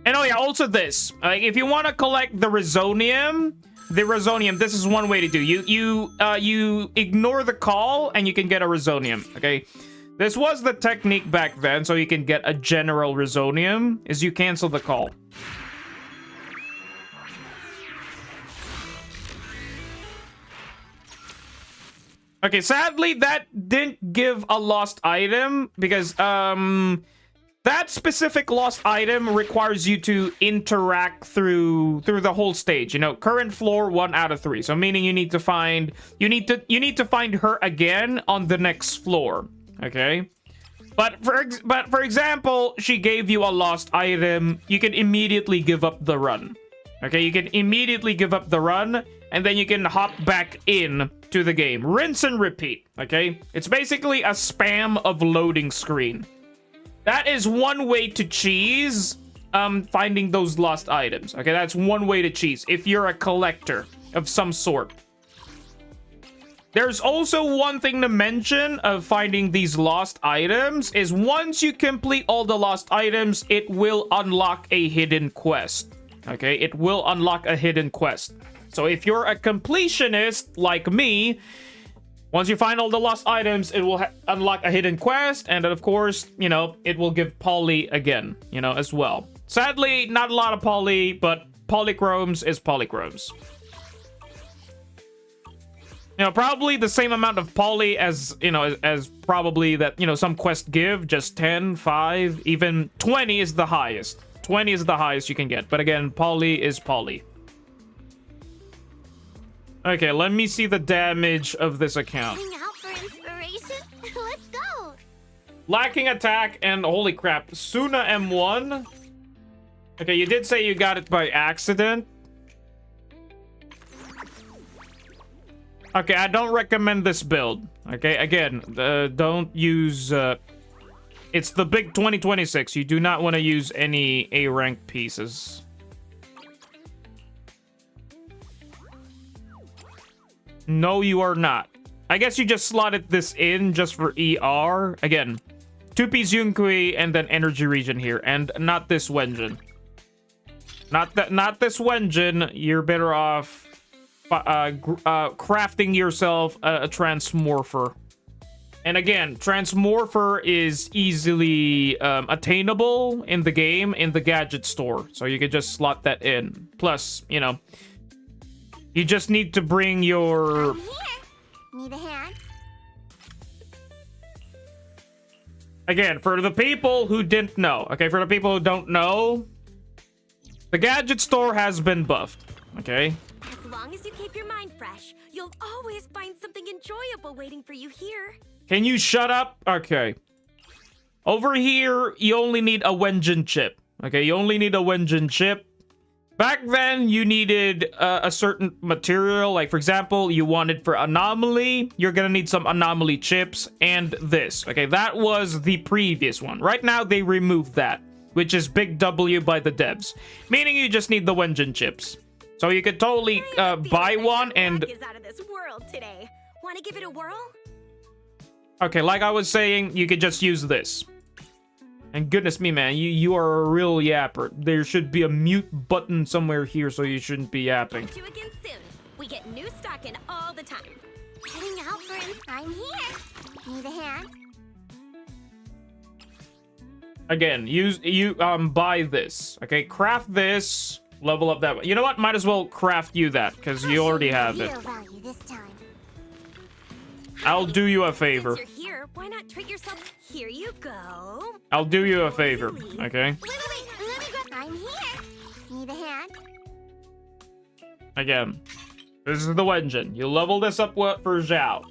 And oh yeah, also this. If you want to collect the Resonium, this is one way to do. You ignore the call and you can get a Resonium, okay? This was the technique back then, so you can get a general Resonium, is you cancel the call. Okay, sadly, that didn't give a lost item because that specific lost item requires you to interact through the whole stage. You know, current floor 1 out of 3. So meaning you need to find her again on the next floor. Okay, but for example, she gave you a lost item. You can immediately give up the run. Okay, you can immediately give up the run, and then you can hop back in to the game. Rinse and repeat, okay? It's basically a spam of loading screen. That is one way to cheese finding those lost items. Okay, that's one way to cheese if you're a collector of some sort. There's also one thing to mention of finding these lost items is once you complete all the lost items, it will unlock a hidden quest. Okay, it will unlock a hidden quest. So if you're a completionist like me, once you find all the lost items, it will unlock a hidden quest. And then, of course, you know, it will give poly again, you know, as well. Sadly, not a lot of poly, but polychromes is polychromes. You know, probably the same amount of poly as, you know, as probably that, you know, some quests give. Just 10, 5, even 20 is the highest. 20 is the highest you can get. But again, poly is poly. Okay, let me see the damage of this account. Hang out for inspiration? Let's go! Lacking attack and holy crap, Suna M1. Okay, you did say you got it by accident. Okay, I don't recommend this build. Okay, again, don't use... it's the big 2026. You do not want to use any A rank pieces. No, you are not. I guess you just slotted this in just for ER. Again, 2-piece Yunkui and then energy region here. And not this Wenjin. Not this Wenjin. You're better off crafting yourself a transmorpher. And again, transmorpher is easily attainable in the game in the gadget store, so you can just slot that in. Plus, you know, you just need to bring your... I'm here. Need a hand? Again, for the people who didn't know, okay, for the people who don't know, the gadget store has been buffed, okay? As long as you keep your mind fresh, you'll always find something enjoyable waiting for you here. Can you shut up? Okay. Over here, you only need a Wenjin chip. Okay, you only need a Wenjin chip. Back then, you needed a certain material. Like, for example, you wanted for anomaly. You're gonna need some anomaly chips and this. Okay, that was the previous one. Right now, they removed that, which is big W by the devs. Meaning you just need the Wenjin chips. So you could totally buy one and... Is out of this world today. Want to give it a whirl? Okay, like I was saying, you could just use this. And goodness me, man, you are a real yapper. There should be a mute button somewhere here, so you shouldn't be yapping. Catch you again soon. We get new stock in all the time. Heading out, friends. I'm here. Need a hand? Again, buy this. Okay, craft this, level up that one. You know what? Might as well craft you that, because you already have it. Real value this time. I'll do you a favor. Since you're here, why not treat yourself? Here you go. I'll do you a favor, okay? Wait, let me go. I'm here. Need a hand? Again, this is the Wenjin. You level this up for Zhao.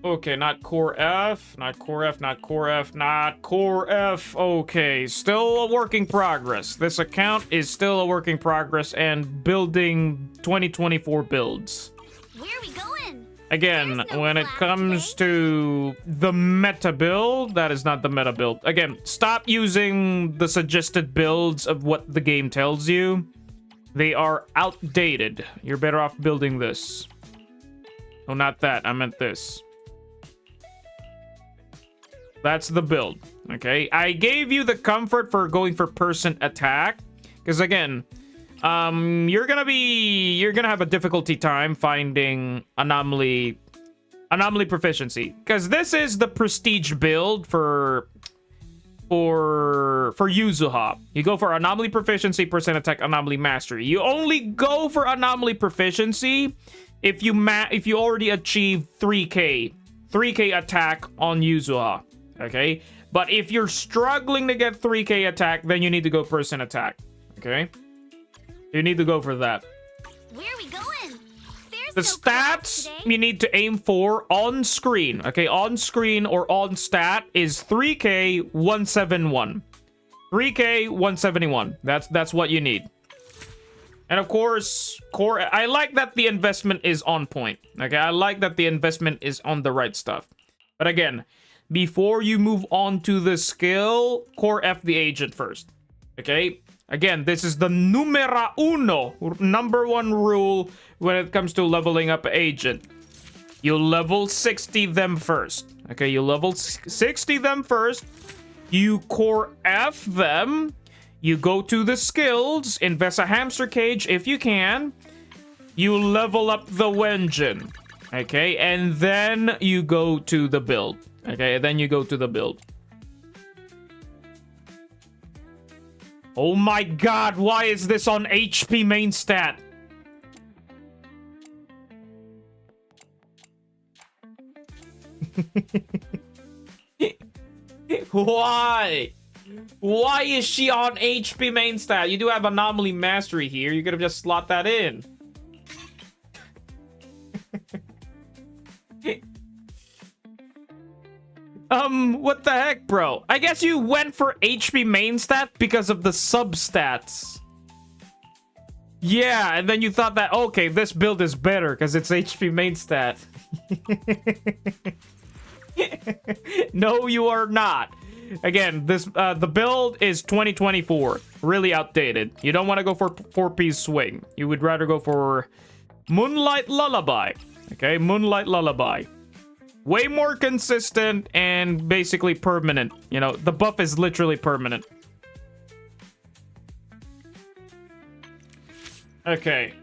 Okay, not core F, not core F, not core F, not core F. Okay, still a work in progress. This account is still a work in progress and building 2024 builds. Where are we going? Again, There's no when it plan comes today. to the meta build, that is not the meta build. Again, stop using the suggested builds of what the game tells you. They are outdated. You're better off building this. Oh, not that. I meant this. That's the build, okay? I gave you the comfort for going for person attack, because again, you're gonna have a difficulty time finding anomaly proficiency, because this is the prestige build for Yuzuha. You go for anomaly proficiency, person attack, anomaly mastery. You only go for anomaly proficiency if you already achieve 3k attack on Yuzuha. Okay, but if you're struggling to get 3k attack, then you need to go person attack. Okay, you need to go for that. Where are we going? There's The no class stats today. you need to aim for on screen. Okay, on screen or on stat is 3k 171. 3k 171. That's what you need. And of course, core. I like that the investment is on point. Okay, I like that the investment is on the right stuff. But again, before you move on to the skill, core F the agent first. Okay? Again, this is the numero uno, number one rule when it comes to leveling up agent. You level 60 them first. Okay, you level 60 them first. You core F them. You go to the skills, invest a hamster cage if you can. You level up the Wenjin. Okay, and then you go to the build. Okay, then you go to the build. Oh my god, why is this on HP main stat? Why? Why is she on HP main stat? You do have anomaly mastery here. You could have just slot that in. What the heck, bro? I guess you went for HP main stat because of the substats. Yeah, and then you thought that, okay, this build is better because it's HP main stat. No, you are not. Again, this the build is 2024. Really outdated. You don't want to go for 4-piece swing. You would rather go for Moonlight Lullaby. Okay, Moonlight Lullaby. Way more consistent and basically permanent. You know, the buff is literally permanent. Okay.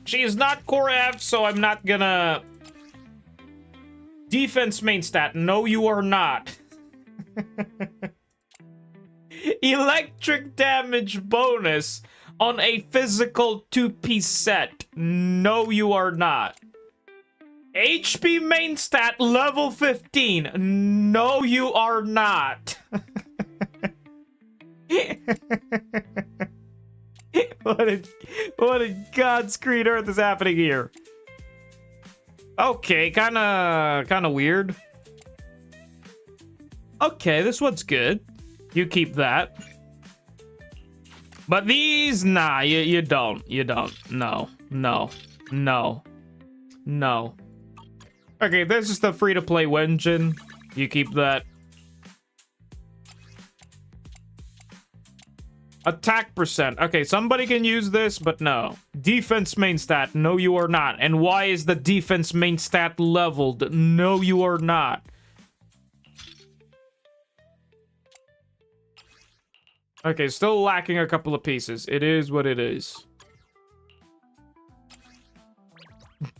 She is not core F, so I'm not gonna... Defense main stat. No, you are not. Electric damage bonus on a physical 2-piece set. No, you are not. HP main stat level 15. No, you are not. What in God's green earth is happening here? Okay, kinda weird. Okay, this one's good. You keep that. But these, nah, you don't. You don't. No. No. No. No. Okay, this is the free-to-play Wenjin. You keep that. Attack percent. Okay, somebody can use this, but no. Defense main stat. No, you are not. And why is the defense main stat leveled? No, you are not. Okay, still lacking a couple of pieces. It is what it is.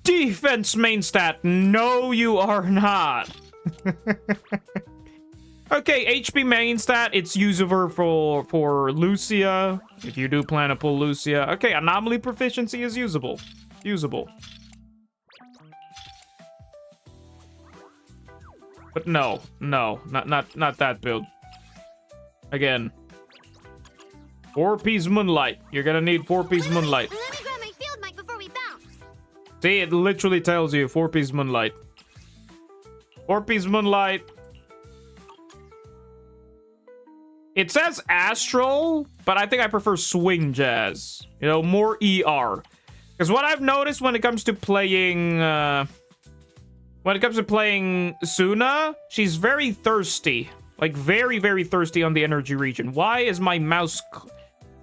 Defense main stat. No, you are not. Okay, HP main stat. It's usable for Lucia. If you do plan to pull Lucia. Okay, anomaly proficiency is usable. Usable. But no, not that build. Again. 4-piece moonlight. You're gonna need 4-piece moonlight. Let me grab my field mic before we bounce. See, it literally tells you 4-piece moonlight. 4-piece moonlight. It says astral, but I think I prefer swing jazz. You know, more ER. Because what I've noticed when it comes to playing Suna, she's very thirsty. Like very, very thirsty on the energy region. Why is my mouse...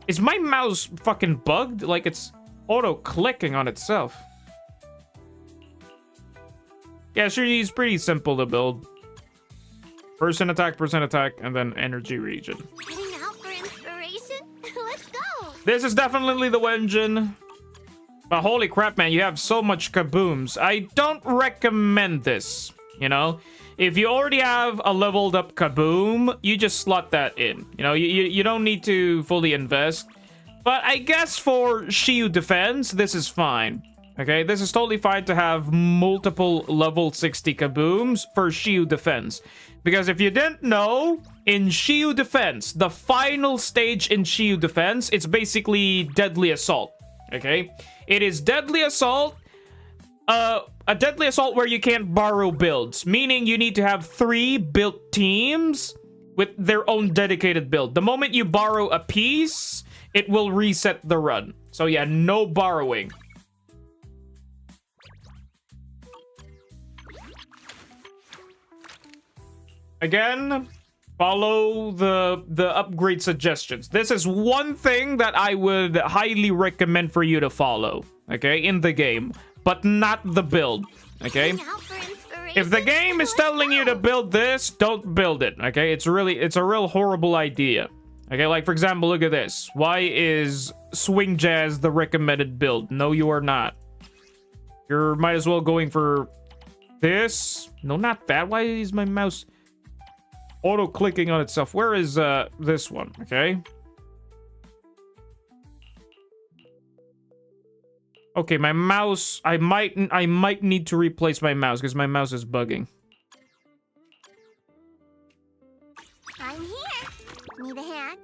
Is my mouse fucking bugged? Like it's auto-clicking on itself. Yeah, she's pretty simple to build. Percent attack, and then energy region. Heading out for inspiration? Let's go! This is definitely the Wenjin. But holy crap, man, you have so much kabooms. I don't recommend this, you know? If you already have a leveled up kaboom, you just slot that in. You know, you don't need to fully invest. But I guess for Shiyu defense, this is fine. Okay, this is totally fine to have multiple level 60 kabooms for Shiyu defense. Because if you didn't know, in Shiyu defense, the final stage in Shiyu defense, it's basically deadly assault. Okay? It is deadly assault. A deadly assault where you can't borrow builds, meaning you need to have 3 built teams with their own dedicated build. The moment you borrow a piece, it will reset the run. So yeah, no borrowing. Again, follow the upgrade suggestions. This is one thing that I would highly recommend for you to follow, okay, in the game. But not the build, okay? If the game is telling you to build this, don't build it, okay? It's a real horrible idea. Okay, like for example, look at this. Why is swing jazz the recommended build? No, you are not. You might as well going for this. No, not that. Why is my mouse auto-clicking on itself? Where is this one, okay? Okay, my mouse, I might need to replace my mouse because my mouse is bugging. I'm here. Need a hand?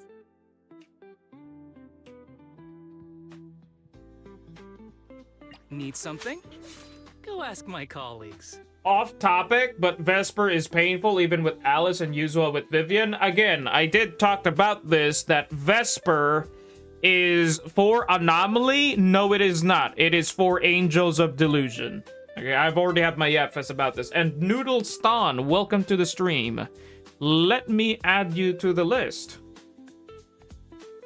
Need something? Go ask my colleagues. Off topic, but Vesper is painful even with Alice and Yuzua with Vivian. Again, I did talk about this, that Vesper is for Anomaly. No, it is not. It is for Angels of Delusion. Okay, I've already had my yapfest about this. And Noodle Stan, welcome to the stream. Let me add you to the list.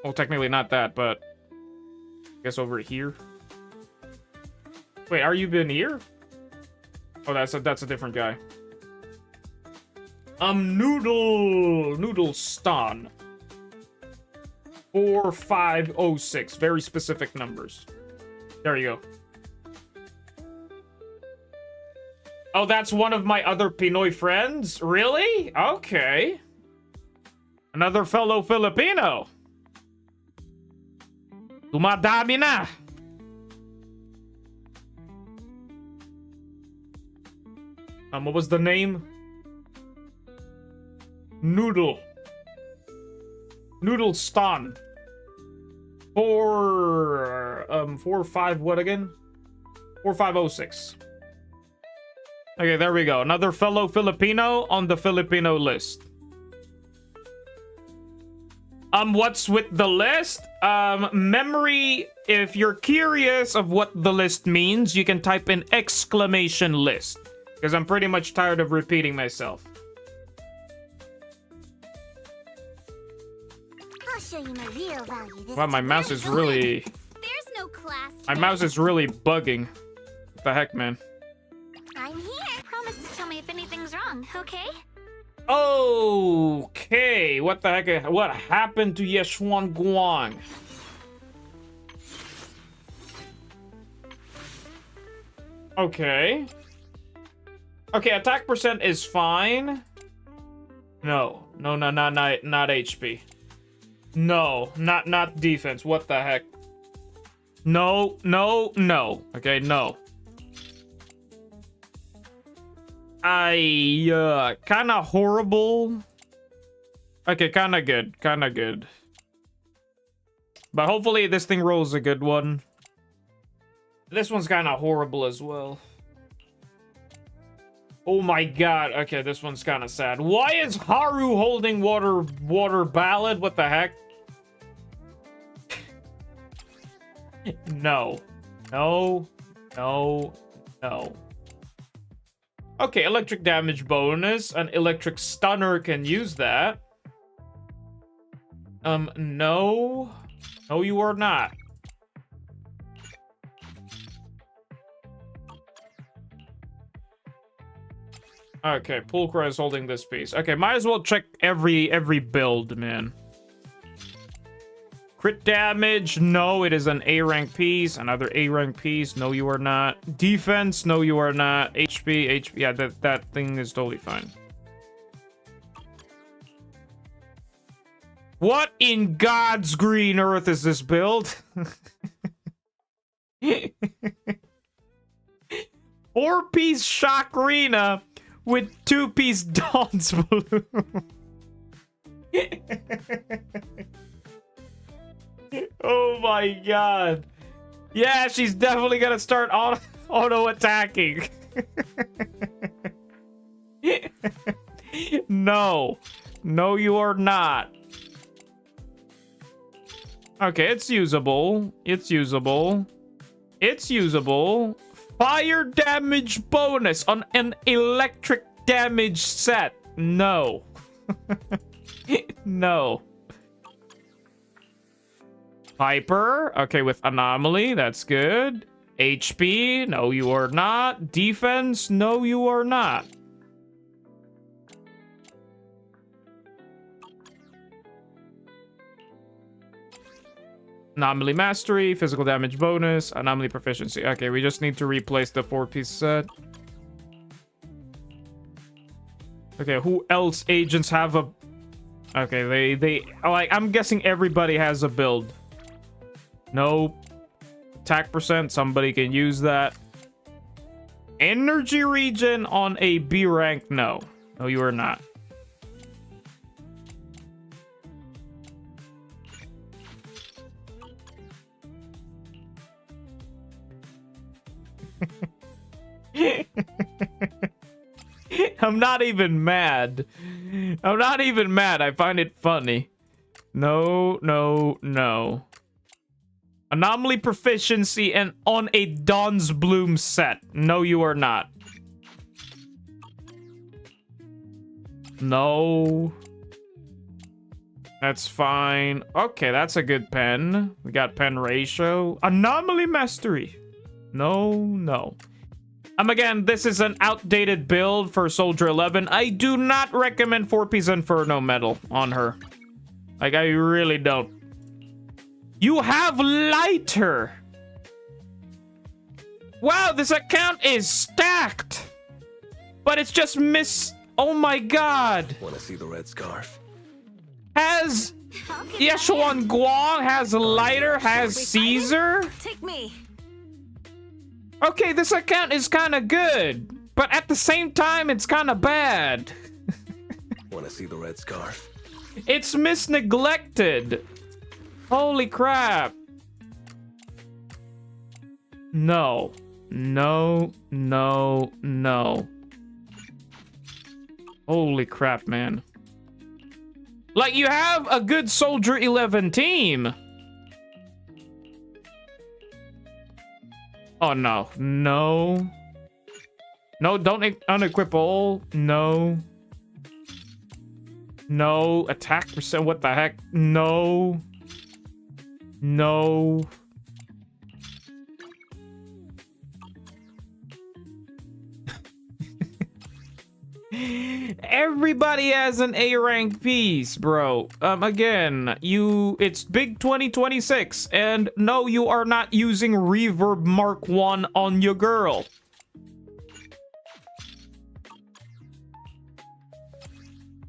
Well, technically not that, but I guess over here. Wait, are you been here? Oh, that's a different guy. Noodle Stan. 4506. Very specific numbers. There you go. Oh, that's one of my other Pinoy friends? Really? Okay. Another fellow Filipino. Dumadami na. What was the name? Noodle Stan. 45 what again? 4506. Okay, there we go. Another fellow Filipino on the Filipino list. What's with the list? Memory, if you're curious of what the list means, you can type in exclamation list. Because I'm pretty much tired of repeating myself. I'll show you my real value this Wow, my mouse is really... There's no class. My mouse is really bugging. What the heck, man? I'm here. Promise to tell me if anything's wrong, okay? Okay, what the heck? What happened to Yeshuan Guang? Okay. Okay, attack percent is fine. No, not HP. No, not defense. What the heck? No. Okay, no. Kinda horrible. Okay, kinda good. But hopefully this thing rolls a good one. This one's kinda horrible as well. Oh my god. Okay, this one's kinda sad. Why is Haru holding water ballad? What the heck? No. Okay, electric damage bonus. An electric stunner can use that. No. No, you are not. Okay, Pulcra is holding this piece. Okay, might as well check every build, man. Crit damage, no, it is an A rank piece. Another A rank piece, no, you are not. Defense, no, you are not. HP, yeah, that thing is totally fine. What in God's green earth is this build? 4-piece Shakrina with 2-piece Dawn's Bloom. Oh my god. Yeah, she's definitely gonna start auto attacking. No, you are not. Okay, it's usable. Fire damage bonus on an electric damage set. No. No. Piper. Okay, with anomaly. That's good. HP. No, you are not. Defense. No, you are not. Anomaly mastery, physical damage bonus, anomaly proficiency. Okay, we just need to replace the 4-piece set. Okay, who else agents have a... Okay, they like, I'm guessing everybody has a build. Nope. Attack percent, somebody can use that. Energy regen on a B rank, no. No, you are not. I'm not even mad. I find it funny. No. Anomaly proficiency and on a Dawn's Bloom set. No, you are not. No. That's fine. Okay, that's a good pen. We got pen ratio. Anomaly mastery. No. Again, this is an outdated build for Soldier 11. I do not recommend 4-piece Inferno Metal on her. Like, I really don't. You have lighter! Wow, this account is stacked! But it's just oh my god! Wanna see the red scarf? Has Yeshuan Guang, has lighter, has Caesar? Take me. Okay, this account is kind of good, but at the same time, it's kind of bad. Wanna see the red scarf? It's misneglected. Holy crap. No. No, no, no. Holy crap, man. Like, you have a good Soldier 11 team. Oh, no. No. No, don't unequip all. No. No. Attack percent. What the heck? No. No. Everybody has an A rank piece, bro. Again, it's big 2026, and no, you are not using Reverb Mark 1 on your girl.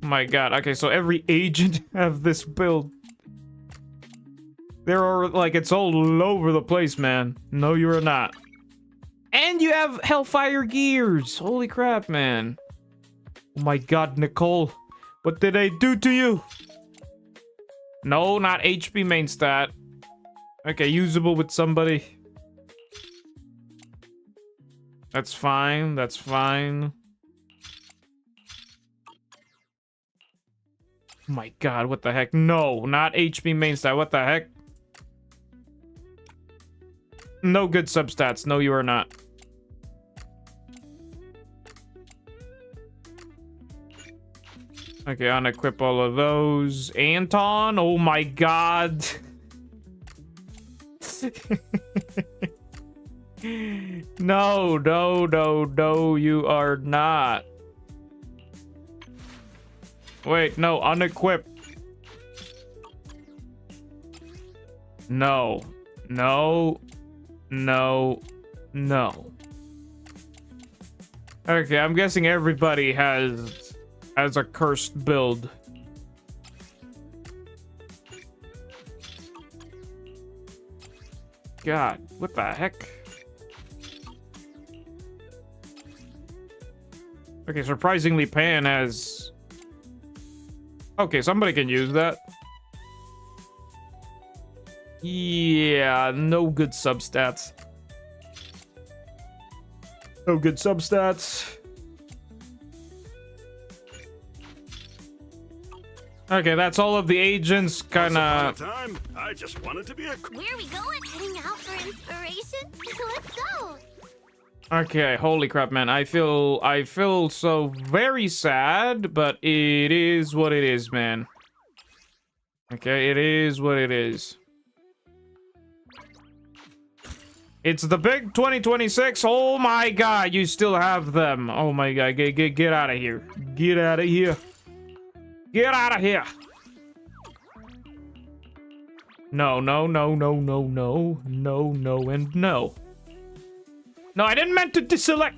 My god, okay, so every agent have this build. There are, like, it's all over the place, man. No, you are not. And you have Hellfire Gears. Holy crap, man. Oh my god, Nicole. What did I do to you? No, not HP main stat. Okay, usable with somebody. That's fine, that's fine. Oh my god, what the heck? No, not HP main stat. What the heck? No good substats. No, you are not. Okay, unequip all of those. Anton, oh my god. No, no, no, no, you are not. Wait, no, unequip. No, no, no, no. Okay, I'm guessing everybody has a cursed build. God, what the heck? Okay, surprisingly, Pan has... Okay, somebody can use that. Yeah, no good substats. No good substats. Okay, that's all of the agents, kinda... Time, I just wanted to be a... Where are we going? Heading out for inspiration? Let's go! Okay, holy crap, man. I feel so very sad, but it is what it is, man. Okay, it is what it is. It's the big 2026. Oh my god, you still have them. Oh my god, get out of here. Get out of here. Get out of here. No, no, no, no, no, no, no, no, and no. No, I didn't mean to deselect.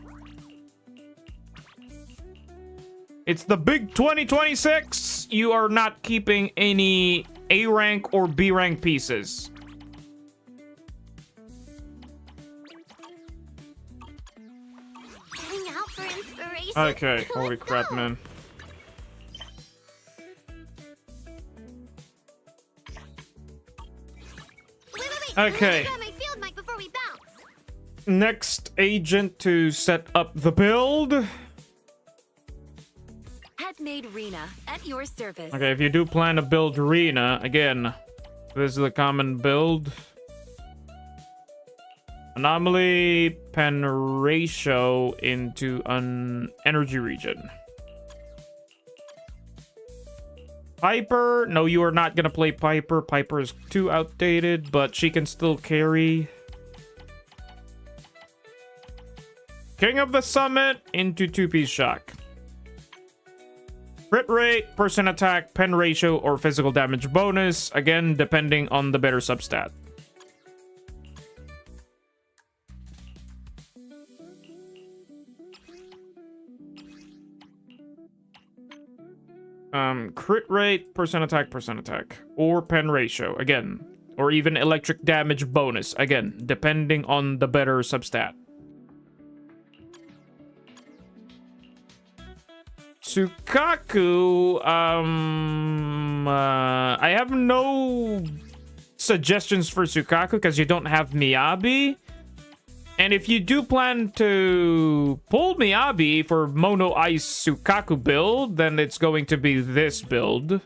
It's the big 2026. You are not keeping any A rank or B rank pieces. Heading out for inspiration? Okay, holy Let's crap, go. man. Wait. Okay. Grab my field mic before we bounce. Next agent to set up the build. Handmade Rena at your service. Okay, if you do plan to build Rena, again, this is the common build. Anomaly, pen ratio into an energy region. Piper, no, you are not gonna play Piper. Piper is too outdated, but she can still carry. King of the Summit into two-piece shock. Crit rate, percent attack, pen ratio, or physical damage bonus. Again, depending on the better substat. Crit rate, percent attack, or pen ratio, again, or even electric damage bonus, again, depending on the better substat. Sukaku, I have no suggestions for Sukaku because you don't have Miyabi. And if you do plan to pull Miyabi for Mono Ice Sukaku build, then it's going to be this build.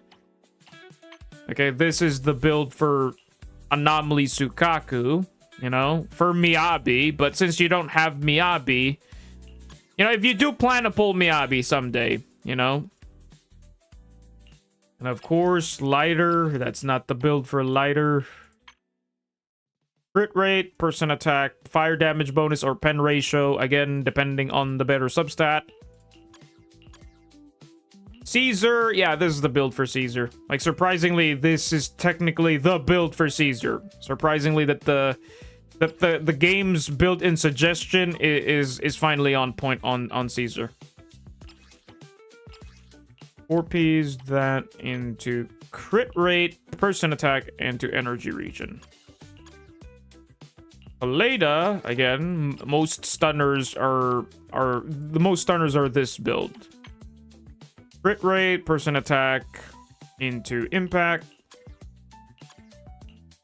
Okay, this is the build for Anomaly Sukaku, you know, for Miyabi. But since you don't have Miyabi, you know, if you do plan to pull Miyabi someday, you know. And of course, Lighter, that's not the build for Lighter. Crit rate, percent attack, fire damage bonus, or pen ratio. Again, depending on the better substat. Caesar, yeah, this is the build for Caesar. Like, surprisingly, this is technically the build for Caesar. Surprisingly, that the game's built-in suggestion is finally on point on Caesar. 4 Ps that into crit rate, percent attack, and to energy region. Aleda, again, most stunners are this build. Crit rate, percent attack, into impact.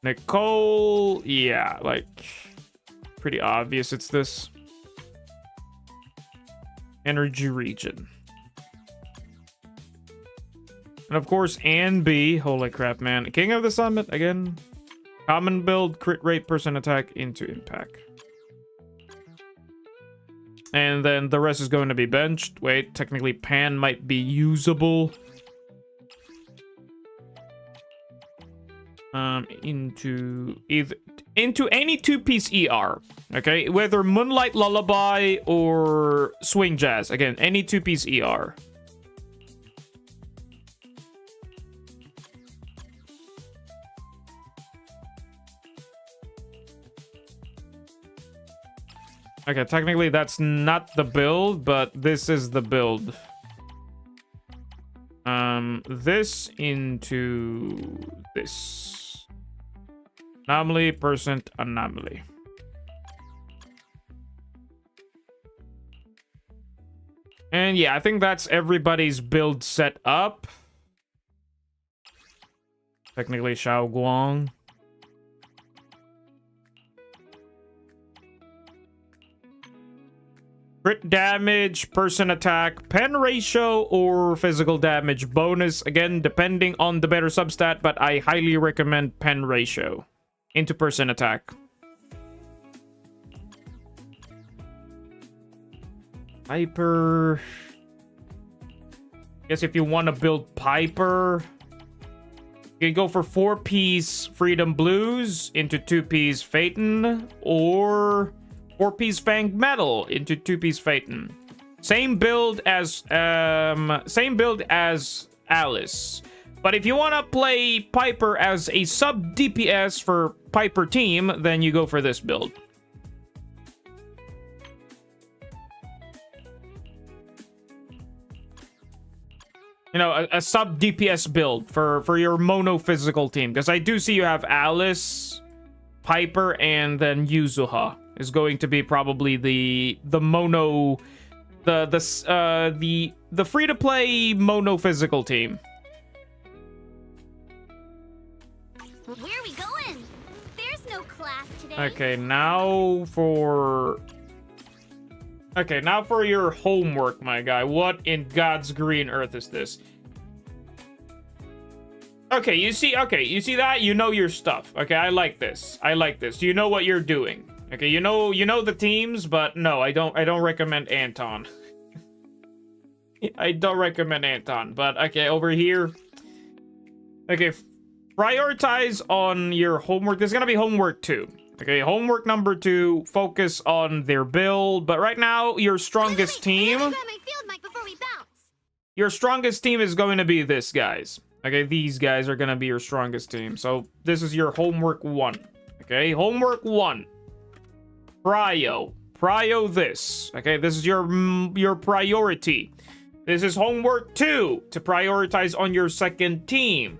Nicole, yeah, like, pretty obvious it's this. Energy region. And of course, Ann B, holy crap, man. King of the Summit, again. Common build, crit rate, percent attack, into impact. And then the rest is going to be benched. Wait, technically Pan might be usable. Into any two-piece ER. Okay, whether Moonlight Lullaby or Swing Jazz. Again, any two-piece ER. Okay, technically that's not the build, but this is the build. This into this. Anomaly, percent anomaly. And yeah, I think that's everybody's build set up. Technically Xiao Guang. Crit damage, percent attack, pen ratio, or physical damage bonus. Again, depending on the better substat, but I highly recommend pen ratio into percent attack. Piper. Guess if you want to build Piper, you can go for 4-piece Freedom Blues into 2-piece Phaeton, or 4-piece Fanged Metal into 2-piece Phaeton. Same build as Alice. But if you want to play Piper as a sub DPS for Piper team, then you go for this build. You know, a sub DPS build for your mono physical team, because I do see you have Alice, Piper, and then Yuzuha is going to be probably the mono, the free to play mono physical team. Where are we going? There's no class today. Okay, now for your homework, my guy. What in God's green earth is this? Okay, you see that? You know your stuff. Okay, I like this. You know what you're doing. Okay, you know the teams, but no, I don't recommend Anton. I don't recommend Anton, but okay, over here. Okay, prioritize on your homework. There's gonna be homework too. Okay, homework number 2, focus on their build. But right now, your strongest team... Grab my field mic before we bounce. Your strongest team is going to be this, guys. Okay, these guys are going to be your strongest team. So, this is your homework 1. Okay, homework 1. Prio. Prio this. Okay, this is your priority. This is homework 2, to prioritize on your second team.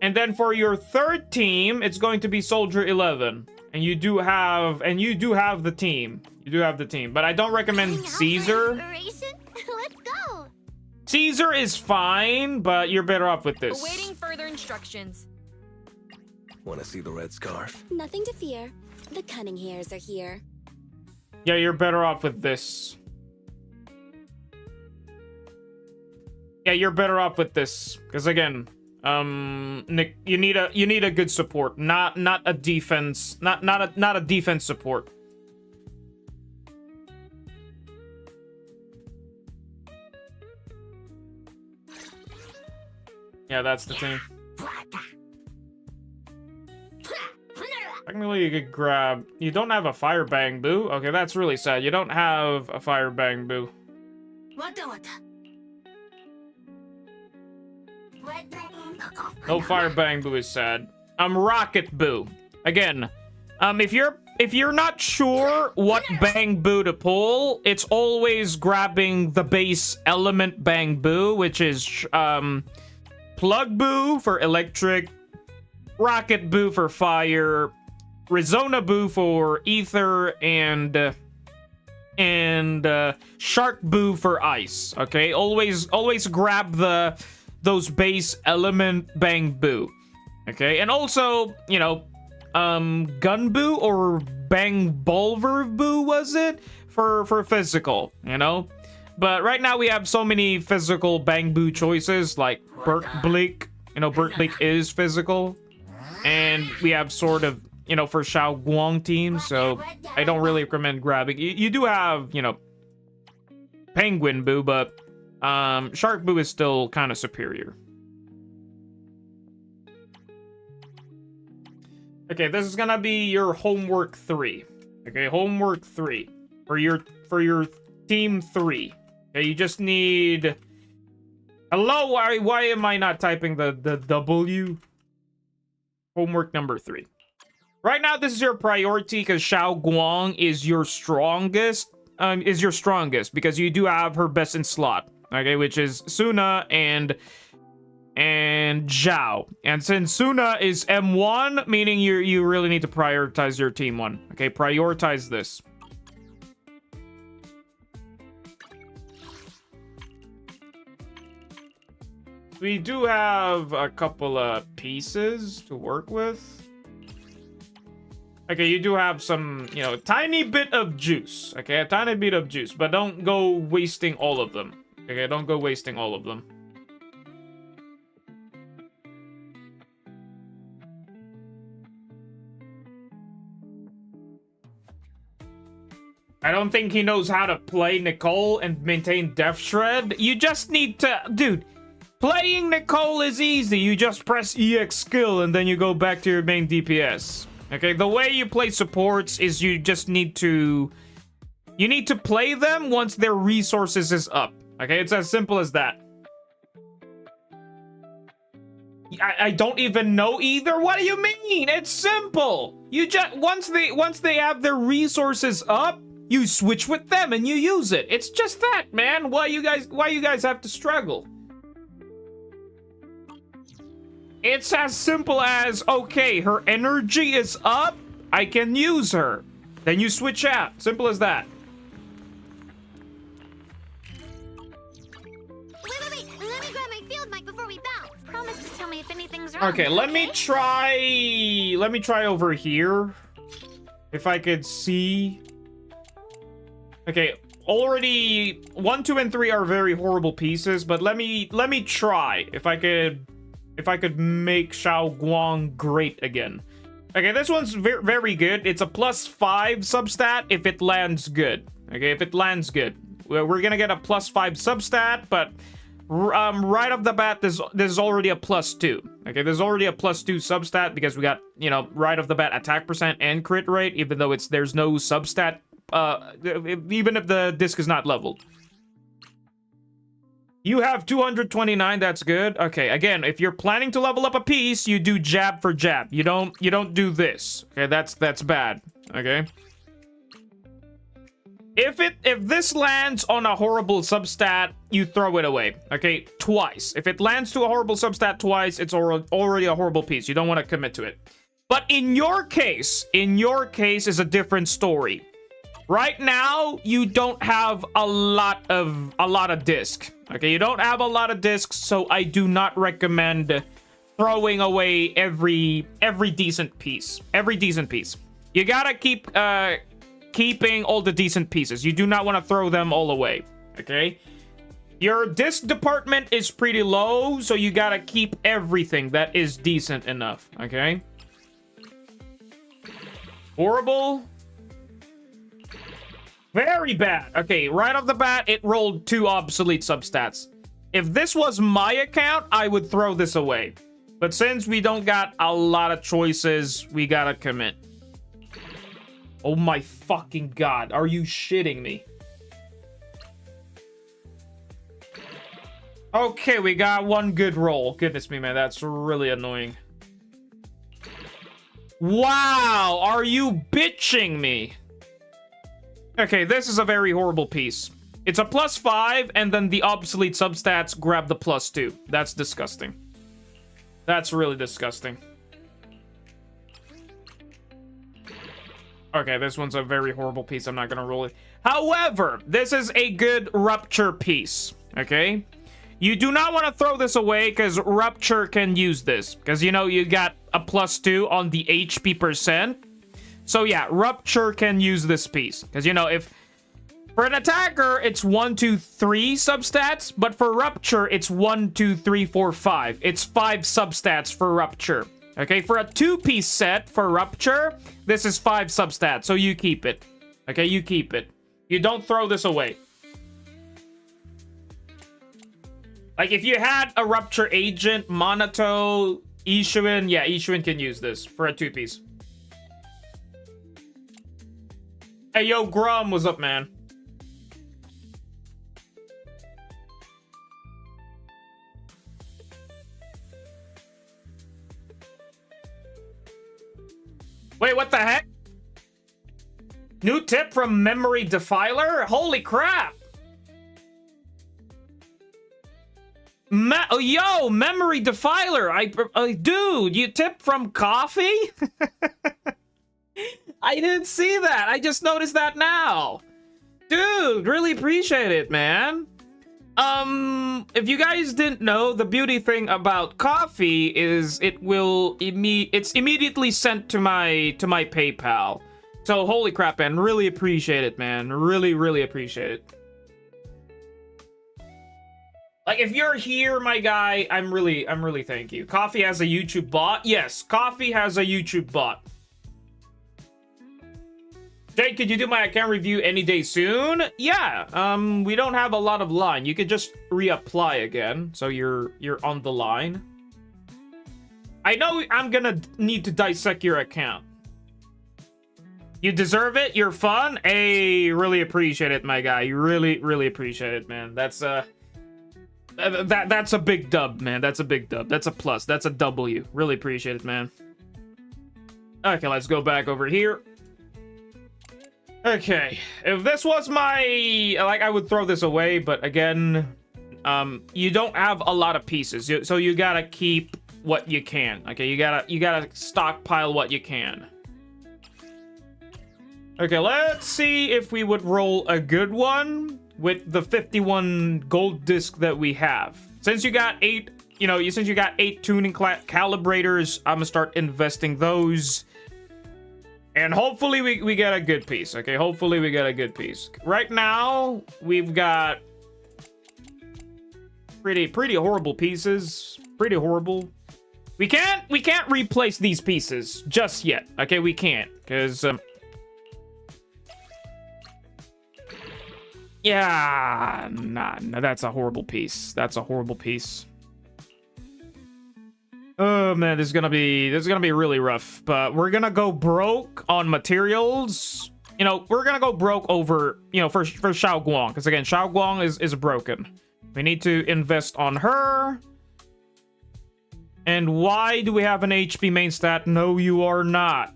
And then for your third team, it's going to be Soldier 11. And you do have the team. You do have the team. But I don't recommend Caesar. Let's go. Caesar is fine, but you're better off with this. Awaiting further instructions. Want to see the red scarf? Nothing to fear. The cunning hairs are here. Yeah, you're better off with this. Yeah, you're better off with this. Because again, Nick, you need a good support, not a defense, not a defense support. Yeah, that's the team. Technically, you could grab... You don't have a fire bang boo? Okay, that's really sad. You don't have a fire bang boo. No fire bang boo is sad. Rocket boo. Again, if you're not sure what bang boo to pull, it's always grabbing the base element bang boo, which is plug boo for electric, rocket boo for fire, Rezona boo for ether, and shark boo for ice. Okay, always grab those base element bang boo. Okay, and also, you know, gun boo or bang bulver boo, was it, for physical, you know? But right now we have so many physical bang boo choices, like Burt Bleak. You know, Burt Bleak is physical, and we have sort of, you know, for Xiao Guang team, so I don't really recommend grabbing. You do have, you know, Penguin boo, but Shark boo is still kind of superior. Okay, this is gonna be your homework 3. Okay, homework 3 for your team 3. Okay, you just need... Hello, why am I not typing the W? Homework number 3. Right now, this is your priority because Xiao Guang is your strongest. Because you do have her best in slot. Okay, which is Suna and Zhao. And since Suna is M1, meaning you really need to prioritize your team 1. Okay, prioritize this. We do have a couple of pieces to work with. Okay, you do have some, you know, tiny bit of juice. Okay, a tiny bit of juice, but don't go wasting all of them. Okay, don't go wasting all of them. I don't think he knows how to play Nicole and maintain Death Shred. You just need to... Dude, playing Nicole is easy. You just press EX skill and then you go back to your main DPS. Okay, the way you play supports is you just need to... You need to play them once their resources is up. Okay, it's as simple as that. I don't even know either. What do you mean? It's simple. You just... Once they have their resources up, you switch with them and you use it. It's just that, man. Why you guys have to struggle? It's as simple as, okay, her energy is up, I can use her. Then you switch out. Simple as that. Wait. Let me grab my field mic before we bounce. Promise to tell me if anything's wrong. Okay, let me try over here. If I could see. Okay, already 1, 2, and 3 are very horrible pieces, but let me try if I could make Xiao Guang great again. Okay, this one's very good. It's a +5 substat if it lands good. Okay, if it lands good. We're gonna get a +5 substat, but right off the bat, there's already a +2. Okay, there's already a +2 substat because we got, you know, right off the bat attack percent and crit rate, even though there's no substat, even if the disc is not leveled. You have 229, that's good. Okay, again, if you're planning to level up a piece, you do jab for jab. You don't do this. Okay, that's bad. Okay. If this lands on a horrible substat, you throw it away. Okay, twice. If it lands to a horrible substat twice, it's already a horrible piece. You don't want to commit to it. But in your case is a different story. Right now, you don't have a lot of disc. Okay, you don't have a lot of discs, so I do not recommend throwing away every decent piece. Every decent piece. You gotta keep keeping all the decent pieces. You do not want to throw them all away. Okay? Your disc department is pretty low, so you gotta keep everything that is decent enough. Okay? Horrible. Very bad. Okay, right off the bat, it rolled 2 obsolete substats. If this was my account, I would throw this away. But since we don't got a lot of choices, we gotta commit. Oh my fucking god, are you shitting me? Okay, we got 1 good roll. Goodness me, man, that's really annoying. Wow, are you bitching me? Okay, this is a very horrible piece. It's a +5, and then the obsolete substats grab the +2. That's disgusting. That's really disgusting. Okay, this one's a very horrible piece. I'm not gonna roll it. However, this is a good rupture piece, okay? You do not want to throw this away because rupture can use this. Because, you know, you got a +2 on the HP percent. So, yeah, rupture can use this piece. Because, you know, if... For an attacker, it's 1, 2, 3 substats. But for rupture, it's 1, 2, 3, 4, 5. It's 5 substats for rupture. Okay, for a 2-piece set for rupture, this is 5 substats, so you keep it. Okay, you keep it. You don't throw this away. Like, if you had a rupture agent, Monato, Ishuin, yeah, Ishuin can use this for a 2-piece. Hey, yo, Grum, what's up, man? Wait, what the heck? New tip from Memory Defiler? Holy crap! Yo, Memory Defiler! Dude, you tip from coffee? I didn't see that. I just noticed that now. Dude, really appreciate it, man. If you guys didn't know, the beauty thing about coffee is it's immediately sent to my PayPal. So holy crap, man, really appreciate it, man. Really appreciate it. Like, if you're here, my guy, I'm really thank you. Coffee has a YouTube bot? Yes, Coffee has a YouTube bot. Jake, could you do my account review any day soon? Yeah, we don't have a lot of line. You could just reapply again, so you're on the line. I know I'm gonna need to dissect your account. You deserve it. You're fun. Hey, really appreciate it, my guy. You really appreciate it, man. That's that's a big dub, man. That's a big dub. That's a plus. That's a W. Really appreciate it, man. Okay, let's go back over here. Okay, if this was my... Like, I would throw this away, but again, you don't have a lot of pieces, so you gotta keep what you can. Okay, you gotta stockpile what you can. Okay, let's see if we would roll a good one with the 51 gold disc that we have. Since you got 8, since you got 8 tuning calibrators, I'm gonna start investing those. And hopefully we get a good piece, okay? Hopefully we get a good piece. Right now, we've got pretty horrible pieces. Pretty horrible. We can't replace these pieces just yet, okay? We can't, because Yeah, nah, that's a horrible piece. That's a horrible piece. Oh man, this is gonna be really rough. But we're gonna go broke on materials. You know, we're gonna go broke over, you know, for Xiao Guang, because again, Xiao Guang is broken. We need to invest on her. And why do we have an HP main stat? No, you are not.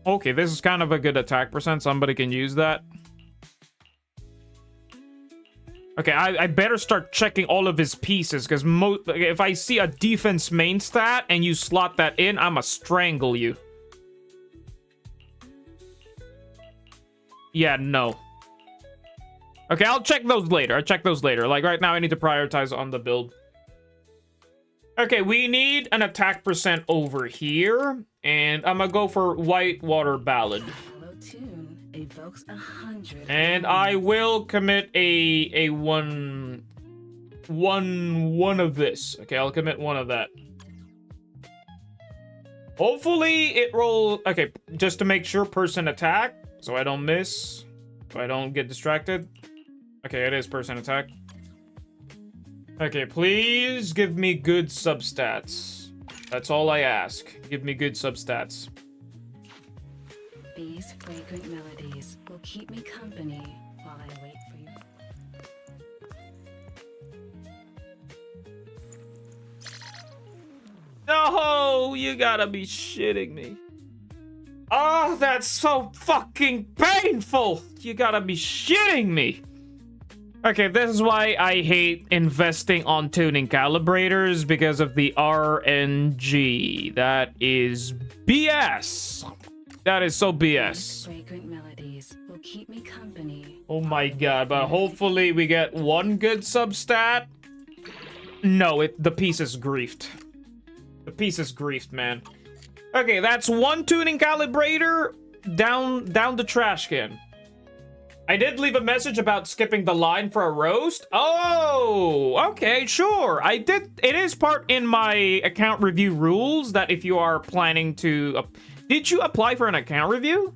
Okay, this is kind of a good attack percent. Somebody can use that. Okay, I better start checking all of his pieces, because if I see a defense main stat and you slot that in, I'ma strangle you. Yeah, no. Okay, I'll check those later. I'll check those later. Like, right now, I need to prioritize on the build. Okay, we need an attack percent over here. And I'm gonna go for Whitewater Ballad. And I will commit a one of this. Okay, I'll commit one of that. Hopefully it roll. Okay, just to make sure, person attack, so I don't miss, so I don't get distracted. Okay, it is person attack. Okay, please give me good substats. That's all I ask. Give me good substats. These fragrant melodies will keep me company while I wait for you. No, you gotta be shitting me. Oh, that's so fucking painful. You gotta be shitting me. Okay, this is why I hate investing on tuning calibrators, because of the RNG. That is BS. That is so BS. Fragrant melodies will keep me company. Oh my god, but hopefully we get one good substat. No, the piece is griefed. The piece is griefed, man. Okay, that's one tuning calibrator down the trash can. I did leave a message about skipping the line for a roast. Oh, okay, sure. I did. It is part in my account review rules that if you are planning to... did you apply for an account review?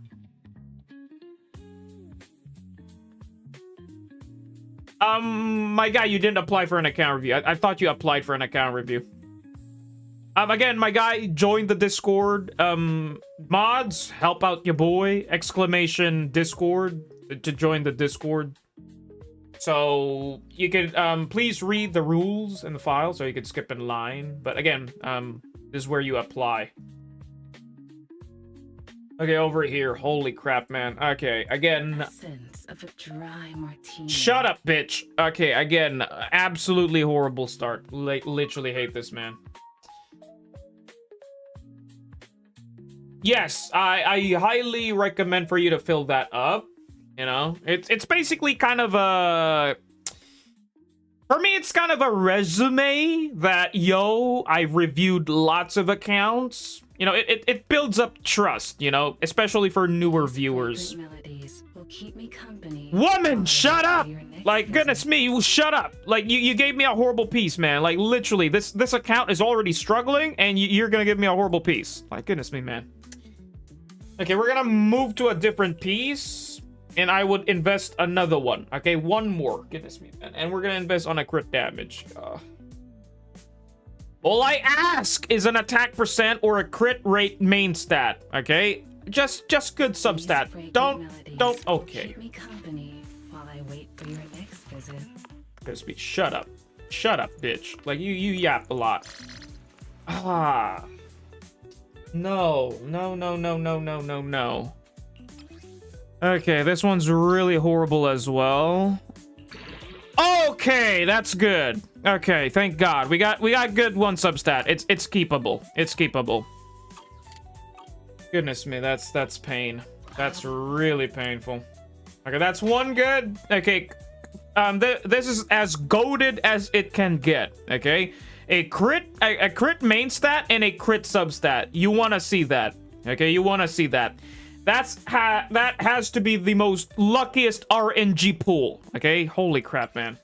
My guy, you didn't apply for an account review. I thought you applied for an account review. Again, my guy joined the Discord. Mods, help out your boy. Exclamation Discord to join the Discord. So you can please read the rules in the file so you can skip in line. But again, this is where you apply. Okay, over here. Holy crap, man. Okay, again. Essence of a dry martini. Shut up, bitch. Okay, again, absolutely horrible start. Literally hate this, man. Yes, I highly recommend for you to fill that up. You know, it's basically kind of a... for me, it's kind of a resume that, yo, I've reviewed lots of accounts. You know, it builds up trust, you know, especially for newer viewers. Keep me company. Woman, shut up! Like, goodness me, you shut up. Like, you gave me a horrible piece, man. Like, literally, this account is already struggling, and you're gonna give me a horrible piece. Like, goodness me, man. Okay, we're gonna move to a different piece, and I would invest another one. Okay, one more. Goodness me, man. And we're gonna invest on a crit damage. All I ask is an attack percent or a crit rate main stat, okay? Just good substat. Don't, okay. Keep me company while I wait for your next visit. Crispy, shut up. Shut up, bitch. Like, you yap a lot. Ah. No. Okay, this one's really horrible as well. Okay, that's good. Okay, thank God. We got good one substat. It's keepable. It's keepable. Goodness me, that's pain. That's really painful. Okay, that's one good. Okay, this is as goated as it can get. Okay, a crit main stat and a crit substat. You want to see that? Okay, you want to see that? That has to be the most luckiest RNG pool. Okay, holy crap, man.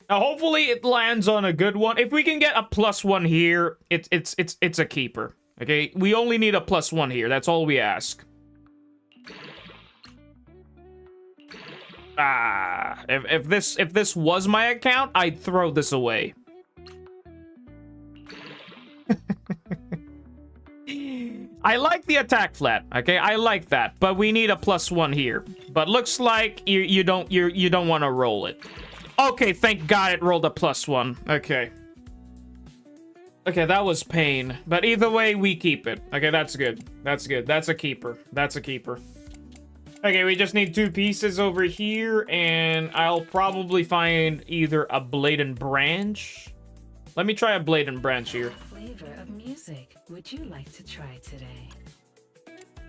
Now, hopefully it lands on a good one. If we can get a +1 here, it's a keeper. Okay, we only need a +1 here. That's all we ask. If this was my account, I'd throw this away. I like the attack flat, okay? I like that, but we need a +1 here. But looks like you don't want to roll it. Okay, thank God it rolled a +1. Okay. Okay, that was pain. But either way, we keep it. Okay, that's good. That's good. That's a keeper. That's a keeper. Okay, we just need 2 pieces over here, and I'll probably find either a blade and branch. Let me try a blade and branch here. Flavor of music would you like to try today?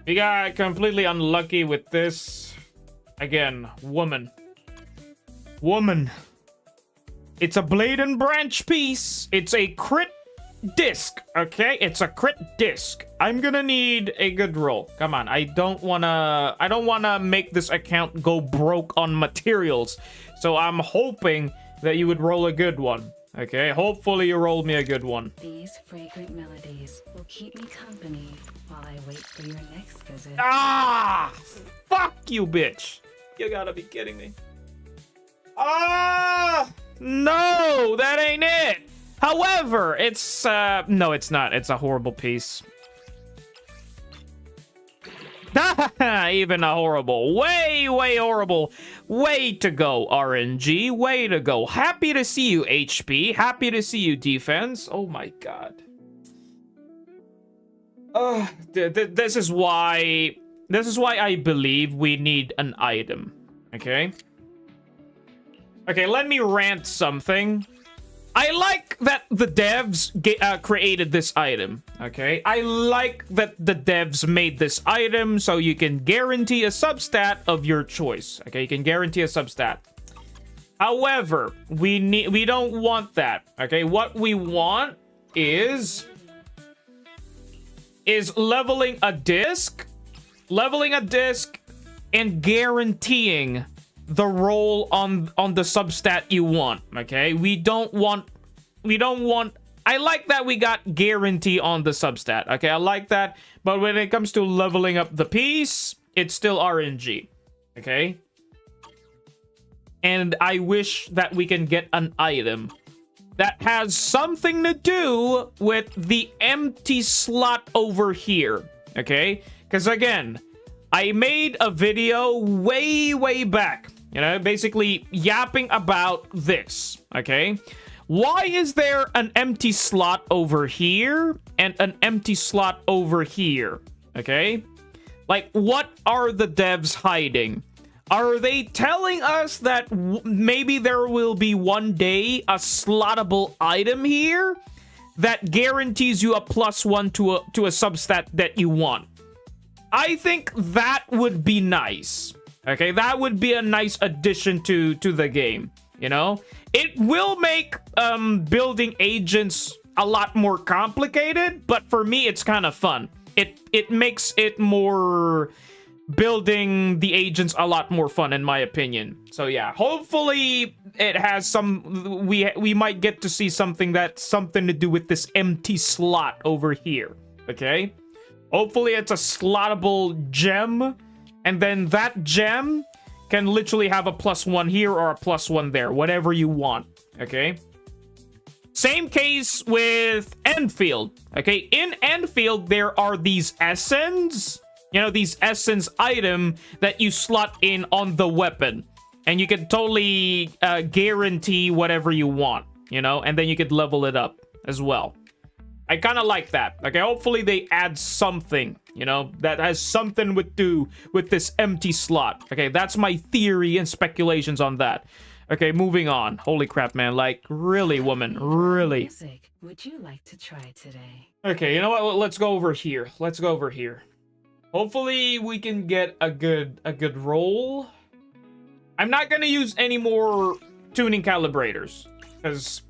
We got completely unlucky with this. Again, woman. Woman. It's a blade and branch piece. It's a crit disc, okay? It's a crit disc. I'm gonna need a good roll. Come on, I don't wanna make this account go broke on materials. So I'm hoping that you would roll a good one. Okay, hopefully you rolled me a good one. These fragrant melodies will keep me company while I wait for your next visit. Ah! Fuck you, bitch! You gotta be kidding me. Ah! No, that ain't it! However, it's, no, it's not. It's a horrible piece. Even a horrible. Way horrible. Way to go, RNG. Way to go. Happy to see you, HP. Happy to see you, defense. Oh my god. This is why I believe we need an item. Okay? Okay, let me rant something. I like that the devs created this item, okay? I like that the devs made this item so you can guarantee a substat of your choice, okay? You can guarantee a substat. However, we don't want that, okay? What we want is leveling a disc, and guaranteeing the roll on the substat you want, okay? We don't want I like that we got guarantee on the substat, okay? I like that, but when it comes to leveling up the piece, it's still RNG, okay? And I wish that we can get an item that has something to do with the empty slot over here, okay? Because again, I made a video way back, you know, basically yapping about this, okay? Why is there an empty slot over here and an empty slot over here, okay? Like, what are the devs hiding? Are they telling us that maybe there will be one day a slottable item here that guarantees you a +1 to a substat that you want? I think that would be nice. Okay, that would be a nice addition to the game, you know? It will make building agents a lot more complicated, but for me, it's kind of fun. It makes it more... building the agents a lot more fun, in my opinion. So yeah, hopefully it has some... We might get to see something that's something to do with this empty slot over here, okay? Hopefully it's a slottable gem, and then that gem can literally have a +1 here or a +1 there, whatever you want, okay? Same case with Enfield, okay? In Enfield, there are these essence, you know, these essence item that you slot in on the weapon, and you can totally guarantee whatever you want, you know, and then you could level it up as well. I kind of like that. Okay, hopefully they add something, you know, that has something to do with this empty slot. Okay, that's my theory and speculations on that. Okay, moving on. Holy crap, man. Like, really, woman. Really. Music would you like to try today? Okay, you know what? Let's go over here. Let's go over here. Hopefully we can get a good roll. I'm not gonna use any more tuning calibrators because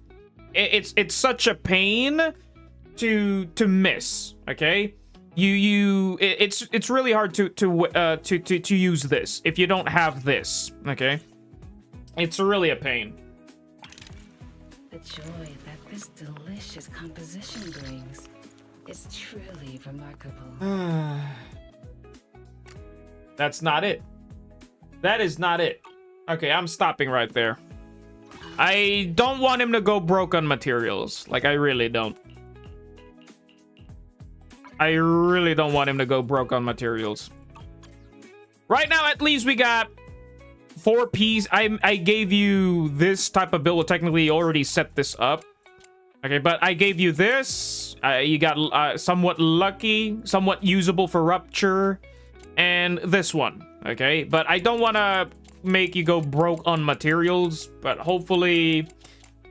it's such a pain to miss. Okay, it's really hard to use this if you don't have this. Okay, it's really a pain. The joy that this delicious composition brings. is truly remarkable. That's not it. That is not it. Okay, I'm stopping right there. I don't want him to go broke on materials. Like, I really don't. I really don't want him to go broke on materials. Right now, at least we got 4 Ps. I gave you this type of build. Well, technically, you already set this up. Okay, but I gave you this. You got somewhat lucky, somewhat usable for rupture, and this one. Okay, but I don't want to make you go broke on materials, but hopefully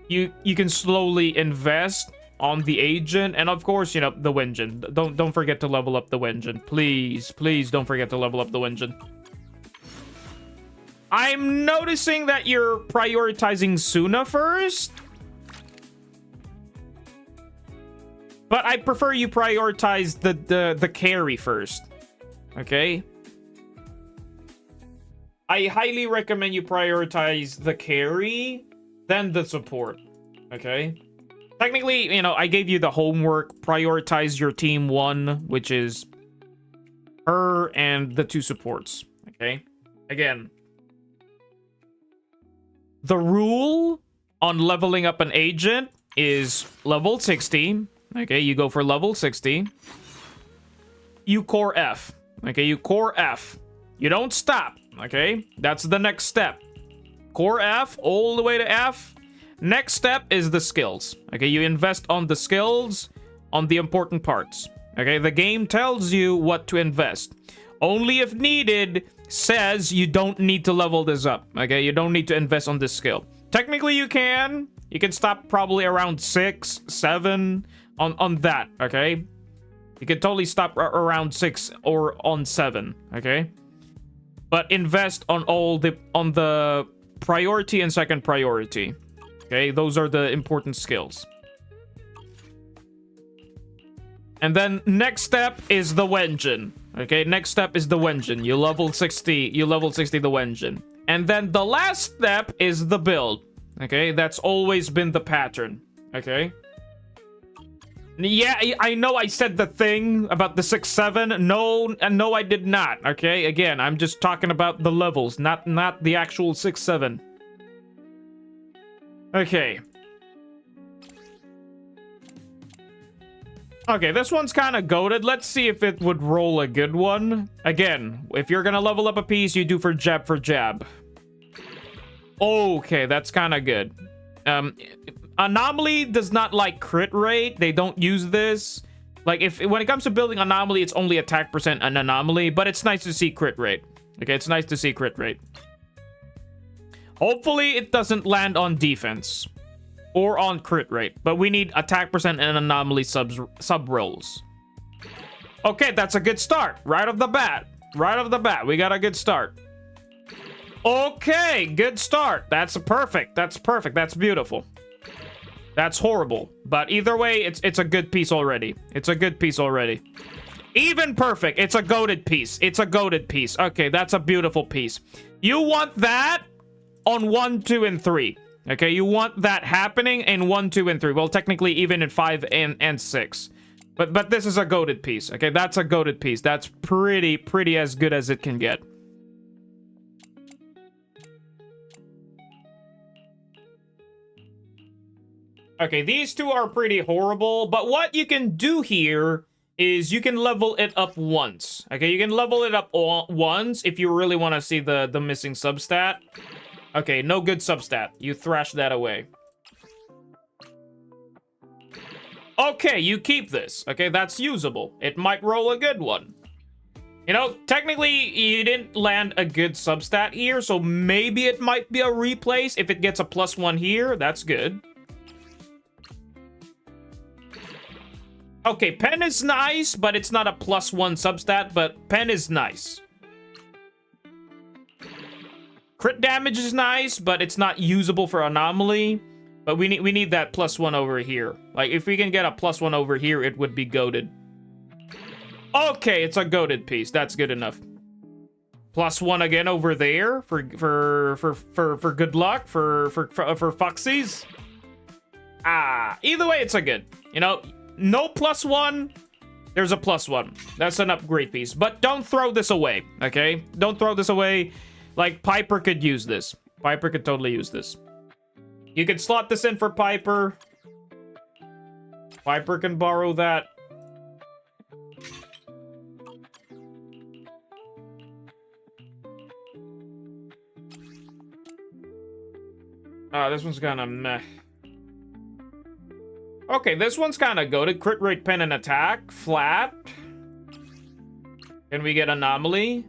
you can slowly invest on the agent, and of course, you know, the engine. Don't forget to level up the engine. Please don't forget to level up the engine. I'm noticing that you're prioritizing Suna first, but I prefer you prioritize the carry first. Okay, I highly recommend you prioritize the carry, then the support. Okay, technically, you know, I gave you the homework. Prioritize your team 1, which is her and the 2 supports. Okay, again, the rule on leveling up an agent is level 60. Okay, you go for level 60. You core F. Okay, you core F. You don't stop. Okay, that's the next step. Core F all the way to F. Next step is the skills. Okay, you invest on the skills, on the important parts. Okay, the game tells you what to invest. Only if needed says you don't need to level this up. Okay, you don't need to invest on this skill. Technically, you can. You can stop probably around 6, 7 on that. Okay, you can totally stop around 6 or on 7. Okay, but invest on the priority and second priority. Okay, those are the important skills. And then next step is the engine. Okay, next step is the engine. You level 60 the engine. And then the last step is the build. Okay, that's always been the pattern. Okay. Yeah, I know I said the thing about the 6-7. No, I did not. Okay, again, I'm just talking about the levels, not the actual 6-7. Okay. Okay, this one's kind of goated. Let's see if it would roll a good one. Again, if you're gonna level up a piece, you do for jab. Okay, that's kind of good. Anomaly does not like crit rate. They don't use this. Like, when it comes to building Anomaly, it's only attack percent and Anomaly, but it's nice to see crit rate. Okay, it's nice to see crit rate. Hopefully, it doesn't land on defense or on crit rate, but we need attack percent and Anomaly sub rolls. Okay, that's a good start. Right off the bat. We got a good start. Okay, good start. That's perfect. That's beautiful. That's horrible. But either way, it's a good piece already. Even perfect. It's a goated piece. Okay, that's a beautiful piece. You want that on 1, 2, and 3. Okay, you want that happening in 1, 2, and 3. Well, technically, even in 5 and 6. But this is a goated piece. Okay, that's a goated piece. That's pretty as good as it can get. Okay, these two are pretty horrible, but what you can do here is you can level it up once. Okay, you can level it up once if you really want to see the missing substat. Okay, no good substat. You thrash that away. Okay, you keep this. Okay, that's usable. It might roll a good one. You know, technically, you didn't land a good substat here, so maybe it might be a replace. If it gets a +1 here, that's good. Okay, pen is nice, but it's not a +1 substat, but pen is nice. Crit damage is nice, but it's not usable for Anomaly. But we need that +1 over here. Like, if we can get a +1 over here, it would be goated. Okay, it's a goated piece. That's good enough. +1 again over there for good luck for Foxies. Either way, it's a good. You know, no +1, There's a +1. That's an upgrade piece. But don't throw this away, okay? Don't throw this away. Like, Piper could use this. Piper could totally use this. You could slot this in for Piper. Piper can borrow that. This one's kind of meh. Okay, this one's kind of goated. Crit rate, pen, and attack. Flat. Can we get anomaly?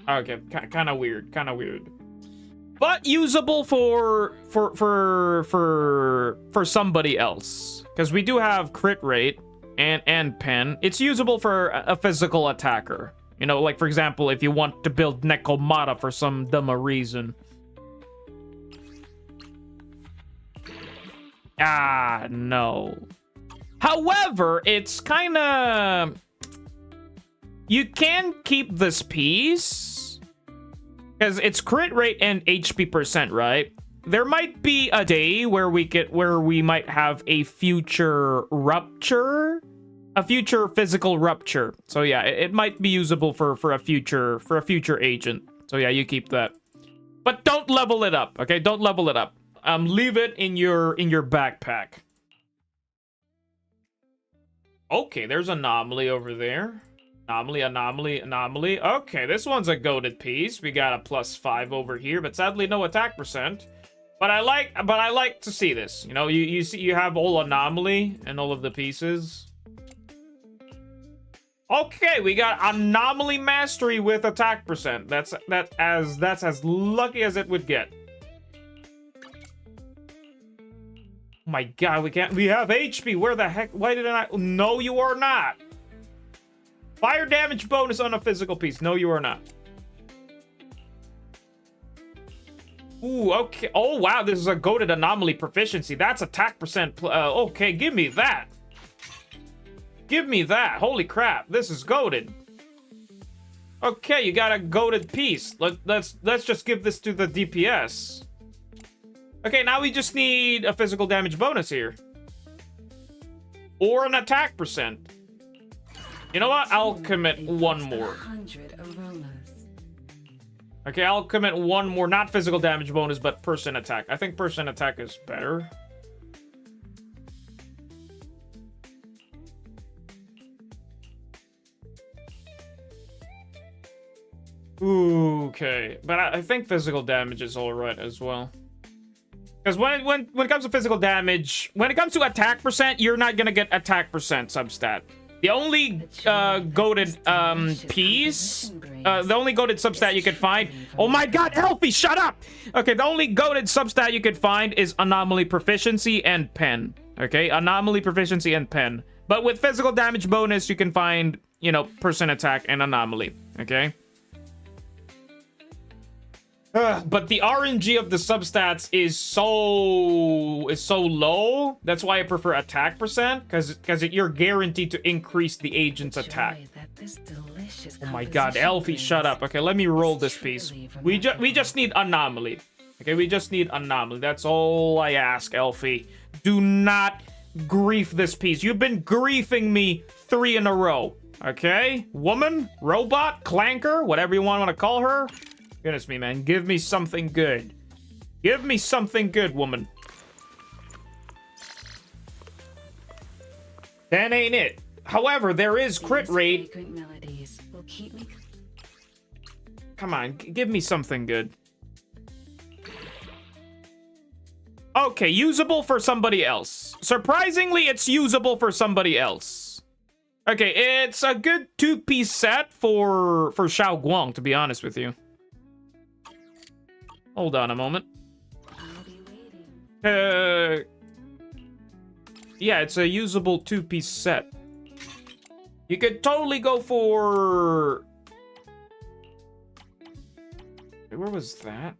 Okay, kind of weird. Kind of weird. But usable for somebody else. Because we do have crit rate and pen. It's usable for a physical attacker. You know, like, for example, if you want to build Nekomata for some dumb reason. Ah, no. However, it's kind of... You can keep this piece. Because it's crit rate and HP percent, right? There might be a day where we might have a future rupture. A future physical rupture. So yeah, it might be usable for a future agent. So yeah, you keep that. But don't level it up, okay? Don't level it up. Leave it in your backpack. Okay, there's anomaly over there. Anomaly. Okay, this one's a goated piece. We got a +5 over here, but sadly no attack percent. But I like to see this. You know, you see you have all anomaly and all of the pieces. Okay, we got anomaly mastery with attack percent. That's as lucky as it would get. Oh my god, we have HP. Where the heck? Why didn't I? No, you are not. Fire damage bonus on a physical piece. No, you are not. Ooh, okay. Oh, wow, this is a goated anomaly proficiency. That's attack percent. Okay, give me that. Give me that. Holy crap, this is goated. Okay, you got a goated piece. Let's just give this to the DPS. Okay, now we just need a physical damage bonus here. Or an attack percent. You know what? I'll commit one more. Okay, I'll commit one more. Not physical damage bonus, but person attack. I think person attack is better. Ooh, okay. But I think physical damage is alright as well. Because when it comes to physical damage, when it comes to attack percent, you're not gonna get attack percent substat. The only goated piece, the only goated substat you could find. Oh my god, Elfie, shut up! Okay, the only goated substat you could find is anomaly proficiency and pen. Okay, anomaly proficiency and pen. But with physical damage bonus, you can find, you know, person attack and anomaly. Okay. But the RNG of the substats is so low. That's why I prefer attack percent, because you're guaranteed to increase the agent's attack. Oh my god, Elfie, shut up. Okay, let me roll this piece. We just need anomaly. Okay, we just need anomaly. That's all I ask, Elfie. Do not grief this piece. You've been griefing me 3 in a row. Okay, woman, robot, clanker, whatever you want to call her. Goodness me, man. Give me something good. Give me something good, woman. That ain't it. However, there is crit rate. Come on, give me something good. Okay, usable for somebody else. Surprisingly, it's usable for somebody else. Okay, it's a good 2-piece set for Xiao Guang, to be honest with you. Hold on a moment. Yeah, it's a usable 2-piece set. You could totally go for... Where was that?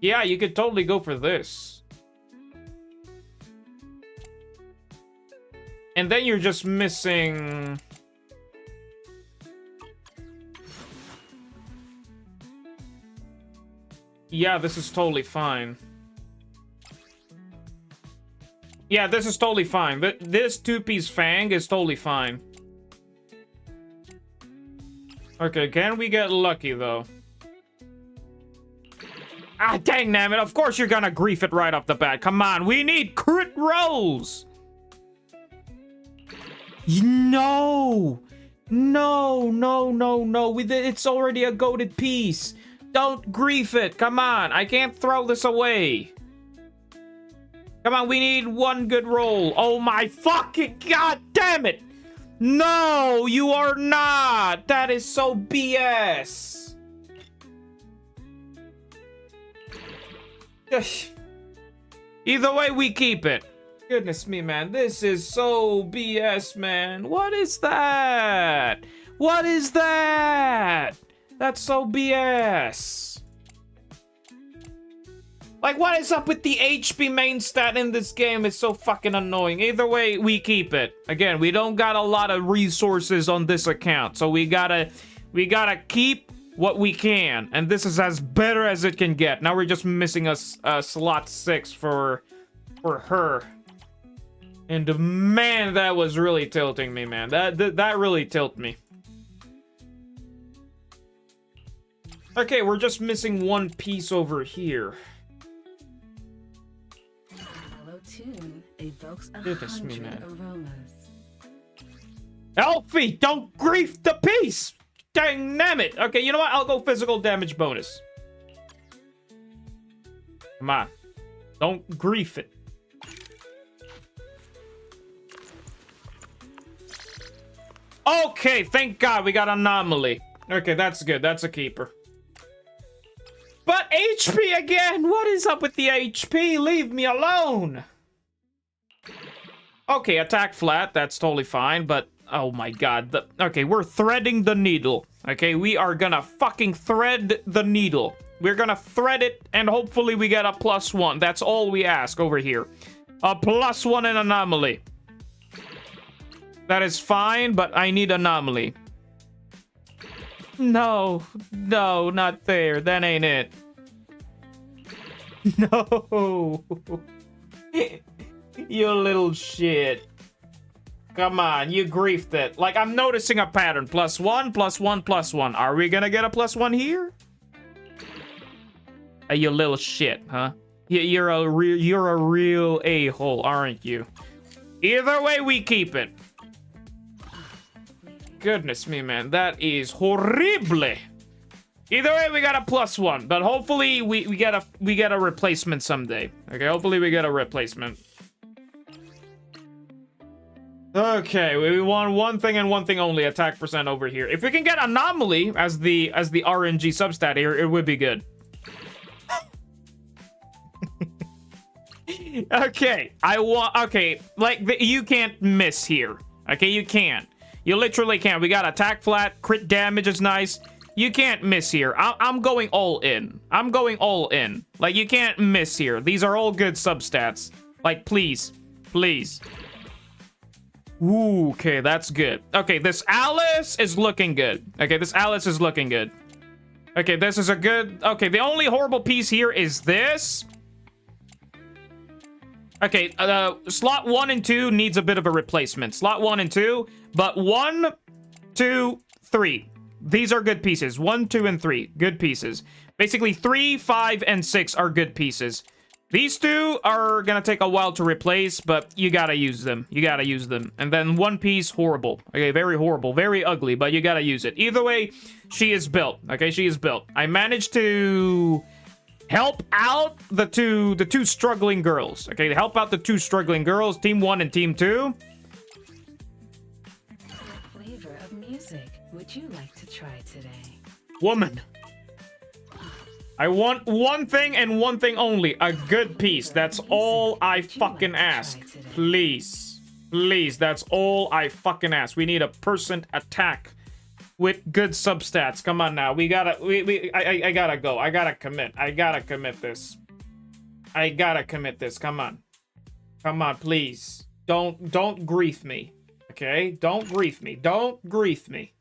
Yeah, you could totally go for this. And then you're just missing... Yeah, this is totally fine. Yeah, this is totally fine. This two-piece fang is totally fine. Okay, can we get lucky, though? Ah, dang, damn it. Of course you're gonna grief it right off the bat. Come on, we need crit rolls! No! No, no, no, no. It's already a goated piece. Don't grief it. Come on, I can't throw this away. Come on, we need one good roll. Oh my fucking god damn it! No, you are not! That is so BS! Either way, we keep it. Goodness me, man. This is so BS, man. What is that? What is that? That's so BS. Like, what is up with the HP main stat in this game? It's so fucking annoying. Either way, we keep it. Again, we don't got a lot of resources on this account, so we gotta keep what we can. And this is as better as it can get. Now we're just missing a slot 6 for her. And man, that was really tilting me, man. That really tilted me. Okay, we're just missing one piece over here. Mellow tune evokes 100 Goodness me, man. aromas. Elfie, don't grief the piece! Dang it! Okay, you know what? I'll go physical damage bonus. Come on. Don't grief it. Okay, thank God we got anomaly. Okay, that's good. That's a keeper. But HP again! What is up with the HP? Leave me alone! Okay, attack flat. That's totally fine, but... Oh my god. Okay, we're threading the needle. Okay, we are gonna fucking thread the needle. We're gonna thread it, and hopefully we get a +1. That's all we ask over here. A +1 in anomaly. That is fine, but I need anomaly. No, no, not there. That ain't it. No. You little shit. Come on, you griefed it. Like, I'm noticing a pattern. +1, +1, +1. Are we gonna get a +1 here? Hey, you little shit, huh? You're a real a-hole, aren't you? Either way, we keep it. Goodness me, man. That is horrible. Either way, we got a +1, but hopefully we get a replacement someday. Okay, hopefully we get a replacement. Okay, we want one thing and one thing only, attack percent over here. If we can get anomaly as the RNG substat here, it would be good. Okay, you can't miss here. Okay, you can't. You literally can't. We got attack flat, crit damage is nice. You can't miss here. I'm going all in. I'm going all in. Like, you can't miss here. These are all good substats. Like, please. Please. Ooh, okay, that's good. Okay, this Alice is looking good. Okay, this Alice is looking good. Okay, this is a good... Okay, the only horrible piece here is this. Okay, slot 1 and 2 needs a bit of a replacement. Slot 1 and 2, but 1, 2, 3. These are good pieces. 1, 2, and 3. Good pieces. Basically, 3, 5, and 6 are good pieces. These two are gonna take a while to replace, but you gotta use them. You gotta use them. And then one piece, horrible. Okay, very horrible. Very ugly, but you gotta use it. Either way, she is built. Okay, she is built. I managed to help out the two struggling girls. Okay, help out the two struggling girls. Team 1 and Team 2. What flavor of music would you like to try today? Woman. I want one thing and one thing only. A good piece. That's all I fucking ask. Please. Please, that's all I fucking ask. We need a percent attack with good substats. Come on now. I gotta go. I gotta commit. I gotta commit this. I gotta commit this. Come on. Come on, please. Don't grief me. Okay? Don't grief me. Don't grief me.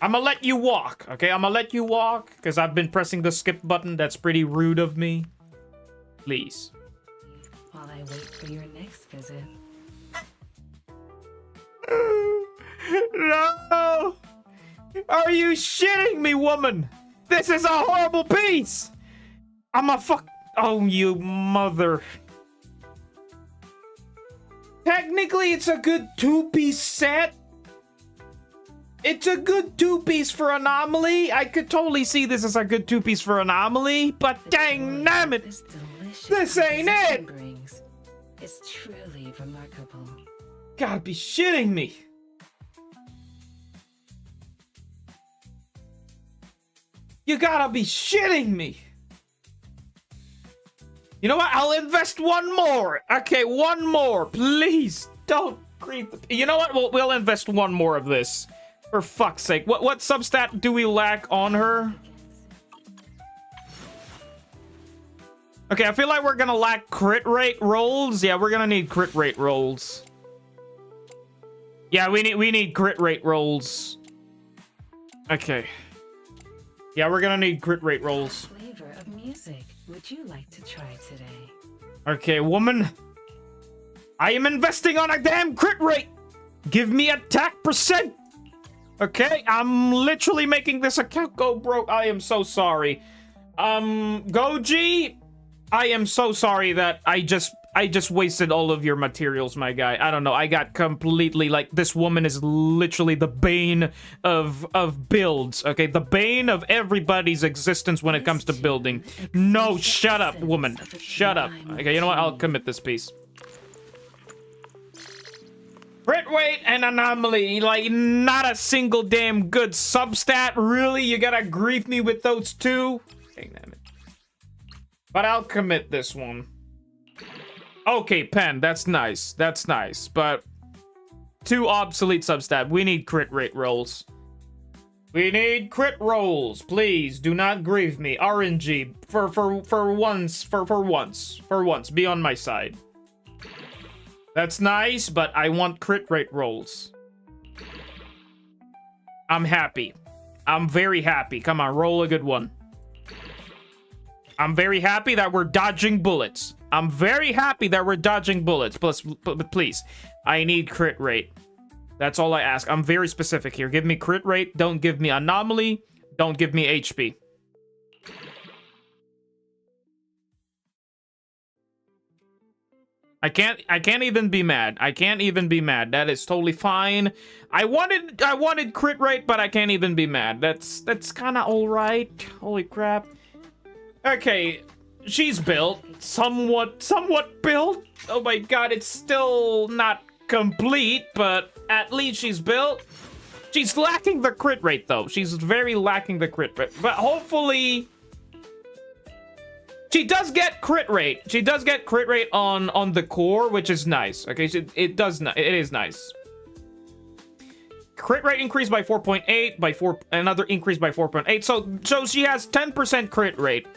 I'm gonna let you walk, okay? I'm gonna let you walk, because I've been pressing the skip button. That's pretty rude of me. Please. While I wait for your next visit. No! Are you shitting me, woman? This is a horrible piece! I'm a fuck... Oh, you mother... Technically, it's a good two-piece set. It's a good two-piece for Anomaly. I could totally see this as a good two-piece for Anomaly, but dang nabbit, this ain't it! Brings is truly remarkable. Gotta be shitting me. You gotta be shitting me. You know what? I'll invest one more. Okay, one more. Please don't creep. You know what? We'll invest one more of this. For fuck's sake. What substat do we lack on her? Okay, I feel like we're gonna lack crit rate rolls. Yeah, we're gonna need crit rate rolls. Yeah, we need crit rate rolls. Okay. Yeah, we're gonna need crit rate rolls. Flavor of music would you like to try today? Okay, woman. I am investing on a damn crit rate. Give me attack percent. Okay, I'm literally making this account go broke. I am so sorry. Goji, I am so sorry that I just wasted all of your materials, my guy. I don't know. I got completely, like, this woman is literally the bane of builds, okay? The bane of everybody's existence when it comes to building. No, shut up, woman. Shut up. Okay, you know what? I'll commit this piece. Crit rate and Anomaly, like, not a single damn good substat. Really? You gotta grief me with those two? Dang damn it. But I'll commit this one. Okay, pen, that's nice. That's nice. But two obsolete substat. We need crit rate rolls. We need crit rolls. Please do not grieve me. RNG. For once. Be on my side. That's nice, but I want crit rate rolls. I'm happy. I'm very happy. Come on, roll a good one. I'm very happy that we're dodging bullets. I'm very happy that we're dodging bullets. But please, I need crit rate. That's all I ask. I'm very specific here. Give me crit rate. Don't give me Anomaly. Don't give me HP. I can't even be mad. I can't even be mad. That is totally fine. I wanted crit rate, but I can't even be mad. That's kind of all right. Holy crap. Okay, she's built. Somewhat built. Oh my god, it's still not complete, but at least she's built. She's lacking the crit rate, though. She's very lacking the crit rate. But hopefully... She does get crit rate. She does get crit rate on the core, which is nice. Okay, so it is nice. Crit rate increased by 4.8, another increase by 4.8. So she has 10% crit rate.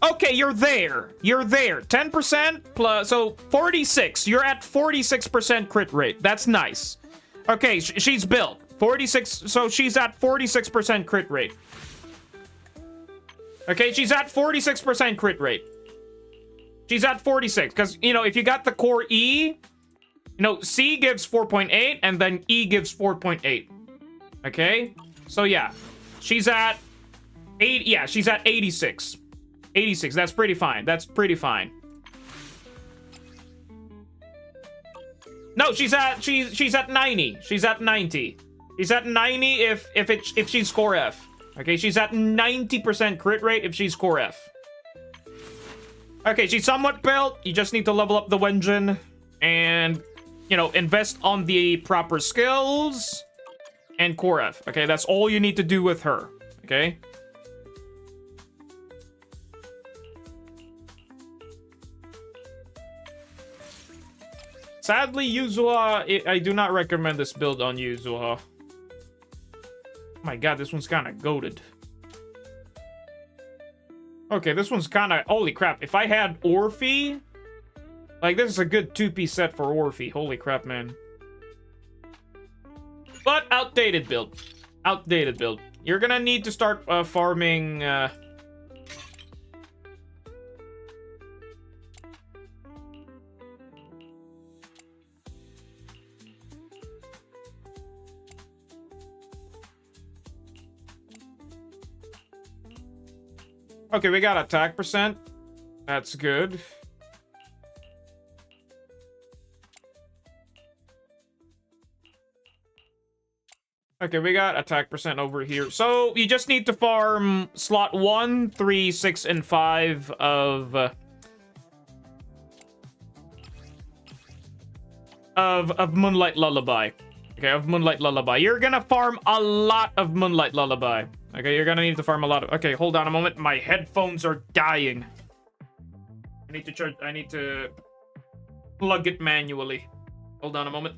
Okay, you're there. You're there. 10% plus, so 46. You're at 46% crit rate. That's nice. Okay, she's built. 46, so she's at 46% crit rate. Okay, she's at 46% crit rate. She's at 46, because, you know, if you got the core E, you know, C gives 4.8, and then E gives 4.8. Okay? So, yeah. She's at 8, yeah, she's at 86. 86, that's pretty fine. That's pretty fine. No, she's at 90. She's at 90. She's at 90 if she's core F. Okay, she's at 90% crit rate if she's core F. Okay, she's somewhat built. You just need to level up the engine and, you know, invest on the proper skills and core F. Okay, that's all you need to do with her. Okay? Sadly, Yuzuha, I do not recommend this build on Yuzuha. My god, this one's kind of goated. Okay, this one's kind of... Holy crap, if I had Orphe... Like, this is a good two-piece set for Orphe. Holy crap, man. But outdated build. Outdated build. You're gonna need to start farming... Okay, we got attack percent. That's good. Okay, we got attack percent over here. So you just need to farm slot 1, 3, 6, and 5 of Moonlight Lullaby. Okay, of Moonlight Lullaby. You're gonna farm a lot of Moonlight Lullaby. Okay, you're gonna need to farm a lot of... Okay, hold on a moment. My headphones are dying. I need to charge... I need to plug it manually. Hold on a moment.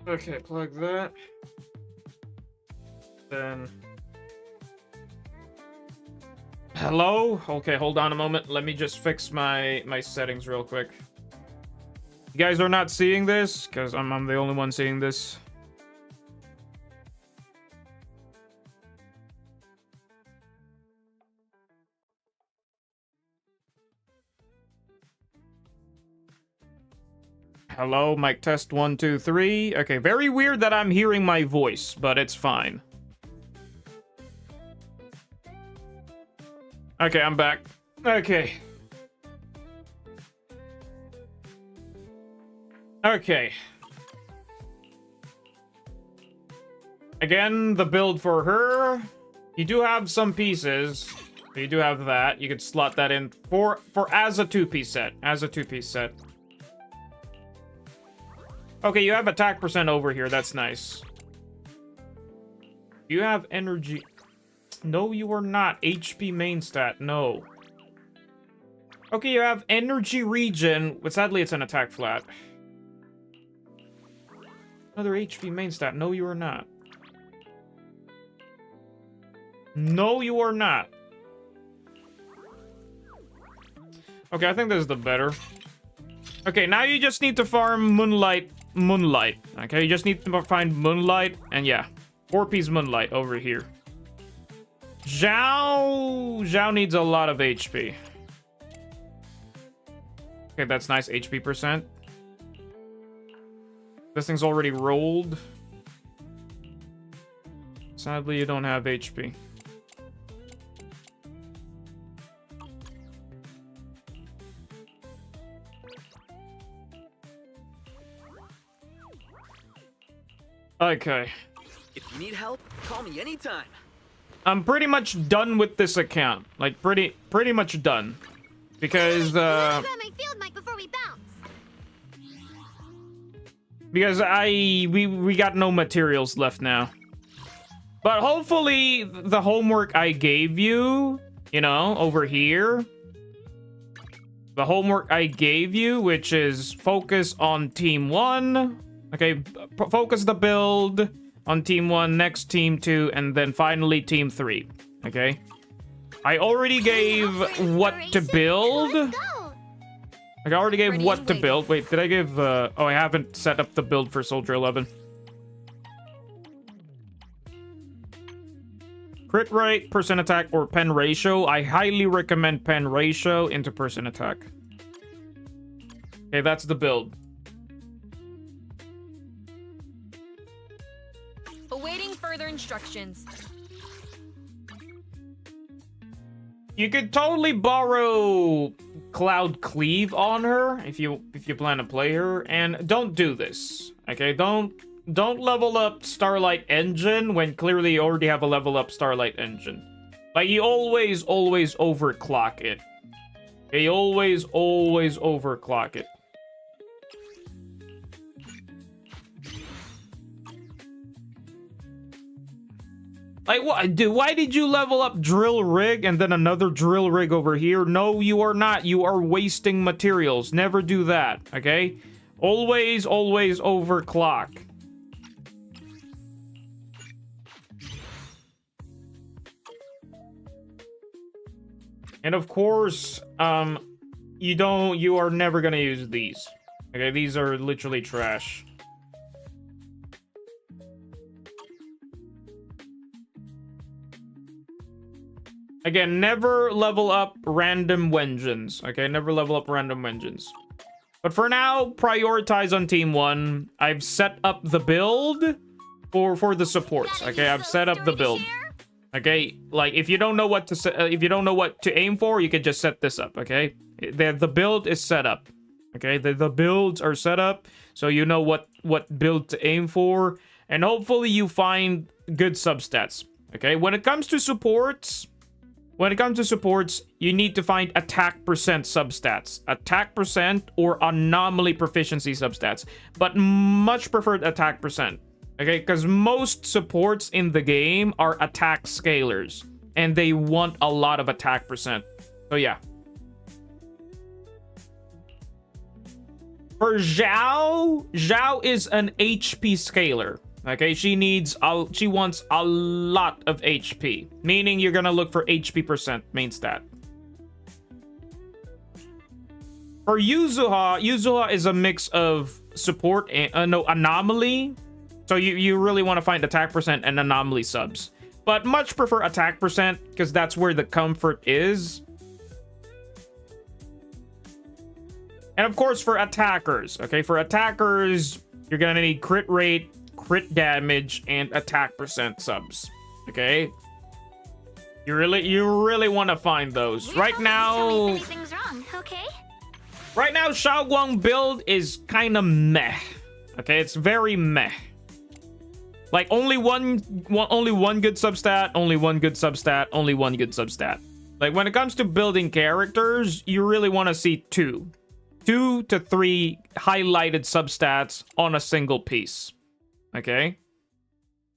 Okay, plug that. Then... Hello? Okay, hold on a moment. Let me just fix my settings real quick. You guys are not seeing this? Because I'm the only one seeing this. Hello, mic test 1, 2, 3. Okay, very weird that I'm hearing my voice, but it's fine. Okay, I'm back. Okay. Okay. Again, the build for her. You do have some pieces. You do have that. You could slot that in for as a 2-piece set. As a 2-piece set. Okay, you have attack percent over here. That's nice. You have energy... No, you are not. HP main stat. No. Okay, you have energy regen. But sadly, it's an attack flat. Another HP main stat. No, you are not. No, you are not. Okay, I think this is the better. Okay, now you just need to farm Moonlight. Okay, you just need to find Moonlight. And yeah, 4-piece Moonlight over here. Zhao needs a lot of HP. Okay, that's nice HP percent. This thing's already rolled. Sadly, you don't have HP. Okay. If you need help, call me anytime. I'm pretty much done with this account. Like, pretty much done. Because, Grab my field mic before we bounce. Because we got no materials left now. But hopefully, the homework I gave you, you know, over here. The homework I gave you, which is focus on Team 1. Okay, focus the build on Team 1, next Team 2, and then finally Team 3. Okay? I already gave what to build. Like, I already gave what to build. Wait, did I give... Oh, I haven't set up the build for Soldier 11. Crit rate, percent attack, or pen ratio. I highly recommend pen ratio into percent attack. Okay, that's the build. Awaiting further instructions. You could totally borrow Cloud Cleave on her if you plan to play her, and don't do this. Okay, don't level up Starlight Engine when clearly you already have a level up Starlight Engine. Like, you always overclock it. Okay, you always overclock it. Like, what, dude, why did you level up Drill Rig and then another Drill Rig over here? No, you are not. You are wasting materials. Never do that, okay? Always overclock. And of course, you are never gonna use these. Okay, these are literally trash. Again, never level up random wenjins. Okay, never level up random wenjins. But for now, prioritize on Team 1. I've set up the build for the supports. Okay, I've set up the build. Okay, like if you don't know what to aim for, you can just set this up. Okay, the build is set up. Okay, the builds are set up, so you know what build to aim for, and hopefully you find good substats. Okay, when it comes to supports, you need to find attack percent substats, attack percent or anomaly proficiency substats, but much preferred attack percent. Okay, because most supports in the game are attack scalers, and they want a lot of attack percent. So yeah. For Zhao is an HP scaler. Okay, she wants a lot of HP, meaning you're gonna look for HP percent main stat. For Yuzuha is a mix of support and anomaly. So you really want to find attack percent and anomaly subs. But much prefer attack percent because that's where the comfort is. And of course for attackers, okay? For attackers, you're gonna need crit rate, crit damage, and attack percent subs. Okay? You really want to find those. Right now, Anything's wrong, okay? right now, Xiaoguang build is kind of meh. Okay, it's very meh. Like only one good substat, only one good substat, only one good substat. Like when it comes to building characters, you really want to see 2 to 3 highlighted substats on a single piece. Okay?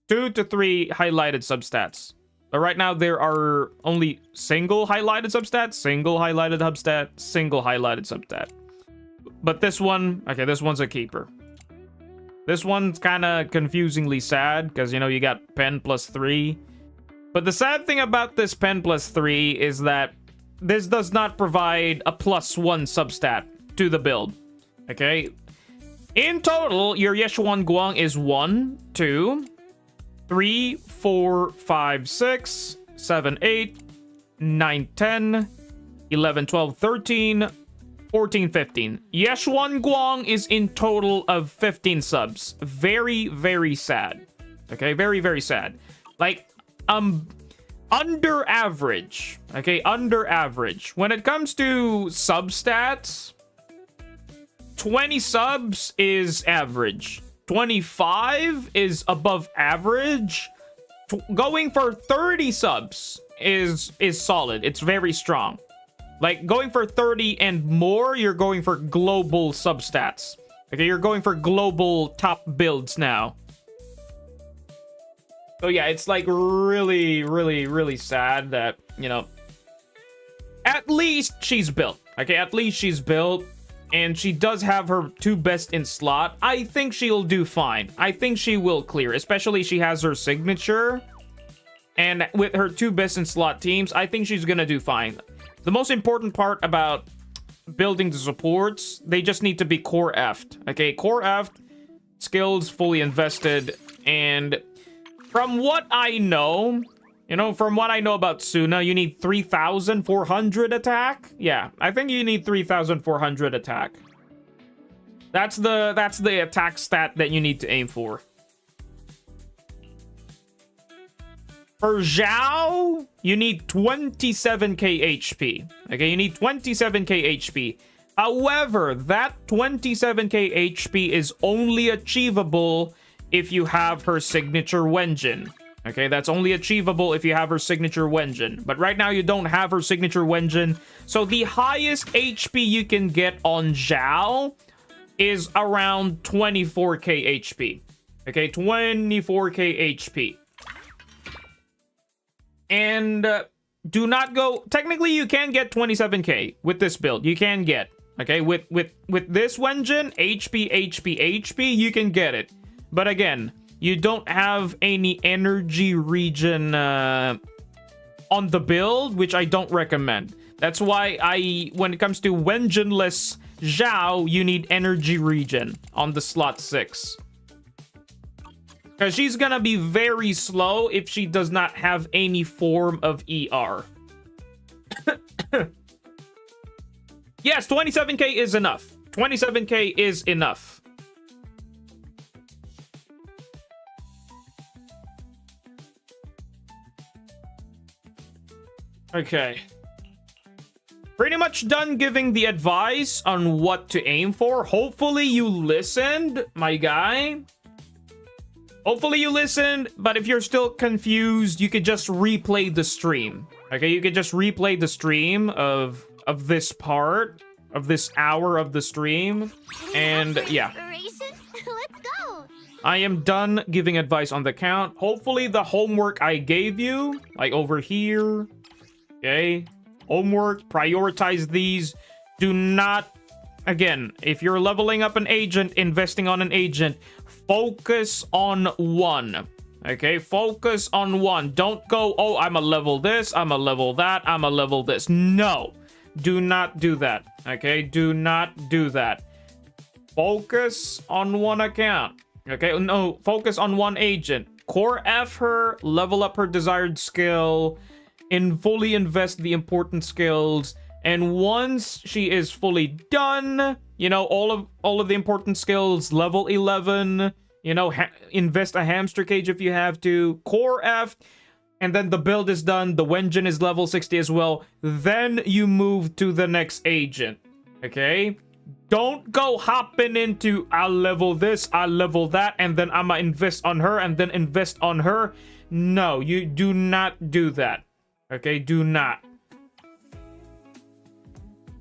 2 to 3 highlighted substats. But right now there are only single highlighted substats, single highlighted substat, single highlighted substat. But this one, okay, this one's a keeper. This one's kind of confusingly sad because, you know, you got pen plus 3. But the sad thing about this pen plus 3 is that this does not provide a +1 substat to the build. Okay? In total, your Yeshuan Guang is 1, 2, 3, 4, 5, 6, 7, 8, 9, 10, 11, 12, 13, 14, 15. Yeshuan Guang is in total of 15 subs. Very, very sad. Okay, very, very sad. Like, under average. Okay, under average. When it comes to substats, 20 subs is average. 25 is above average. Going for 30 subs is solid. It's very strong. Like, going for 30 and more, you're going for global substats. Okay, you're going for global top builds now. So yeah, it's like really, really, really sad that, you know, at least she's built. Okay, at least she's built. And she does have her 2 best in slot. I think she'll do fine. I think she will clear, especially she has her signature. And with her 2 best in slot teams, I think she's gonna do fine. The most important part about building the supports, they just need to be core F'd. Okay, core F'd, skills fully invested, and from what I know, you know, from what I know about Suna, you need 3,400 attack. Yeah, I think you need 3,400 attack. That's the attack stat that you need to aim for. For Zhao, you need 27k HP. Okay, you need 27k HP. However, that 27k HP is only achievable if you have her signature Wenjin. Okay, that's only achievable if you have her signature Wenjin. But right now, you don't have her signature Wenjin. So the highest HP you can get on Zhao is around 24k HP. Okay, 24k HP. And do not go... Technically, you can get 27k with this build. You can get. Okay, with this Wenjin, HP, you can get it. But again, you don't have any energy region on the build, which I don't recommend. That's why when it comes to Wengenless Zhao, you need energy regen on the slot 6. Because she's gonna be very slow if she does not have any form of ER. Yes, 27k is enough. 27k is enough. Okay. Pretty much done giving the advice on what to aim for. Hopefully you listened, my guy. Hopefully you listened, but if you're still confused, you could just replay the stream. Okay, you could just replay the stream of this part, of this hour of the stream. And yeah. Let's go. I am done giving advice on the count. Hopefully the homework I gave you, like over here, okay? Homework, prioritize these. Do not, again, if you're leveling up an agent, investing on an agent, focus on one. Okay, focus on one. Don't go, oh, I'm a level this, I'm a level that, I'm a level this. No, do not do that. Okay, do not do that. Focus on one account. Okay, no, focus on one agent. Core F her, level up her desired skill, and fully invest the important skills. And once she is fully done, you know, all of the important skills, level 11, you know, invest a hamster cage if you have to, core F, and then the build is done, the Wenjin is level 60 as well, then you move to the next agent, okay? Don't go hopping into, I'll level this, I'll level that, and then I'ma invest on her, and then invest on her. No, you do not do that, okay? Do not.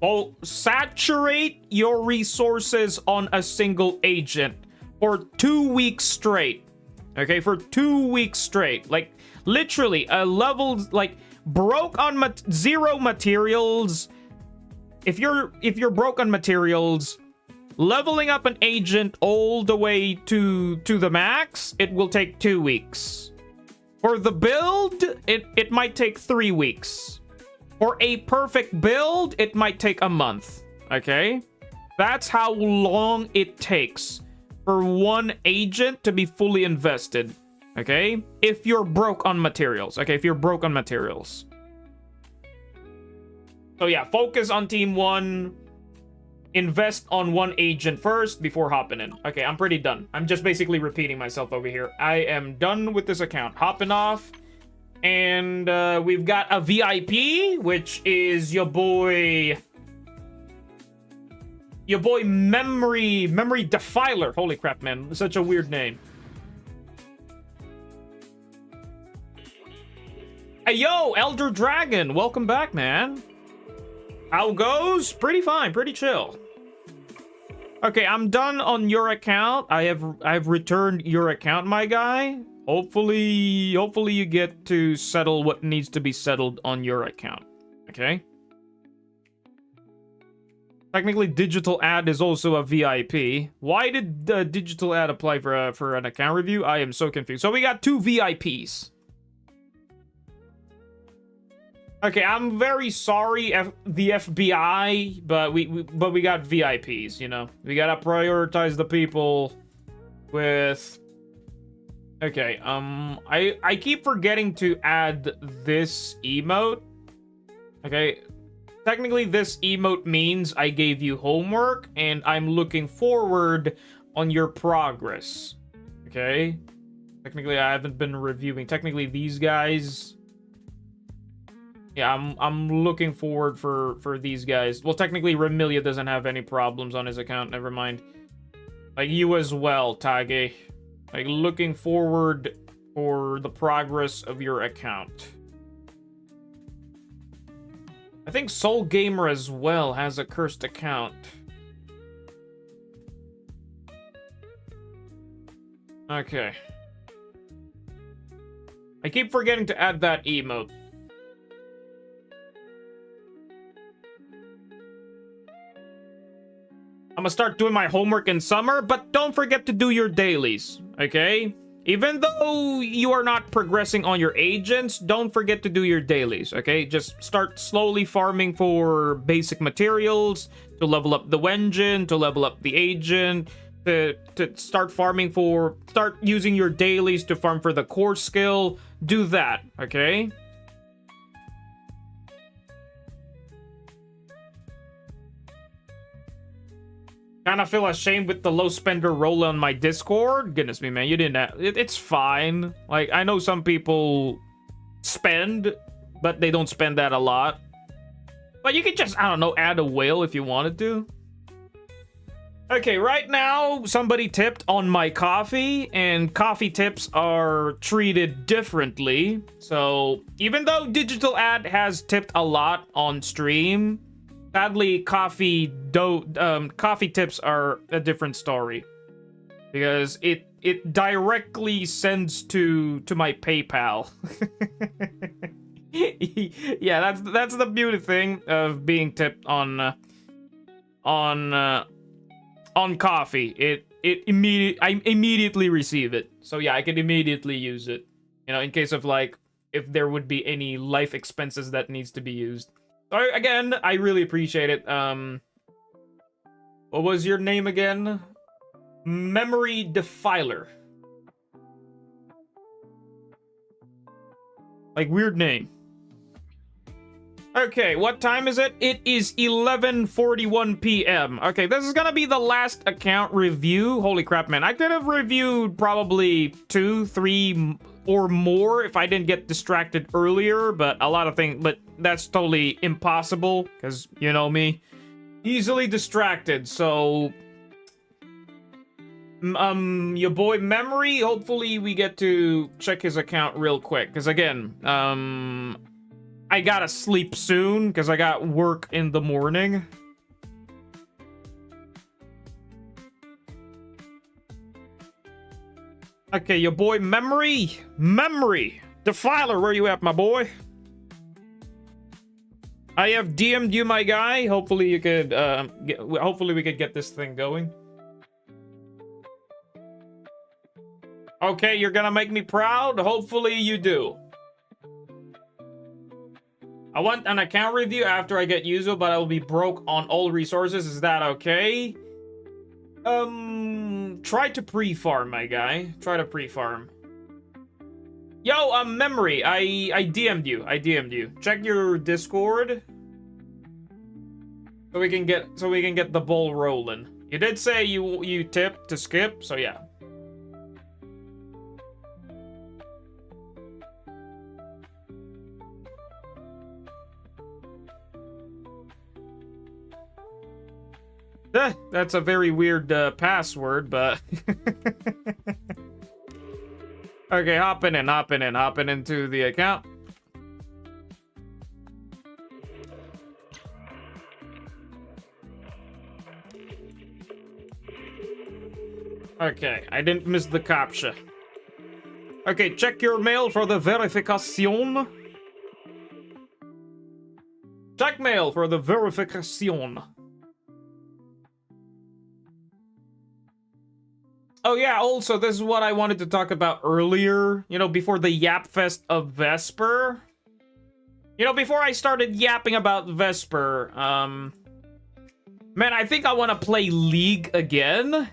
Oh, saturate your resources on a single agent for 2 weeks straight. Okay, for 2 weeks straight. Like, literally, a level, like, broke on zero materials. If you're broke on materials, leveling up an agent all the way to the max, it will take 2 weeks. For the build, it might take 3 weeks. For a perfect build, it might take a month. Okay? That's how long it takes for one agent to be fully invested. Okay? If you're broke on materials. Okay, if you're broke on materials. So yeah, focus on team 1. Invest on one agent first before hopping in. Okay, I'm pretty done. I'm just basically repeating myself over here. I am done with this account. Hopping off. And we've got a VIP, which is your boy Memory Defiler. Holy crap, man. Such a weird name. Hey, yo, Elder Dragon. Welcome back, man. How goes? Pretty fine, pretty chill. Okay, I'm done on your account. I've returned your account, my guy. Hopefully you get to settle what needs to be settled on your account. Okay? Technically, Digital Ad is also a VIP. Why did Digital Ad apply for an account review? I am so confused. So we got 2 VIPs. Okay, I'm very sorry, the FBI, but we got VIPs. You know, we gotta prioritize the people with. Okay, I keep forgetting to add this emote. Okay, technically this emote means I gave you homework and I'm looking forward on your progress. Okay? Technically I haven't been reviewing. Technically these guys. Yeah, I'm looking forward for these guys. Well, technically Remilia doesn't have any problems on his account, never mind. Like you as well, Tage. Like, looking forward for the progress of your account. I think Soul Gamer as well has a cursed account. Okay. I keep forgetting to add that emote. I'm gonna start doing my homework in summer, but don't forget to do your dailies, okay? Even though you are not progressing on your agents, don't forget to do your dailies, okay? Just start slowly farming for basic materials, to level up the engine, to level up the agent, to start farming for... Start using your dailies to farm for the core skill. Do that, okay? Kind of feel ashamed with the low spender role on my Discord. Goodness me, man, you didn't have, it's fine. Like, I know some people spend, but they don't spend that a lot. But you could just, I don't know, add a whale if you wanted to. Okay, right now, somebody tipped on my coffee, and coffee tips are treated differently. So, even though Digital Ad has tipped a lot on stream, sadly, coffee tips are a different story, because it directly sends to my PayPal. Yeah, that's the beauty thing of being tipped on coffee. I immediately receive it. So yeah, I can immediately use it. You know, in case of like if there would be any life expenses that needs to be used. So again, I really appreciate it. What was your name again? Memory Defiler. Like, weird name. Okay, what time is it? It is 11:41 p.m. Okay, this is gonna be the last account review. Holy crap, man. I could have reviewed probably 2, 3 or more if I didn't get distracted earlier, but a lot of things, but that's totally impossible, because you know me. Easily distracted, so... your boy Memory, hopefully we get to check his account real quick, because again, I gotta sleep soon, because I got work in the morning. Okay, your boy Memory! Memory! Defiler, where you at, my boy? I have DM'd you, my guy. Hopefully you could, hopefully we could get this thing going. Okay, you're gonna make me proud? Hopefully you do. I want an account review after I get Yuzo, but I will be broke on all resources. Is that okay? Try to pre-farm, my guy. Try to pre-farm. Yo, Memory, I DM'd you. I DM'd you. Check your Discord. So we can get the ball rolling. You did say you tipped to skip, so yeah. That's a very weird password, but... Okay, hopping into the account. Okay, I didn't miss the captcha. Okay, check your mail for the verification. Check mail for the verification. Oh yeah, also, this is what I wanted to talk about earlier, you know, before the Yap Fest of Vesper. You know, before I started yapping about Vesper, man, I think I want to play League again.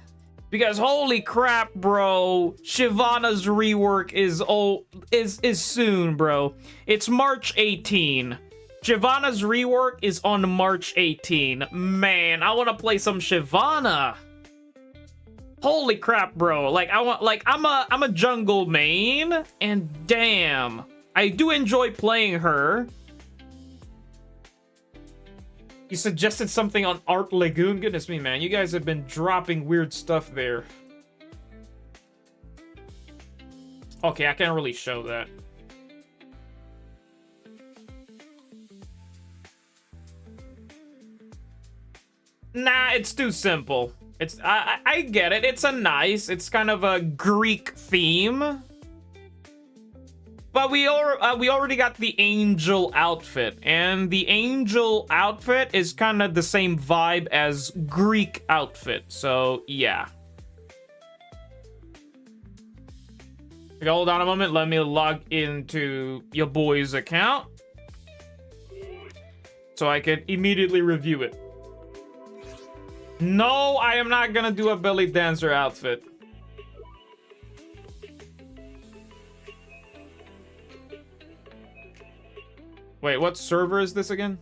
Because holy crap, bro, Shyvana's rework is soon, bro. It's March 18. Shyvana's rework is on March 18. Man, I want to play some Shyvana. Holy crap, bro. Like, I'm a jungle main, and damn, I do enjoy playing her. You suggested something on Art Lagoon? Goodness me, man. You guys have been dropping weird stuff there. Okay, I can't really show that. Nah, it's too simple. It's I get it. It's it's kind of a Greek theme. But we already got the angel outfit, and the angel outfit is kind of the same vibe as Greek outfit. So, yeah. Okay, hold on a moment. Let me log into your boy's account so I can immediately review it. No, I am not gonna do a belly dancer outfit. Wait, what server is this again?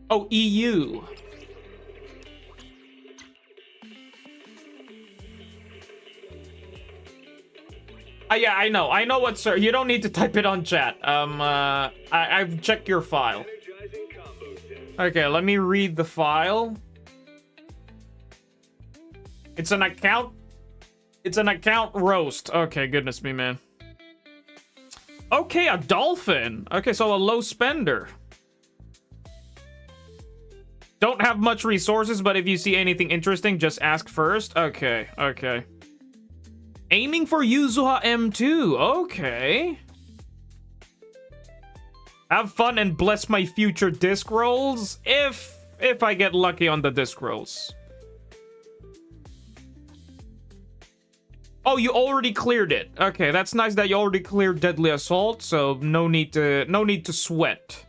Oh, EU. Yeah, I know. I know what, sir. You don't need to type it on chat. I've checked your file. Okay, let me read the file. It's an account. It's an account roast. Okay, goodness me, man. Okay, a dolphin. Okay, so a low spender. Don't have much resources, but if you see anything interesting, just ask first. Okay, okay. Aiming for Yuzuha M2. Okay. Have fun and bless my future disc rolls if I get lucky on the disc rolls. Oh, you already cleared it. Okay, that's nice that you already cleared Deadly Assault, so no need to sweat.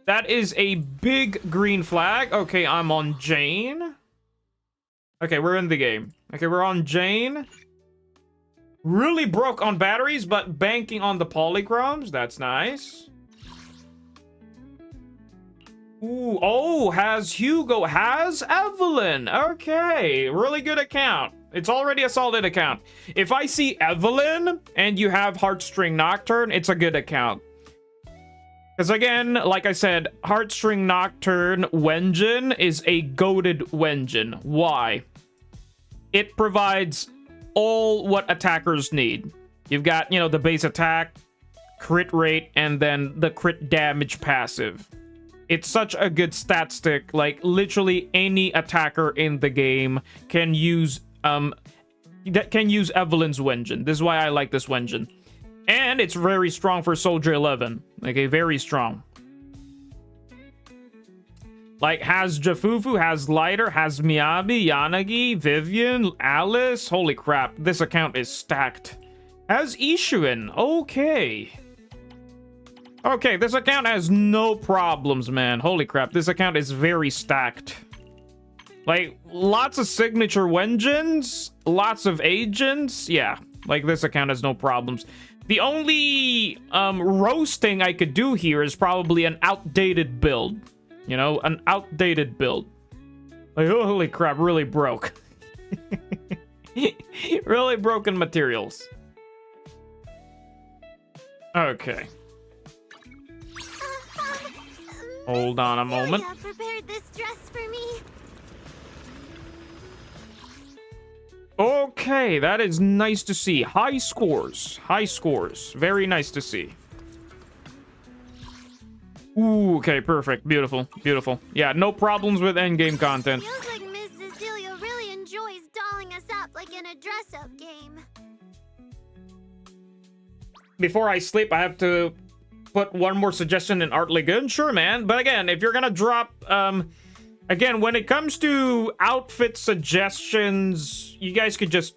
That is a big green flag. Okay, I'm on Jane. Okay, we're in the game. Okay, we're on Jane. Really broke on batteries, but banking on the polychromes. That's nice. Ooh, oh, has Hugo, has Evelyn. Okay, really good account. It's already a solid account. If I see Evelyn and you have Heartstring Nocturne, it's a good account. Because again, like I said, Heartstring Nocturne Wenjin is a goated Wenjin. Why? It provides all what attackers need. You've got, you know, the base attack, crit rate, and then the crit damage passive. It's such a good stat stick. Like, literally any attacker in the game can use Evelyn's Wenjin. This is why I like this Wenjin. And it's very strong for Soldier 11. Okay, very strong. Like, has Jafufu, has Lighter, has Miyabi, Yanagi, Vivian, Alice. Holy crap, this account is stacked. Has Ishuin. Okay. Okay, this account has no problems, man. Holy crap, this account is very stacked. Like, lots of signature Wenjins, lots of agents. Yeah, like, this account has no problems. The only roasting I could do here is probably an outdated build. You know, an outdated build. Like, holy crap, really broke. Really broken materials. Okay. Hold on a moment. Prepared this dress for me. Okay, that is nice to see. High scores. High scores. Very nice to see. Ooh, okay, perfect. Beautiful. Beautiful. Yeah, no problems with endgame content. Feels like Miss Cecilia really enjoys dolling us up like in a dress-up game. Before I sleep, I have to put one more suggestion in Art Lagoon. Sure, man. But again, if you're gonna drop... Again, when it comes to outfit suggestions, you guys could just...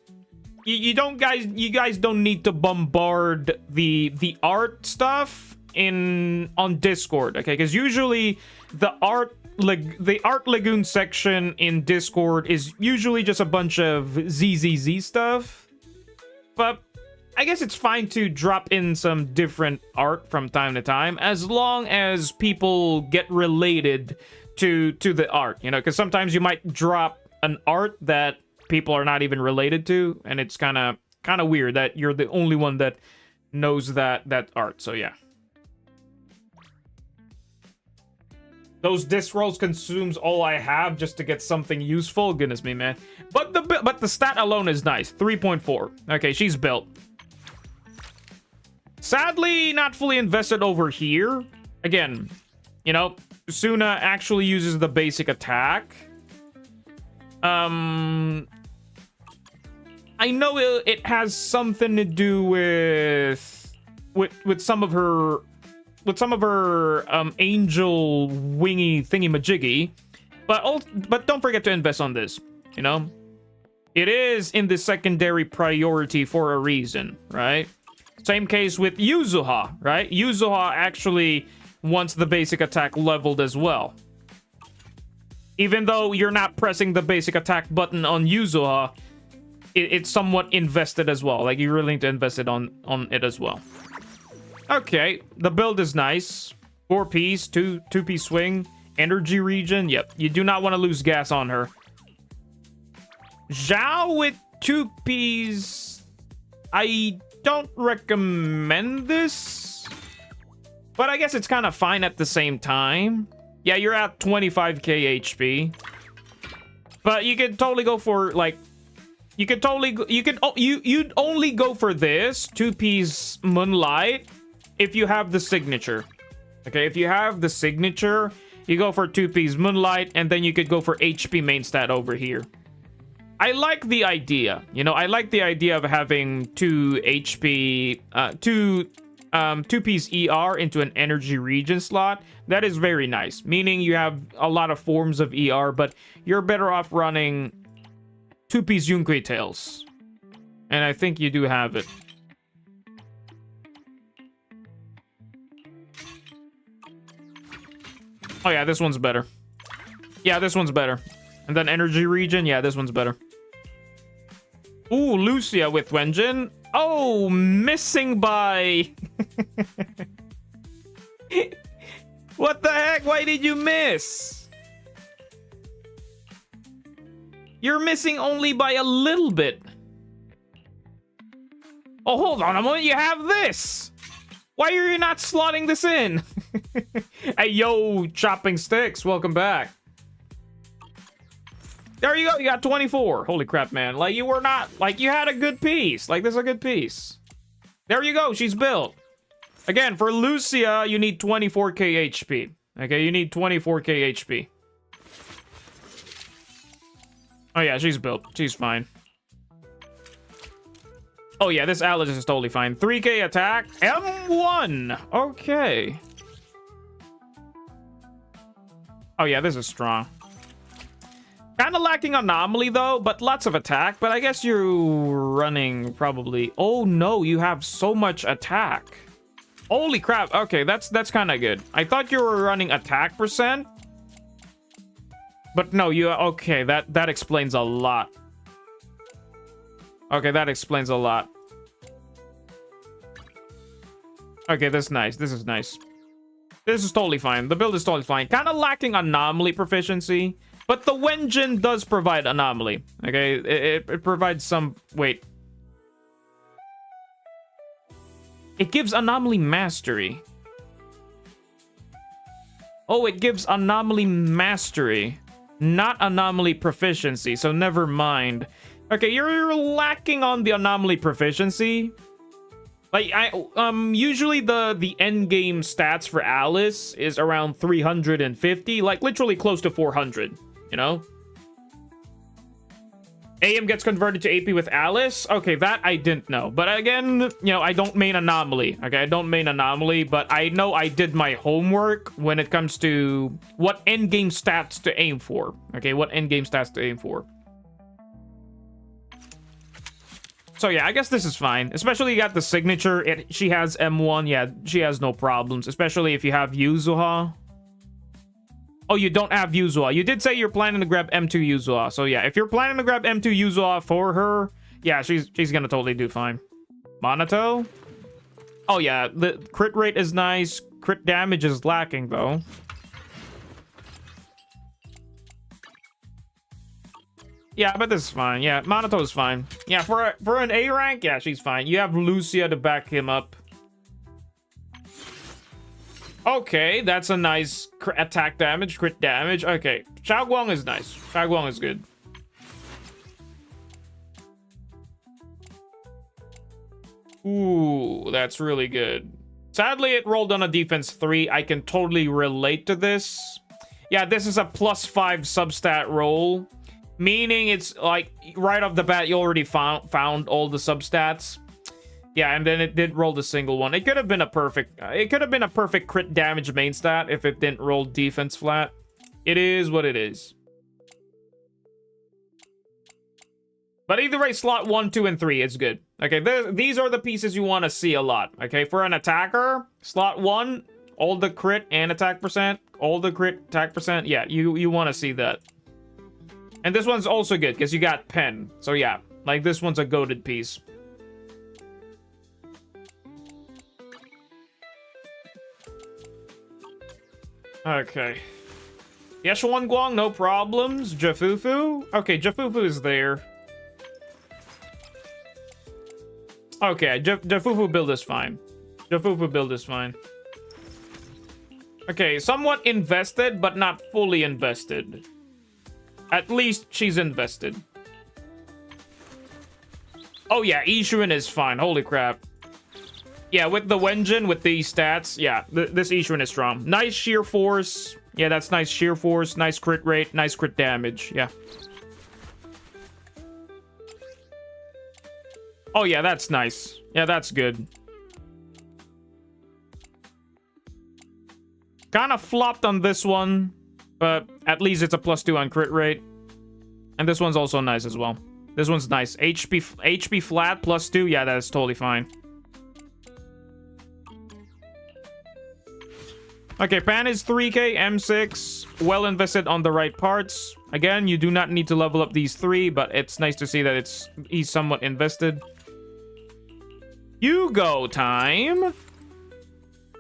You guys don't need to bombard the art stuff on Discord, okay? Because usually the Art Lagoon section in Discord is usually just a bunch of ZZZ stuff. But I guess it's fine to drop in some different art from time to time, as long as people get related to the art, you know, because sometimes you might drop an art that people are not even related to, and it's kind of weird that you're the only one that knows that art. So yeah, those disc rolls consumes all I have just to get something useful. Goodness me, man. But the stat alone is nice. 3.4. Okay, she's built. Sadly, not fully invested over here. Again, you know, Suna actually uses the basic attack. I know it has something to do with some of her some of her angel wingy thingy majiggy. But don't forget to invest on this, you know? It is in the secondary priority for a reason, right? Same case with Yuzuha, right? Yuzuha actually wants the basic attack leveled as well. Even though you're not pressing the basic attack button on Yuzuha, it's somewhat invested as well. Like, you really need to invest it on it as well. Okay, the build is nice. 4-piece, two-piece swing, energy regen. Yep, you do not want to lose gas on her. Zhao with 2-piece. I don't recommend this, but I guess it's kind of fine at the same time. Yeah, you're at 25k HP, but you could totally go for like, you'd only go for this 2-piece Moonlight if you have the signature. Okay, if you have the signature, you go for 2-piece Moonlight, and then you could go for HP main stat over here. I like the idea, you know, I like the idea of having 2 HP, 2-piece ER into an energy regen slot. That is very nice, meaning you have a lot of forms of ER, but you're better off running 2-piece Yunkai Tails. And I think you do have it. Oh yeah, this one's better. Yeah, this one's better. And then energy regen, yeah, this one's better. Ooh, Lucia with Wenjin. Oh, missing by... What the heck? Why did you miss? You're missing only by a little bit. Oh, hold on a moment. You have this. Why are you not slotting this in? Hey, yo, chopping sticks. Welcome back. There you go. You got 24. Holy crap, man. Like, you were not... Like, you had a good piece. Like, this is a good piece. There you go. She's built. Again, for Lucia, you need 24k HP. Okay, you need 24k HP. Oh, yeah, she's built. She's fine. Oh, yeah, this Alice is totally fine. 3k attack. M1. Okay. Oh, yeah, this is strong. Kind of lacking anomaly, though, but lots of attack. But I guess you're running probably... Oh, no, you have so much attack. Holy crap. Okay, that's kind of good. I thought you were running attack percent. But no, you... Okay, that explains a lot. Okay, that explains a lot. Okay, this is nice. This is nice. This is totally fine. The build is totally fine. Kind of lacking anomaly proficiency. But the Wenjin does provide anomaly. Okay, it provides some... Wait. It gives anomaly mastery. Oh, it gives anomaly mastery. Not anomaly proficiency, so never mind. Okay, you're lacking on the anomaly proficiency. Like, usually the end game stats for Alice is around 350, like literally close to 400. You know? AM gets converted to AP with Alice? Okay, that I didn't know. But again, you know, I don't main Anomaly. Okay, I don't main Anomaly, but I know I did my homework when it comes to what endgame stats to aim for. Okay, what endgame stats to aim for. So yeah, I guess this is fine. Especially you got the signature. She has M1. Yeah, she has no problems. Especially if you have Yuzuha. Oh, you don't have Yuzuha. You did say you're planning to grab M2 Yuzuha. So yeah, if you're planning to grab M2 Yuzuha for her, yeah, she's gonna totally do fine. Monato? Oh yeah, the crit rate is nice. Crit damage is lacking though. Yeah, but this is fine. Yeah, Monato is fine. Yeah, for an A rank, yeah, she's fine. You have Lucia to back him up. Okay, that's a nice attack damage, crit damage. Okay, Xiaoguang is nice. Xiaoguang is good. Ooh, that's really good. Sadly, it rolled on a defense 3. I can totally relate to this. Yeah, this is a +5 substat roll. Meaning it's like, right off the bat, you already found all the substats. Yeah, and then it did roll the single one. It could have been a perfect crit damage main stat if it didn't roll defense flat. It is what it is. But either way, slot 1, 2, and 3 is good. Okay, these are the pieces you want to see a lot. Okay, for an attacker, slot 1, all the crit and attack percent, all the crit attack percent. Yeah, you want to see that. And this one's also good because you got pen. So yeah, like this one's a goated piece. Okay. Yeshuan Guang, no problems. Jafufu? Okay, Jafufu is there. Okay, Jafufu build is fine. Jafufu build is fine. Okay, somewhat invested, but not fully invested. At least she's invested. Oh yeah, Ishuin is fine. Holy crap. Yeah, with the Wenjin, with these stats, yeah, this Ishuin is strong. Nice sheer force. Yeah, that's nice sheer force, nice crit rate, nice crit damage. Yeah. Oh yeah, that's nice. Yeah, that's good. Kind of flopped on this one, but at least it's a +2 on crit rate. And this one's also nice as well. This one's nice. HP flat +2. Yeah, that is totally fine. Okay, Pan is 3k, M6. Well invested on the right parts. Again, you do not need to level up these 3, but it's nice to see that he's somewhat invested. Hugo time.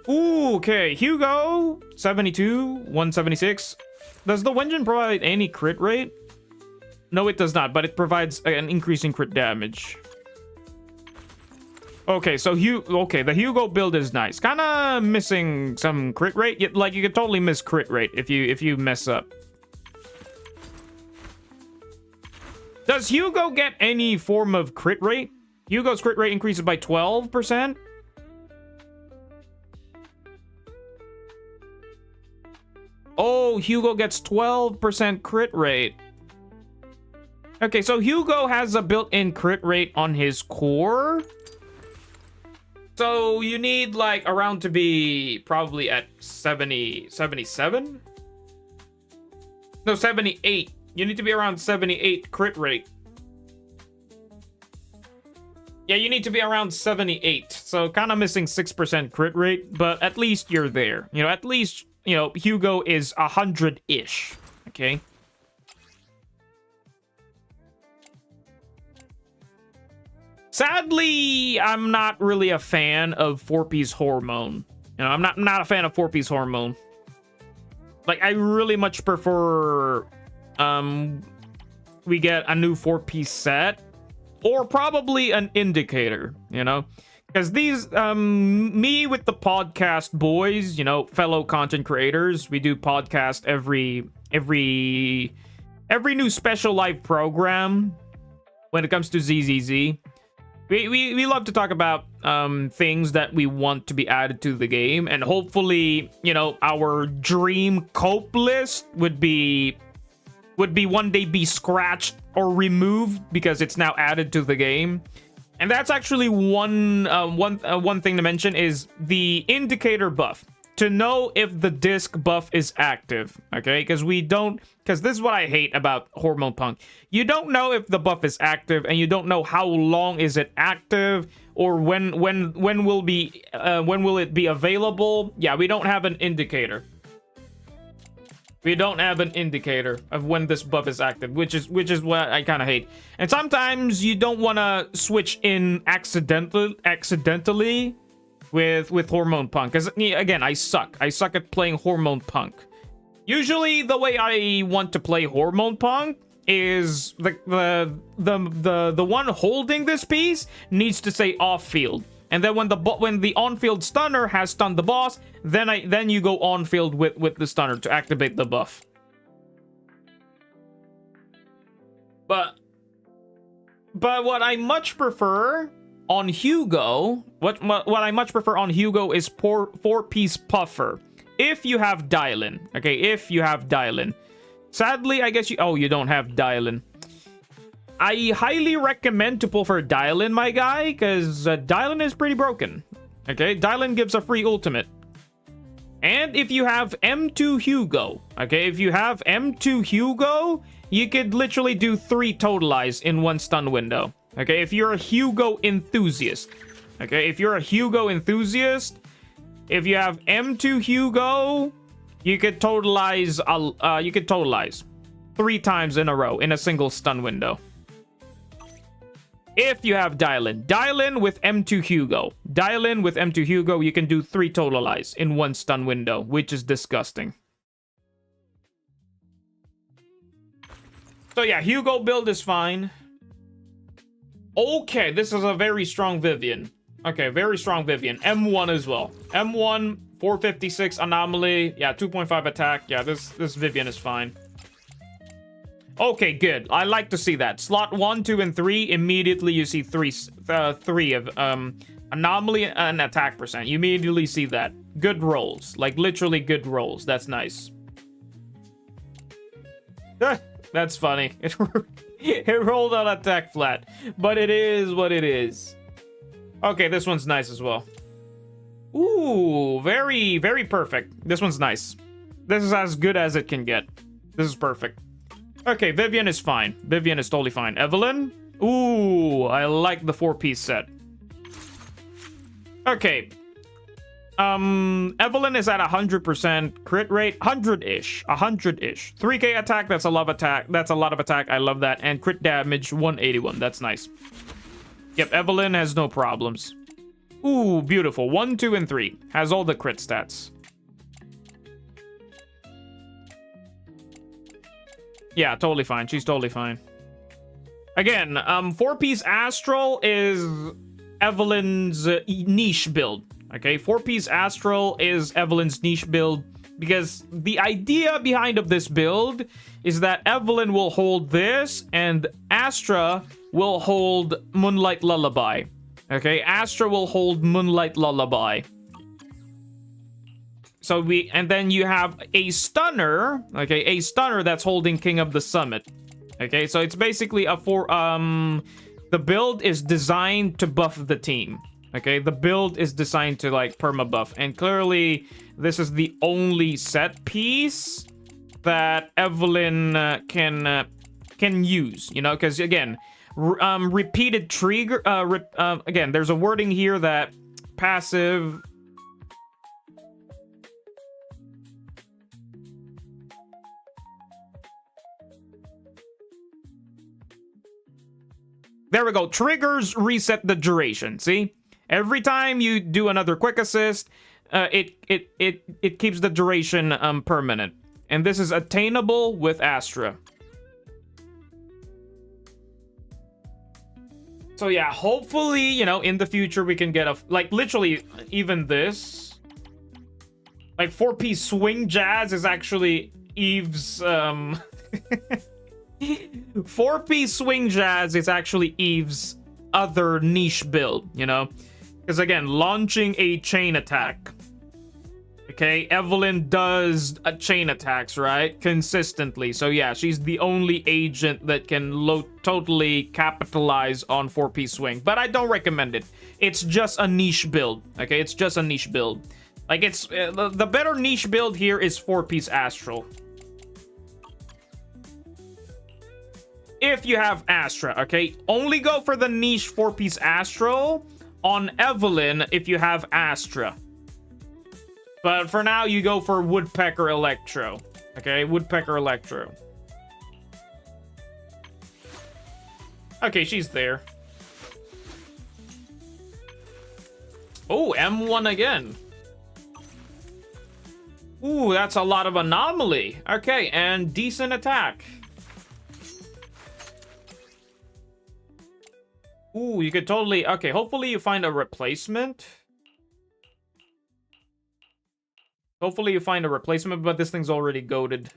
Ooh, okay. Hugo, 72, 176. Does the Wenjin provide any crit rate? No, it does not, but it provides an increase in crit damage. Okay, so the Hugo build is nice. Kind of missing some crit rate. Like, you could totally miss crit rate if you mess up. Does Hugo get any form of crit rate? Hugo's crit rate increases by 12%. Oh, Hugo gets 12% crit rate. Okay, so Hugo has a built-in crit rate on his core. So you need like around to be probably at 77? No, 78. You need to be around 78 crit rate. Yeah, you need to be around 78. So kind of missing 6% crit rate, but at least you're there. You know, at least, you know, Hugo is 100-ish. Okay. Sadly, I'm not really a fan of 4P's Hormone. You know, I'm not a fan of 4P's Hormone. Like, I really much prefer we get a new 4P set or probably an indicator, you know? Because these me with the podcast boys, you know, fellow content creators, we do podcast every new special live program when it comes to ZZZ. We love to talk about things that we want to be added to the game, and hopefully, you know, our dream cope list would one day be scratched or removed because it's now added to the game. And that's actually one thing to mention is the indicator buff. To know if the disc buff is active, okay? Because this is what I hate about Hormone Punk. You don't know if the buff is active, and you don't know how long is it active, or when will it be available. Yeah, we don't have an indicator. We don't have an indicator of when this buff is active, which is what I kind of hate. And sometimes you don't want to switch in accidentally with Hormone Punk, because again, I suck at playing Hormone Punk. Usually the way I want to play Hormone Punk is the one holding this piece needs to say off field, and then when the on field stunner has stunned the boss, then you go on field with the stunner to activate the buff. But what I much prefer on Hugo, what I much prefer on Hugo is 4-piece puffer. If you have dial-in. Okay, if you have dial-in. Sadly, I guess you don't have dial-in. I highly recommend to pull for Dylan, my guy, because Dylan is pretty broken. Okay, Dylan gives a free ultimate. And if you have M2 Hugo, okay, if you have M2 Hugo, you could literally do 3 totalize in 1 stun window. Okay, if you're a Hugo enthusiast. Okay, if you're a Hugo enthusiast, if you have M2 Hugo, you could totalize 3 times in a row in a single stun window. If you have Dylan with M2 Hugo. Dylan with M2 Hugo, you can do 3 totalize in 1 stun window, which is disgusting. So yeah, Hugo build is fine. Okay, this is a very strong Vivian. Okay, very strong Vivian. M1 as well. M1, 456 anomaly. Yeah, 2.5 attack. Yeah, this Vivian is fine. Okay, good. I like to see that. Slot 1, 2, and 3. Immediately you see 3 of anomaly and attack percent. You immediately see that. Good rolls. Like, literally good rolls. That's nice. That's funny. It rolled on attack flat. But it is what it is. Okay, this one's nice as well. Ooh, very, very perfect. This one's nice. This is as good as it can get. This is perfect. Okay, Vivian is fine. Vivian is totally fine. Evelyn? Ooh, I like the 4-piece set. Okay. Evelyn is at 100% crit rate. 100-ish. 100-ish. 3k attack, that's a lot of attack. That's a lot of attack. I love that. And crit damage, 181. That's nice. Yep, Evelyn has no problems. Ooh, beautiful. 1, 2, and 3. Has all the crit stats. Yeah, totally fine. She's totally fine. Again, 4-piece Astral is Evelyn's niche build. Okay, 4-piece Astral is Evelyn's niche build because the idea behind of this build is that Evelyn will hold this and Astra will hold Moonlight Lullaby. Okay, Astra will hold Moonlight Lullaby. So and then you have a stunner, okay, a stunner that's holding King of the Summit. Okay, so it's basically the build is designed to buff the team. Okay, the build is designed to like perma buff, and clearly this is the only set piece that Evelyn can use, you know, because again, repeated trigger. Again, there's a wording here that passive. There we go. Triggers reset the duration. See, every time you do another quick assist, it keeps the duration permanent, and this is attainable with Astra. So yeah, hopefully, you know, in the future we can get like literally even this, like 4-piece swing jazz is actually Eve's 4-piece swing jazz is actually Eve's other niche build, you know, because again, launching a chain attack. Okay, Evelyn does chain attacks, right? Consistently. So yeah, she's the only agent that can totally capitalize on 4-piece swing. But I don't recommend it. It's just a niche build. Okay, it's just a niche build. Like, it's the better niche build here is 4-piece Astral. If you have Astra, okay? Only go for the niche 4-piece Astral on Evelyn if you have Astra. But for now, you go for Woodpecker Electro. Okay, Woodpecker Electro. Okay, she's there. Oh, M1 again. Ooh, that's a lot of anomaly. Okay, and decent attack. Ooh, you could totally... Okay, hopefully you find a replacement. Hopefully you find a replacement, but this thing's already goated.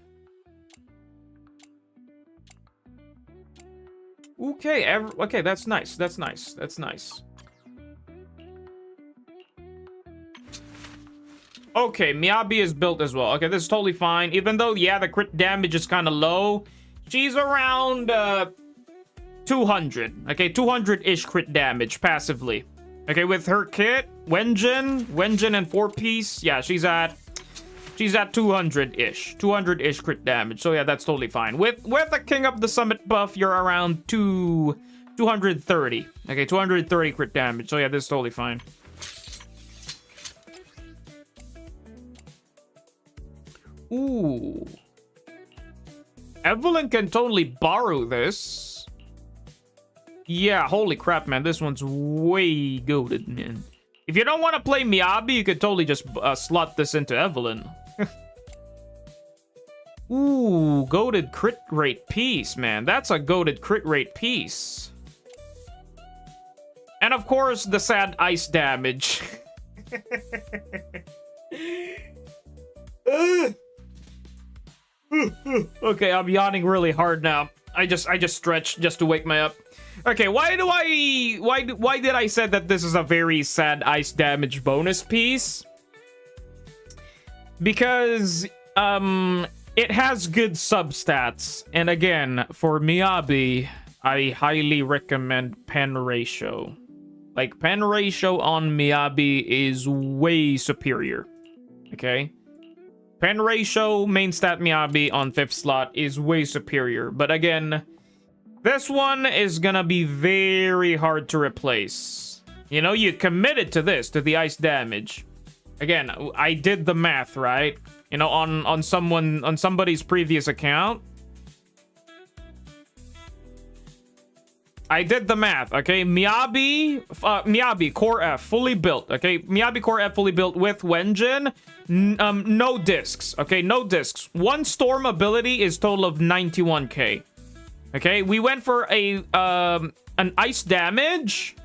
Okay, okay, that's nice. That's nice. That's nice. Okay, Miyabi is built as well. Okay, this is totally fine. Even though, yeah, the crit damage is kind of low. She's around 200. Okay, 200-ish crit damage passively. Okay, with her kit, Wenjin and 4-piece, yeah, she's at 200-ish. 200-ish crit damage. So yeah, that's totally fine. With a King of the Summit buff, you're around 230. Okay, 230 crit damage. So yeah, this is totally fine. Ooh. Evelyn can totally borrow this. Yeah, holy crap, man. This one's way goated, man. If you don't want to play Miyabi, you could totally just slot this into Evelyn. Ooh, goated crit rate piece, man. That's a goated crit rate piece. And of course, the sad ice damage. Okay, I'm yawning really hard now. I just stretched just to wake me up. Okay, why did I say that this is a very sad ice damage bonus piece? Because it has good substats, and again, for Miyabi, I highly recommend pen ratio. Like, pen ratio on Miyabi is way superior. Okay? Pen ratio, main stat Miyabi on 5th slot is way superior. But again, this one is gonna be very hard to replace. You know, you committed to this, to the ice damage. Again, I did the math, right? You know, on somebody's previous account. I did the math, okay? Miyabi Core F fully built, okay? Miyabi Core F fully built with Wenjin. No discs, okay? No discs. One storm ability is total of 91k. Okay, we went for an ice damage.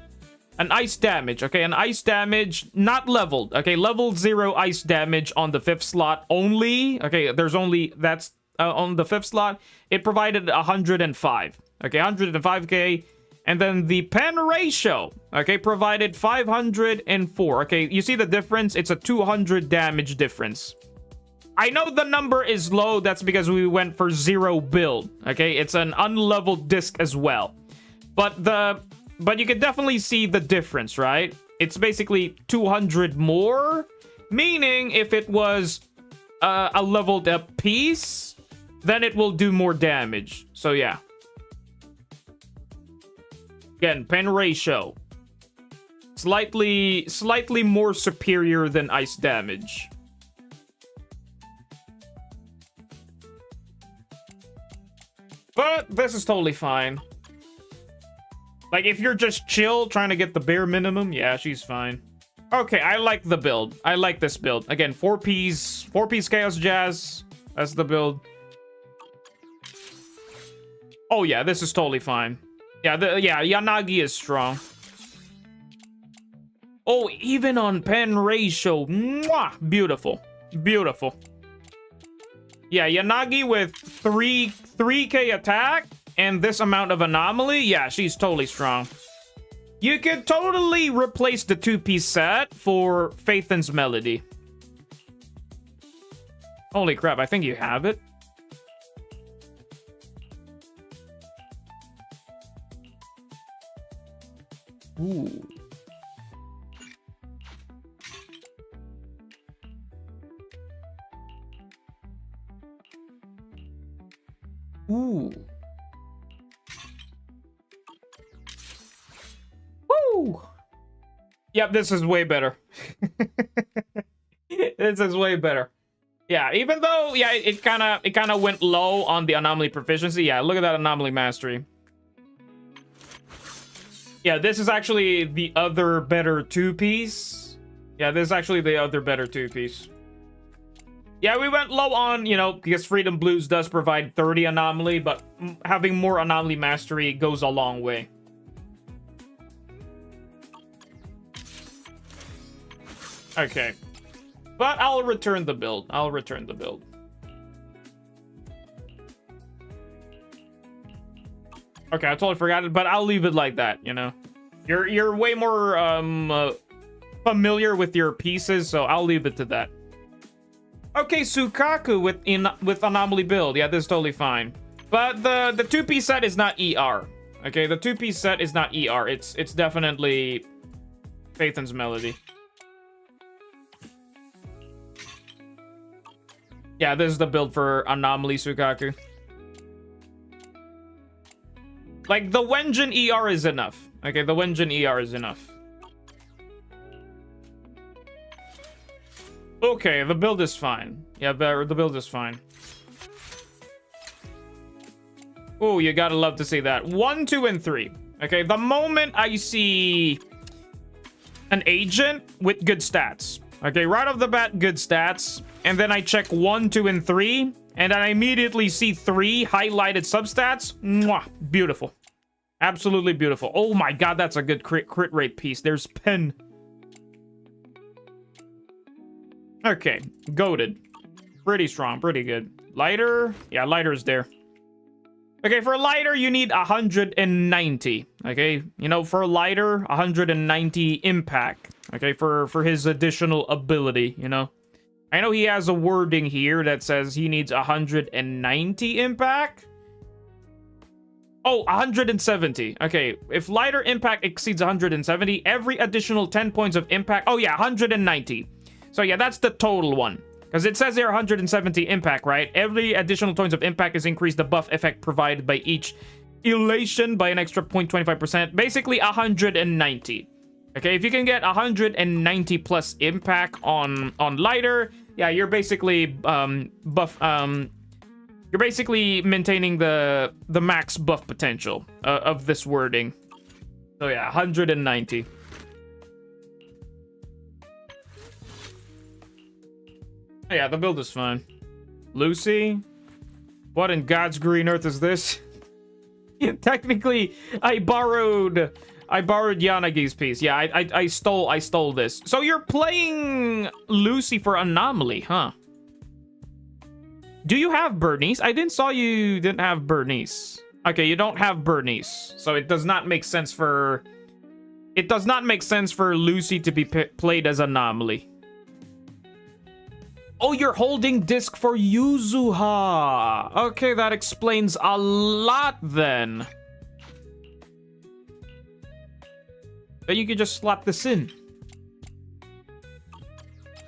An ice damage, okay? An ice damage, not leveled, okay? Level 0 ice damage on the 5th slot only. Okay, there's only, that's on the 5th slot. It provided 105, okay? 105k. And then the pen ratio, okay, provided 504. Okay, you see the difference? It's a 200 damage difference. I know the number is low. That's because we went for 0 build. Okay, it's an unleveled disc as well. But you can definitely see the difference, right? It's basically 200 more. Meaning, if it was a leveled up piece, then it will do more damage. So yeah. Again, pen ratio. Slightly more superior than ice damage. But this is totally fine. Like, if you're just chill, trying to get the bare minimum, yeah, she's fine. Okay, I like the build. I like this build. Again, 4-piece Chaos Jazz. That's the build. Oh yeah, this is totally fine. Yeah, Yanagi is strong. Oh, even on pen ratio. Mwah! Beautiful. Beautiful. Yeah, Yanagi with 3k attack and this amount of anomaly. Yeah, she's totally strong. You could totally replace the 2-piece set for Phaethon's Melody. Holy crap, I think you have it. Ooh. Ooh. Woo! Yep, this is way better. This is way better. Yeah, even though, yeah, it kind of went low on the anomaly proficiency. Yeah, look at that anomaly mastery. Yeah, this is actually the other better 2-piece. Yeah, this is actually the other better 2-piece. Yeah, we went low on, you know, because Freedom Blues does provide 30 anomaly, but having more anomaly mastery goes a long way. Okay. But I'll return the build. I'll return the build. Okay, I totally forgot it, but I'll leave it like that, you know. You're way more familiar with your pieces, so I'll leave it to that. Okay, Sukaku with anomaly build. Yeah, this is totally fine. But the 2-piece set is not ER. Okay, the two-piece set is not ER. It's definitely Phaethon's Melody. Yeah, this is the build for Anomaly Sukaku. Like, the Wenjin ER is enough. Okay, the Wenjin ER is enough. Okay, the build is fine. Yeah, the build is fine. Oh, you gotta love to see that. 1, 2, and 3. Okay, the moment I see an agent with good stats. Okay, right off the bat, good stats. And then I check 1, 2, and 3. And I immediately see 3 highlighted substats. Mwah, beautiful. Absolutely beautiful. Oh my god, that's a good crit rate piece. There's Pen. Okay, goated. Pretty strong, pretty good. Lighter? Yeah, lighter's there. Okay, for lighter, you need 190. Okay, you know, for lighter, 190 impact. Okay, for his additional ability, you know. I know he has a wording here that says he needs 190 impact. Oh, 170. Okay, if lighter impact exceeds 170, every additional 10 points of impact. Oh, yeah, 190. So, yeah, that's the total one. Because it says there 170 impact, right? Every additional points of impact is increased the buff effect provided by each elation by an extra 0.25%. Basically, 190. Okay, if you can get 190 plus impact on lighter, yeah, you're basically you're basically maintaining the max buff potential of this wording. So yeah, 190. Yeah, the build is fine. Lucy? What in God's green earth is this? Technically, I borrowed Yanagi's piece. Yeah, I stole this. So you're playing Lucy for Anomaly, huh? Do you have Bernice? I didn't saw you didn't have Bernice. Okay, you don't have Bernice. So it does not make sense for Lucy to be played as Anomaly. Oh, you're holding disc for Yuzuha. Okay, that explains a lot then. But you could just slap this in.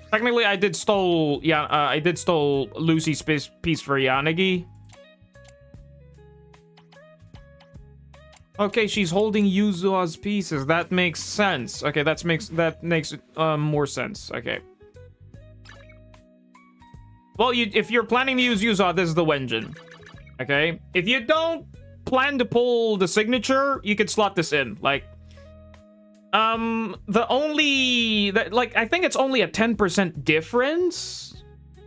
Technically, I did stole Lucy's piece for Yanagi. Okay, she's holding Yuzuha's pieces. That makes sense. Okay, that makes more sense. Okay. Well, if you're planning to use Yuzuha, this is the Wenjin. Okay? If you don't plan to pull the signature, you could slot this in. Like, I think it's only a 10% difference.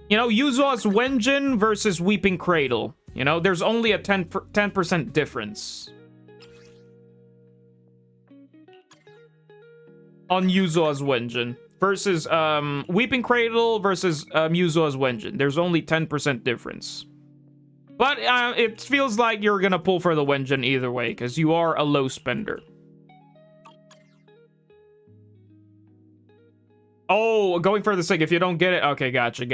You know, Yuzuha's Wenjin versus Weeping Cradle. You know, there's only a 10% difference. On Yuzuha's Wenjin. Versus Weeping Cradle versus Yuzuha's Wenjin. There's only 10% difference. But it feels like you're gonna pull for the Wenjin either way, because you are a low spender. Oh, going for the sig. If you don't get it, okay, gotcha.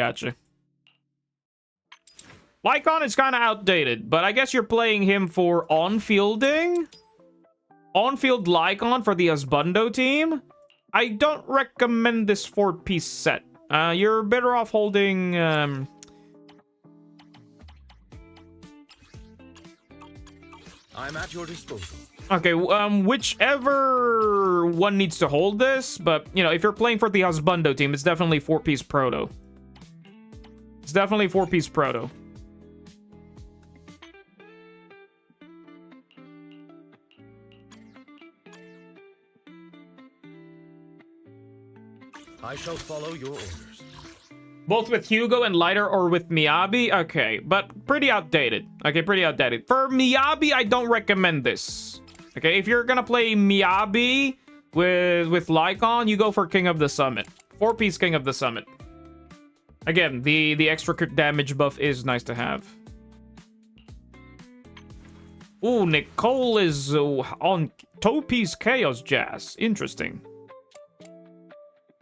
Lycon is kind of outdated, but I guess you're playing him for on-fielding? On-field Lycon for the Husbando team? I don't recommend this 4-piece set. You're better off holding... I'm at your disposal. Okay, whichever one needs to hold this, but, you know, if you're playing for the Husbando team, it's definitely 4-piece Proto. It's definitely 4-piece Proto. I shall follow your orders. Both with Hugo and Lighter or with Miyabi? Okay, but pretty outdated. Okay, pretty outdated. For Miyabi, I don't recommend this. Okay, if you're gonna play Miyabi with Lycon, you go for King of the Summit. 4-piece King of the Summit. Again, the extra crit damage buff is nice to have. Ooh, Nicole is on 2-piece Chaos Jazz. Interesting.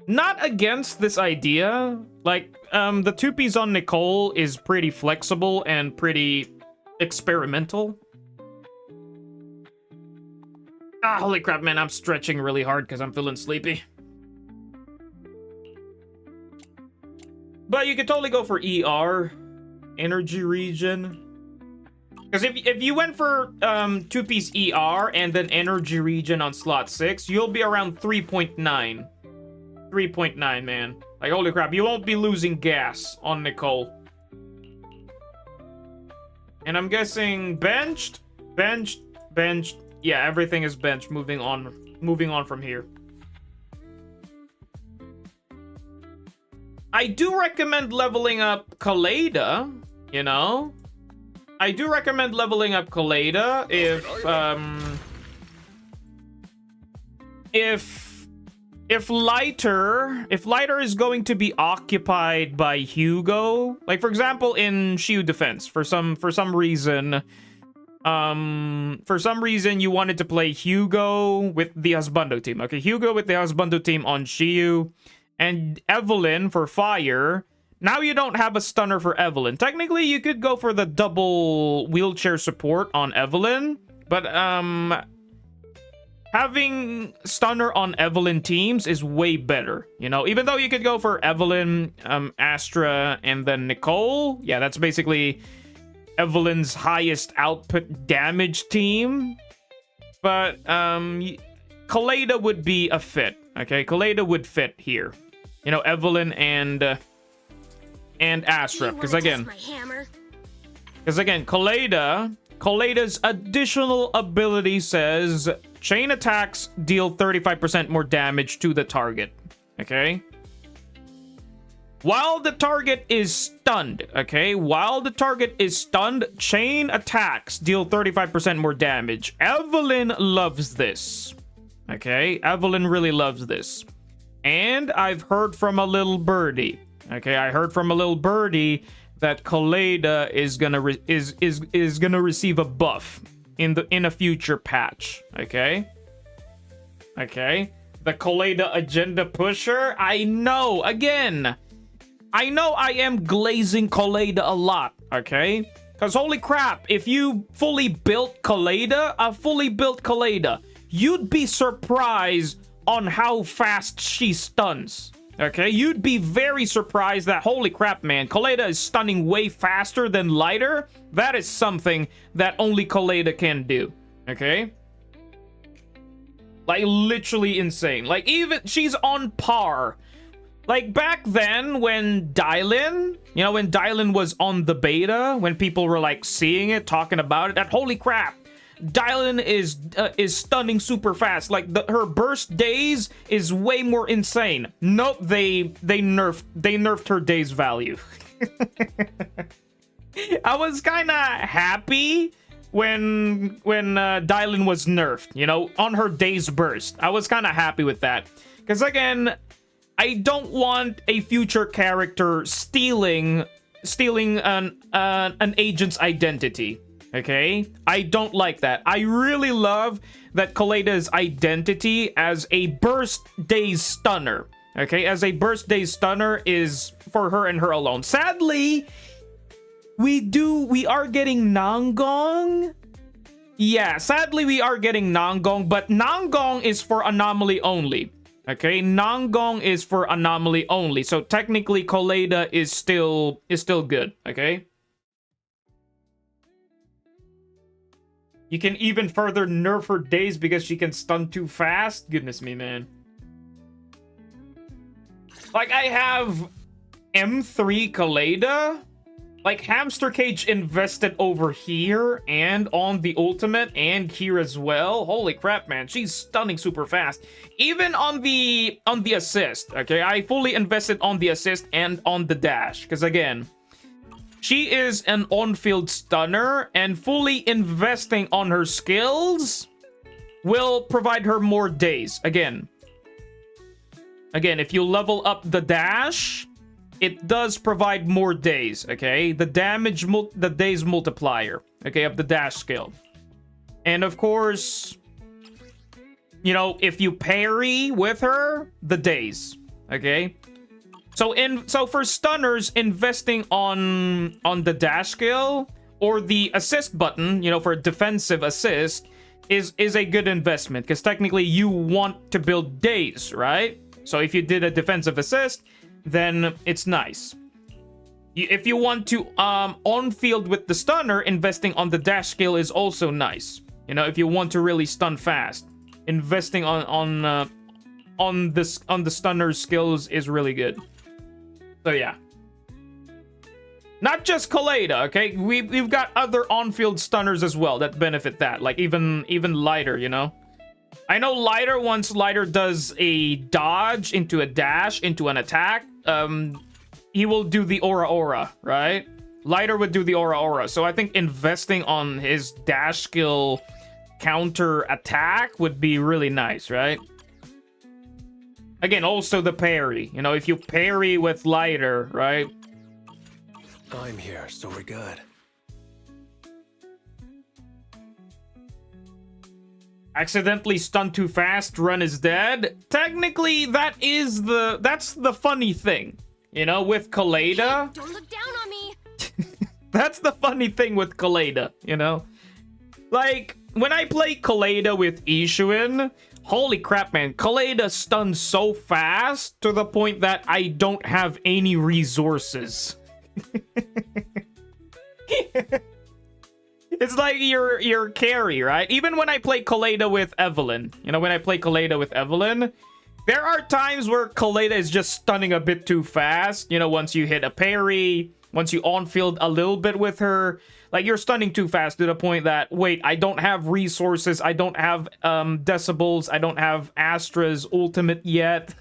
Not against this idea. Like, the 2-piece on Nicole is pretty flexible and pretty experimental. Ah, holy crap, man. I'm stretching really hard because I'm feeling sleepy. But you could totally go for ER. Energy regen. Because if you went for 2-piece ER and then energy regen on slot 6, you'll be around 3.9. 3.9, man. Like, holy crap, you won't be losing gas on Nicole. And I'm guessing benched, benched, benched. Yeah, everything is benched. Moving on from here. I do recommend leveling up Kaleda, you know? I do recommend leveling up Kaleda if Lighter is going to be occupied by Hugo, like for example in Shield Defense, for some reason you wanted to play Hugo with the Husbando team. Okay, Hugo with the Husbando team on Shiyu, and Evelyn for Fire. Now you don't have a stunner for Evelyn. Technically, you could go for the double wheelchair support on Evelyn, but having stunner on Evelyn teams is way better, you know? Even though you could go for Evelyn, Astra, and then Nicole. Yeah, that's basically Evelyn's highest output damage team. But Kaleda would be a fit, okay? Kaleda would fit here. You know, Evelyn and Astra, because again, Kaleda's additional ability says chain attacks deal 35% more damage to the target. Okay, while the target is stunned. Okay, while the target is stunned, chain attacks deal 35% more damage. Evelyn loves this. Okay, Evelyn really loves this. And I've heard from a little birdie. Okay, I heard from a little birdie that Kaleda is gonna receive a buff in a future patch. Okay, the Kaleda agenda pusher. I know. Again, I know I am glazing Kaleda a lot. Okay, because holy crap, if you fully built Kaleda, you'd be surprised on how fast she stuns. Okay, you'd be very surprised that, holy crap, man, Kaleda is stunning way faster than Lighter. That is something that only Kaleda can do. Okay, like literally insane. Like even she's on par. Like back then when Dylan, you know, when Dylan was on the beta, when people were like seeing it, talking about it, that holy crap, Dylan is stunning super fast. Like her burst days is way more insane. Nope, they nerfed her days value. I was kind of happy when Dylan was nerfed, you know, on her days burst. I was kind of happy with that, because again, I don't want a future character stealing an agent's identity. Okay, I don't like that. I really love that Kaleda's identity as a burst days stunner. Okay, as a burst days stunner is for her and her alone. Sadly, we are getting Nangong. Yeah, sadly we are getting Nangong, but Nangong is for anomaly only. Okay, Nangong is for anomaly only. So technically Kaleda is still good, okay? You can even further nerf her days because she can stun too fast. Goodness me, man. Like, I have M3 Kaleda. Like, Hamster Cage invested over here and on the ultimate and here as well. Holy crap, man. She's stunning super fast. Even on the assist, okay? I fully invested on the assist and on the dash. Because, again, she is an on-field stunner, and fully investing on her skills will provide her more days. Again, if you level up the dash, it does provide more days, okay? The days multiplier, okay, of the dash skill. And of course, you know, if you parry with her, the days, okay? So for stunners, investing on the dash skill or the assist button, you know, for defensive assist, is a good investment because technically you want to build days, right? So if you did a defensive assist, then it's nice. If you want to on field with the stunner, investing on the dash skill is also nice. You know, if you want to really stun fast, investing on the stunner skills is really good. So yeah. Not just Kaleda, okay? We've got other on-field stunners as well that benefit that. Like even Lighter, you know? I know Lighter, once Lighter does a dodge into a dash into an attack, he will do the aura, right? Lighter would do the aura. So I think investing on his dash skill counter attack would be really nice, right? Again, also the parry. You know, if you parry with Lighter, right? I'm here, so we're good. Accidentally stun too fast, run is dead. Technically, that's the funny thing. You know, with Kaleda. Don't look down on me. That's the funny thing with Kaleda, you know? Like, when I play Kaleda with Ishuin, holy crap, man. Kaleda stuns so fast to the point that I don't have any resources. It's like your carry, right? Even when I play Kaleda with Evelyn, you know, when I play Kaleda with Evelyn, there are times where Kaleda is just stunning a bit too fast. You know, once you hit a parry, once you on-field a little bit with her, like you're stunning too fast to the point that, wait, I don't have resources, I don't have decibels, I don't have Astra's ultimate yet.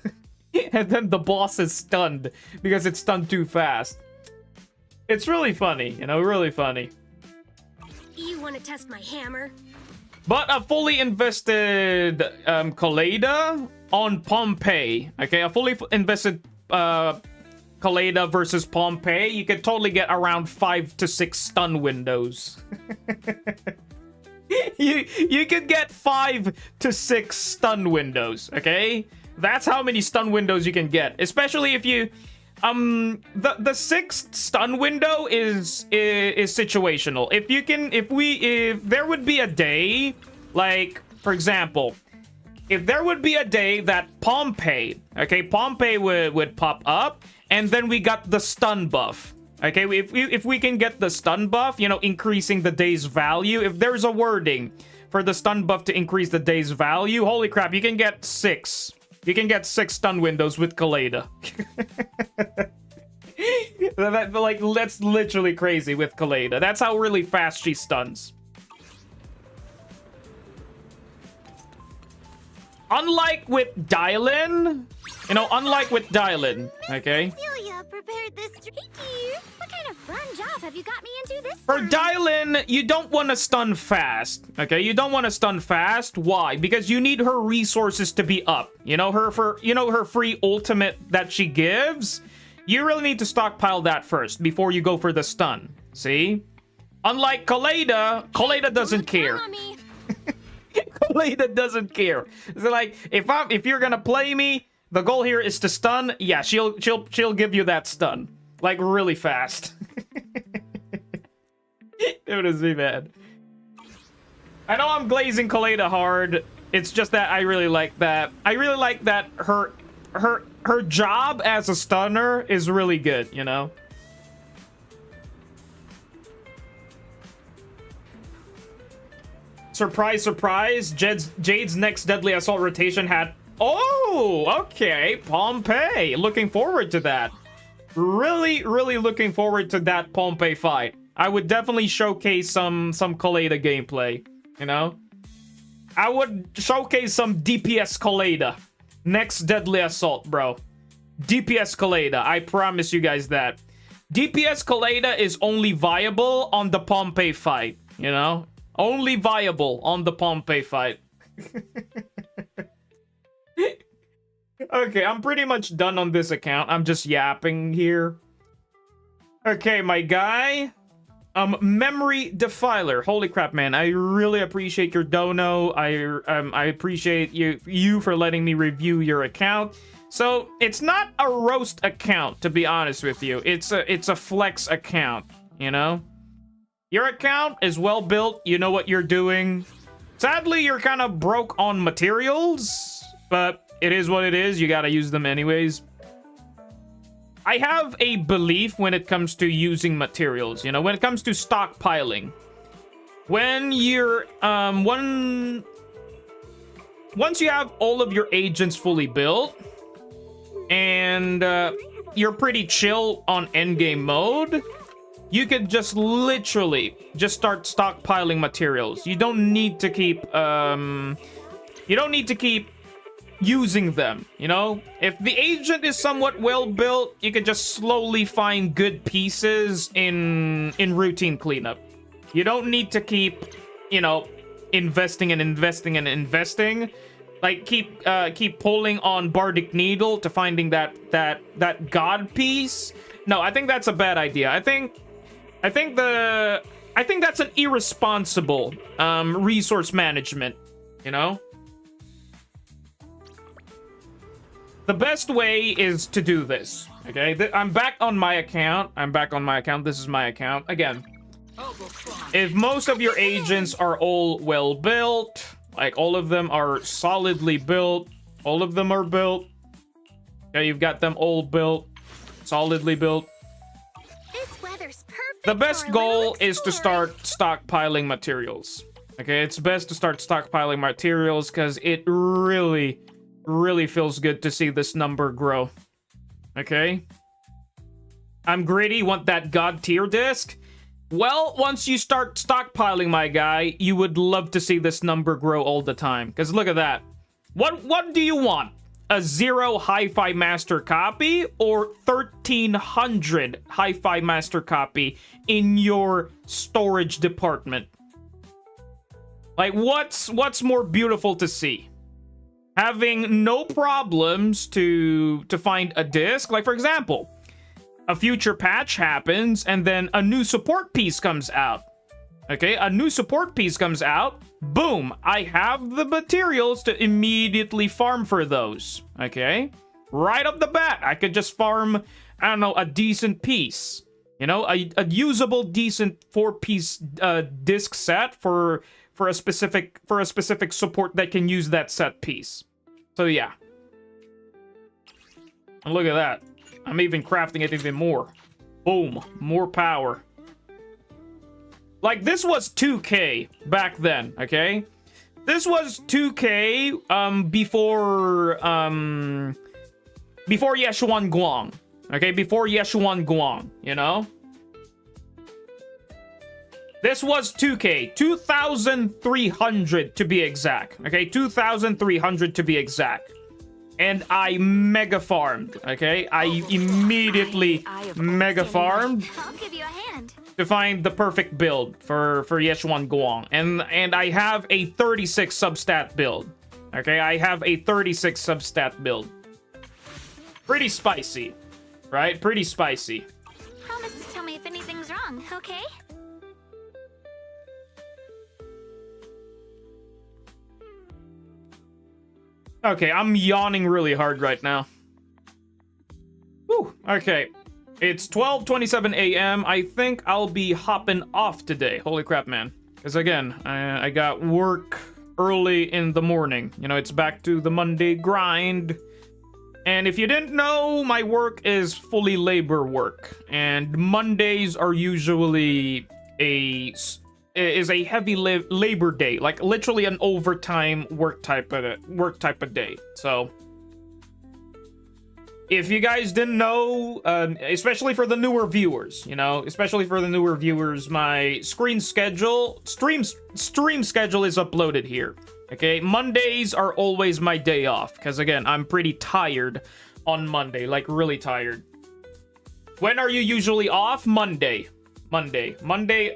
And then the boss is stunned because it's stunned too fast. It's really funny, you know, really funny. You want to test my hammer? But a fully invested Kaleda on Pompeii. Okay, a fully invested Kaleda versus Pompeii, you could totally get around 5 to 6 stun windows. you could get 5 to 6 stun windows, okay? That's how many stun windows you can get, especially if you the 6th stun window is situational. If there would be a day, like for example, if there would be a day that Pompeii would pop up, and then we got the stun buff. Okay, if we can get the stun buff, you know, increasing the day's value. If there's a wording for the stun buff to increase the day's value, holy crap, you can get 6. You can get 6 stun windows with Kaleda. That's literally crazy with Kaleda. That's how really fast she stuns. Unlike with Dylan, you know, okay? Celia prepared this drink. What kind of fun job have you got me into this For time? Dylan, you don't want to stun fast, okay? You don't want to stun fast. Why? Because you need her resources to be up. You know, her free ultimate that she gives. You really need to stockpile that first before you go for the stun. See? Unlike Kaleda doesn't care. Kaleda doesn't care. So like, if you're gonna play me, the goal here is to stun. Yeah, she'll give you that stun like really fast. It was me, man. I know I'm glazing Kaleda hard. It's just that I really like that. I really like that her job as a stunner is really good, you know? Surprise, surprise. Jade's next Deadly Assault rotation had... Oh, okay. Pompeii. Looking forward to that. Really, really looking forward to that Pompeii fight. I would definitely showcase some Kaleda gameplay, you know? I would showcase some DPS Kaleda. Next Deadly Assault, bro. DPS Kaleda. I promise you guys that. DPS Kaleda is only viable on the Pompeii fight, you know? Only viable on the Pompeii fight. Okay, I'm pretty much done on this account. I'm just yapping here. Okay, my guy. Memory Defiler. Holy crap, man. I really appreciate your dono. I appreciate you for letting me review your account. So, it's not a roast account, to be honest with you. It's a flex account, you know? Your account is well built. You know what you're doing. Sadly, you're kind of broke on materials, but it is what it is. You gotta use them anyways. I have a belief when it comes to using materials, you know, when it comes to stockpiling. When you're, once you have all of your agents fully built, and you're pretty chill on endgame mode, you could just literally just start stockpiling materials. You don't need to keep, using them, you know? If the agent is somewhat well built, you can just slowly find good pieces in routine cleanup. You don't need to keep, you know, investing and investing and investing. Like keep pulling on Bardic Needle to finding that god piece. No, I think that's a bad idea. I think that's an irresponsible resource management, you know? The best way is to do this, okay? I'm back on my account. This is my account. Again, if most of your agents are all well built, like all of them are solidly built, all of them are built, okay, you've got them all built, solidly built. This weather's perfect. The best goal is to start stockpiling materials. Okay, it's best to start stockpiling materials because it really feels good to see this number grow. Okay? I'm greedy, want that god tier disc. Well, once you start stockpiling, my guy, you would love to see this number grow all the time. Because look at that. What do you want? A 0 Hi-Fi Master copy or 1300 Hi-Fi Master copy in your storage department? Like, what's more beautiful to see? Having no problems to find a disc. Like, for example, a future patch happens and then a new support piece comes out. Okay, a new support piece comes out. Boom, I have the materials to immediately farm for those. Okay, right off the bat, I could just farm, I don't know, a decent piece. You know, a usable, decent 4-piece disc set for a specific support that can use that set piece. So yeah. And look at that. I'm even crafting it even more. Boom. More power. Like, this was 2K back then, okay? This was 2K before Yeshuan Guang. Okay, before Yeshuan Guang, you know? This was 2K, 2,300 to be exact. Okay, 2,300 to be exact. And I mega farmed, okay? I immediately mega farmed I'll give you a hand. to find the perfect build for Yeshuan Guang. And I have a 36 substat build. Okay, I have a 36 substat build. Pretty spicy, right? Pretty spicy. Promise to tell me if anything's wrong, okay? Okay, I'm yawning really hard right now. Whew, okay. It's 12:27 a.m. I think I'll be hopping off today. Holy crap, man. Because again, I got work early in the morning. You know, it's back to the Monday grind. And if you didn't know, my work is fully labor work. And Mondays are usually a heavy labor day, like literally an overtime work type of day. So if you guys didn't know, especially for the newer viewers, you know, my stream schedule is uploaded here. Okay, Mondays are always my day off because again, I'm pretty tired on Monday, like really tired. When are you usually off? Monday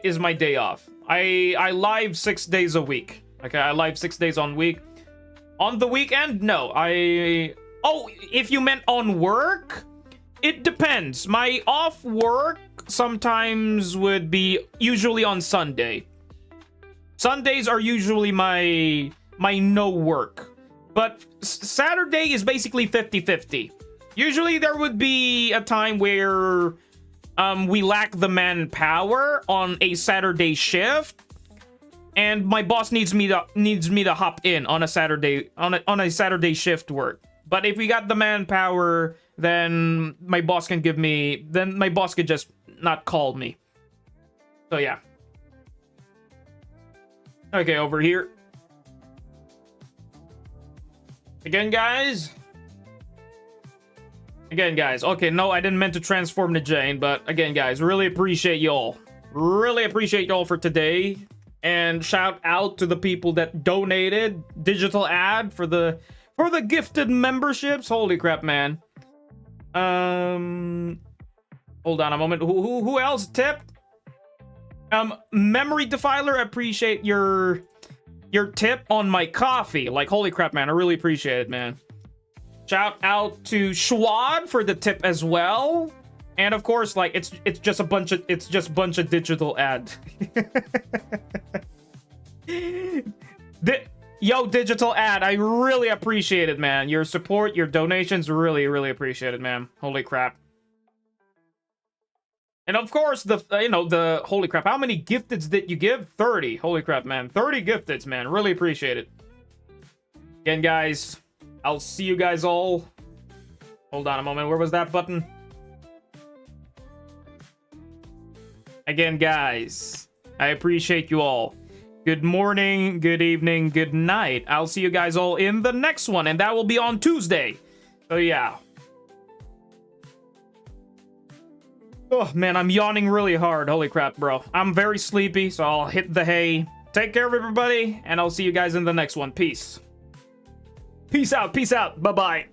is my day off. I live 6 days a week. Okay, I live 6 days on week. On the weekend, no. Oh, if you meant on work, it depends. My off work sometimes would be usually on Sunday. Sundays are usually my no work. But Saturday is basically 50-50. Usually there would be a time where we lack the manpower on a Saturday shift, and my boss needs me to hop in on a Saturday on a Saturday shift work. But if we got the manpower, then my boss can just not call me. So yeah. Okay, over here. Again, guys. Okay, no, I didn't mean to transform to Jane, but again, guys, really appreciate y'all. Really appreciate y'all for today. And shout out to the people that donated digital ad for the gifted memberships. Holy crap, man. Hold on a moment. Who else tipped? Memory Defiler, appreciate your tip on my coffee. Like, holy crap, man, I really appreciate it, man. Shout out to Schwad for the tip as well. And of course, like, it's just a bunch of digital ad. Yo, digital ad, I really appreciate it, man. Your support, your donations, really, really appreciate it, man. Holy crap. And of course, the holy crap, how many gifteds did you give? 30. Holy crap, man. 30 gifteds, man. Really appreciate it. Again, guys, I'll see you guys all. Hold on a moment. Where was that button? Again, guys, I appreciate you all. Good morning, good evening, good night. I'll see you guys all in the next one, and that will be on Tuesday. So yeah. Oh man, I'm yawning really hard. Holy crap, bro. I'm very sleepy, so I'll hit the hay. Take care of everybody, and I'll see you guys in the next one. Peace. Peace out. Bye-bye.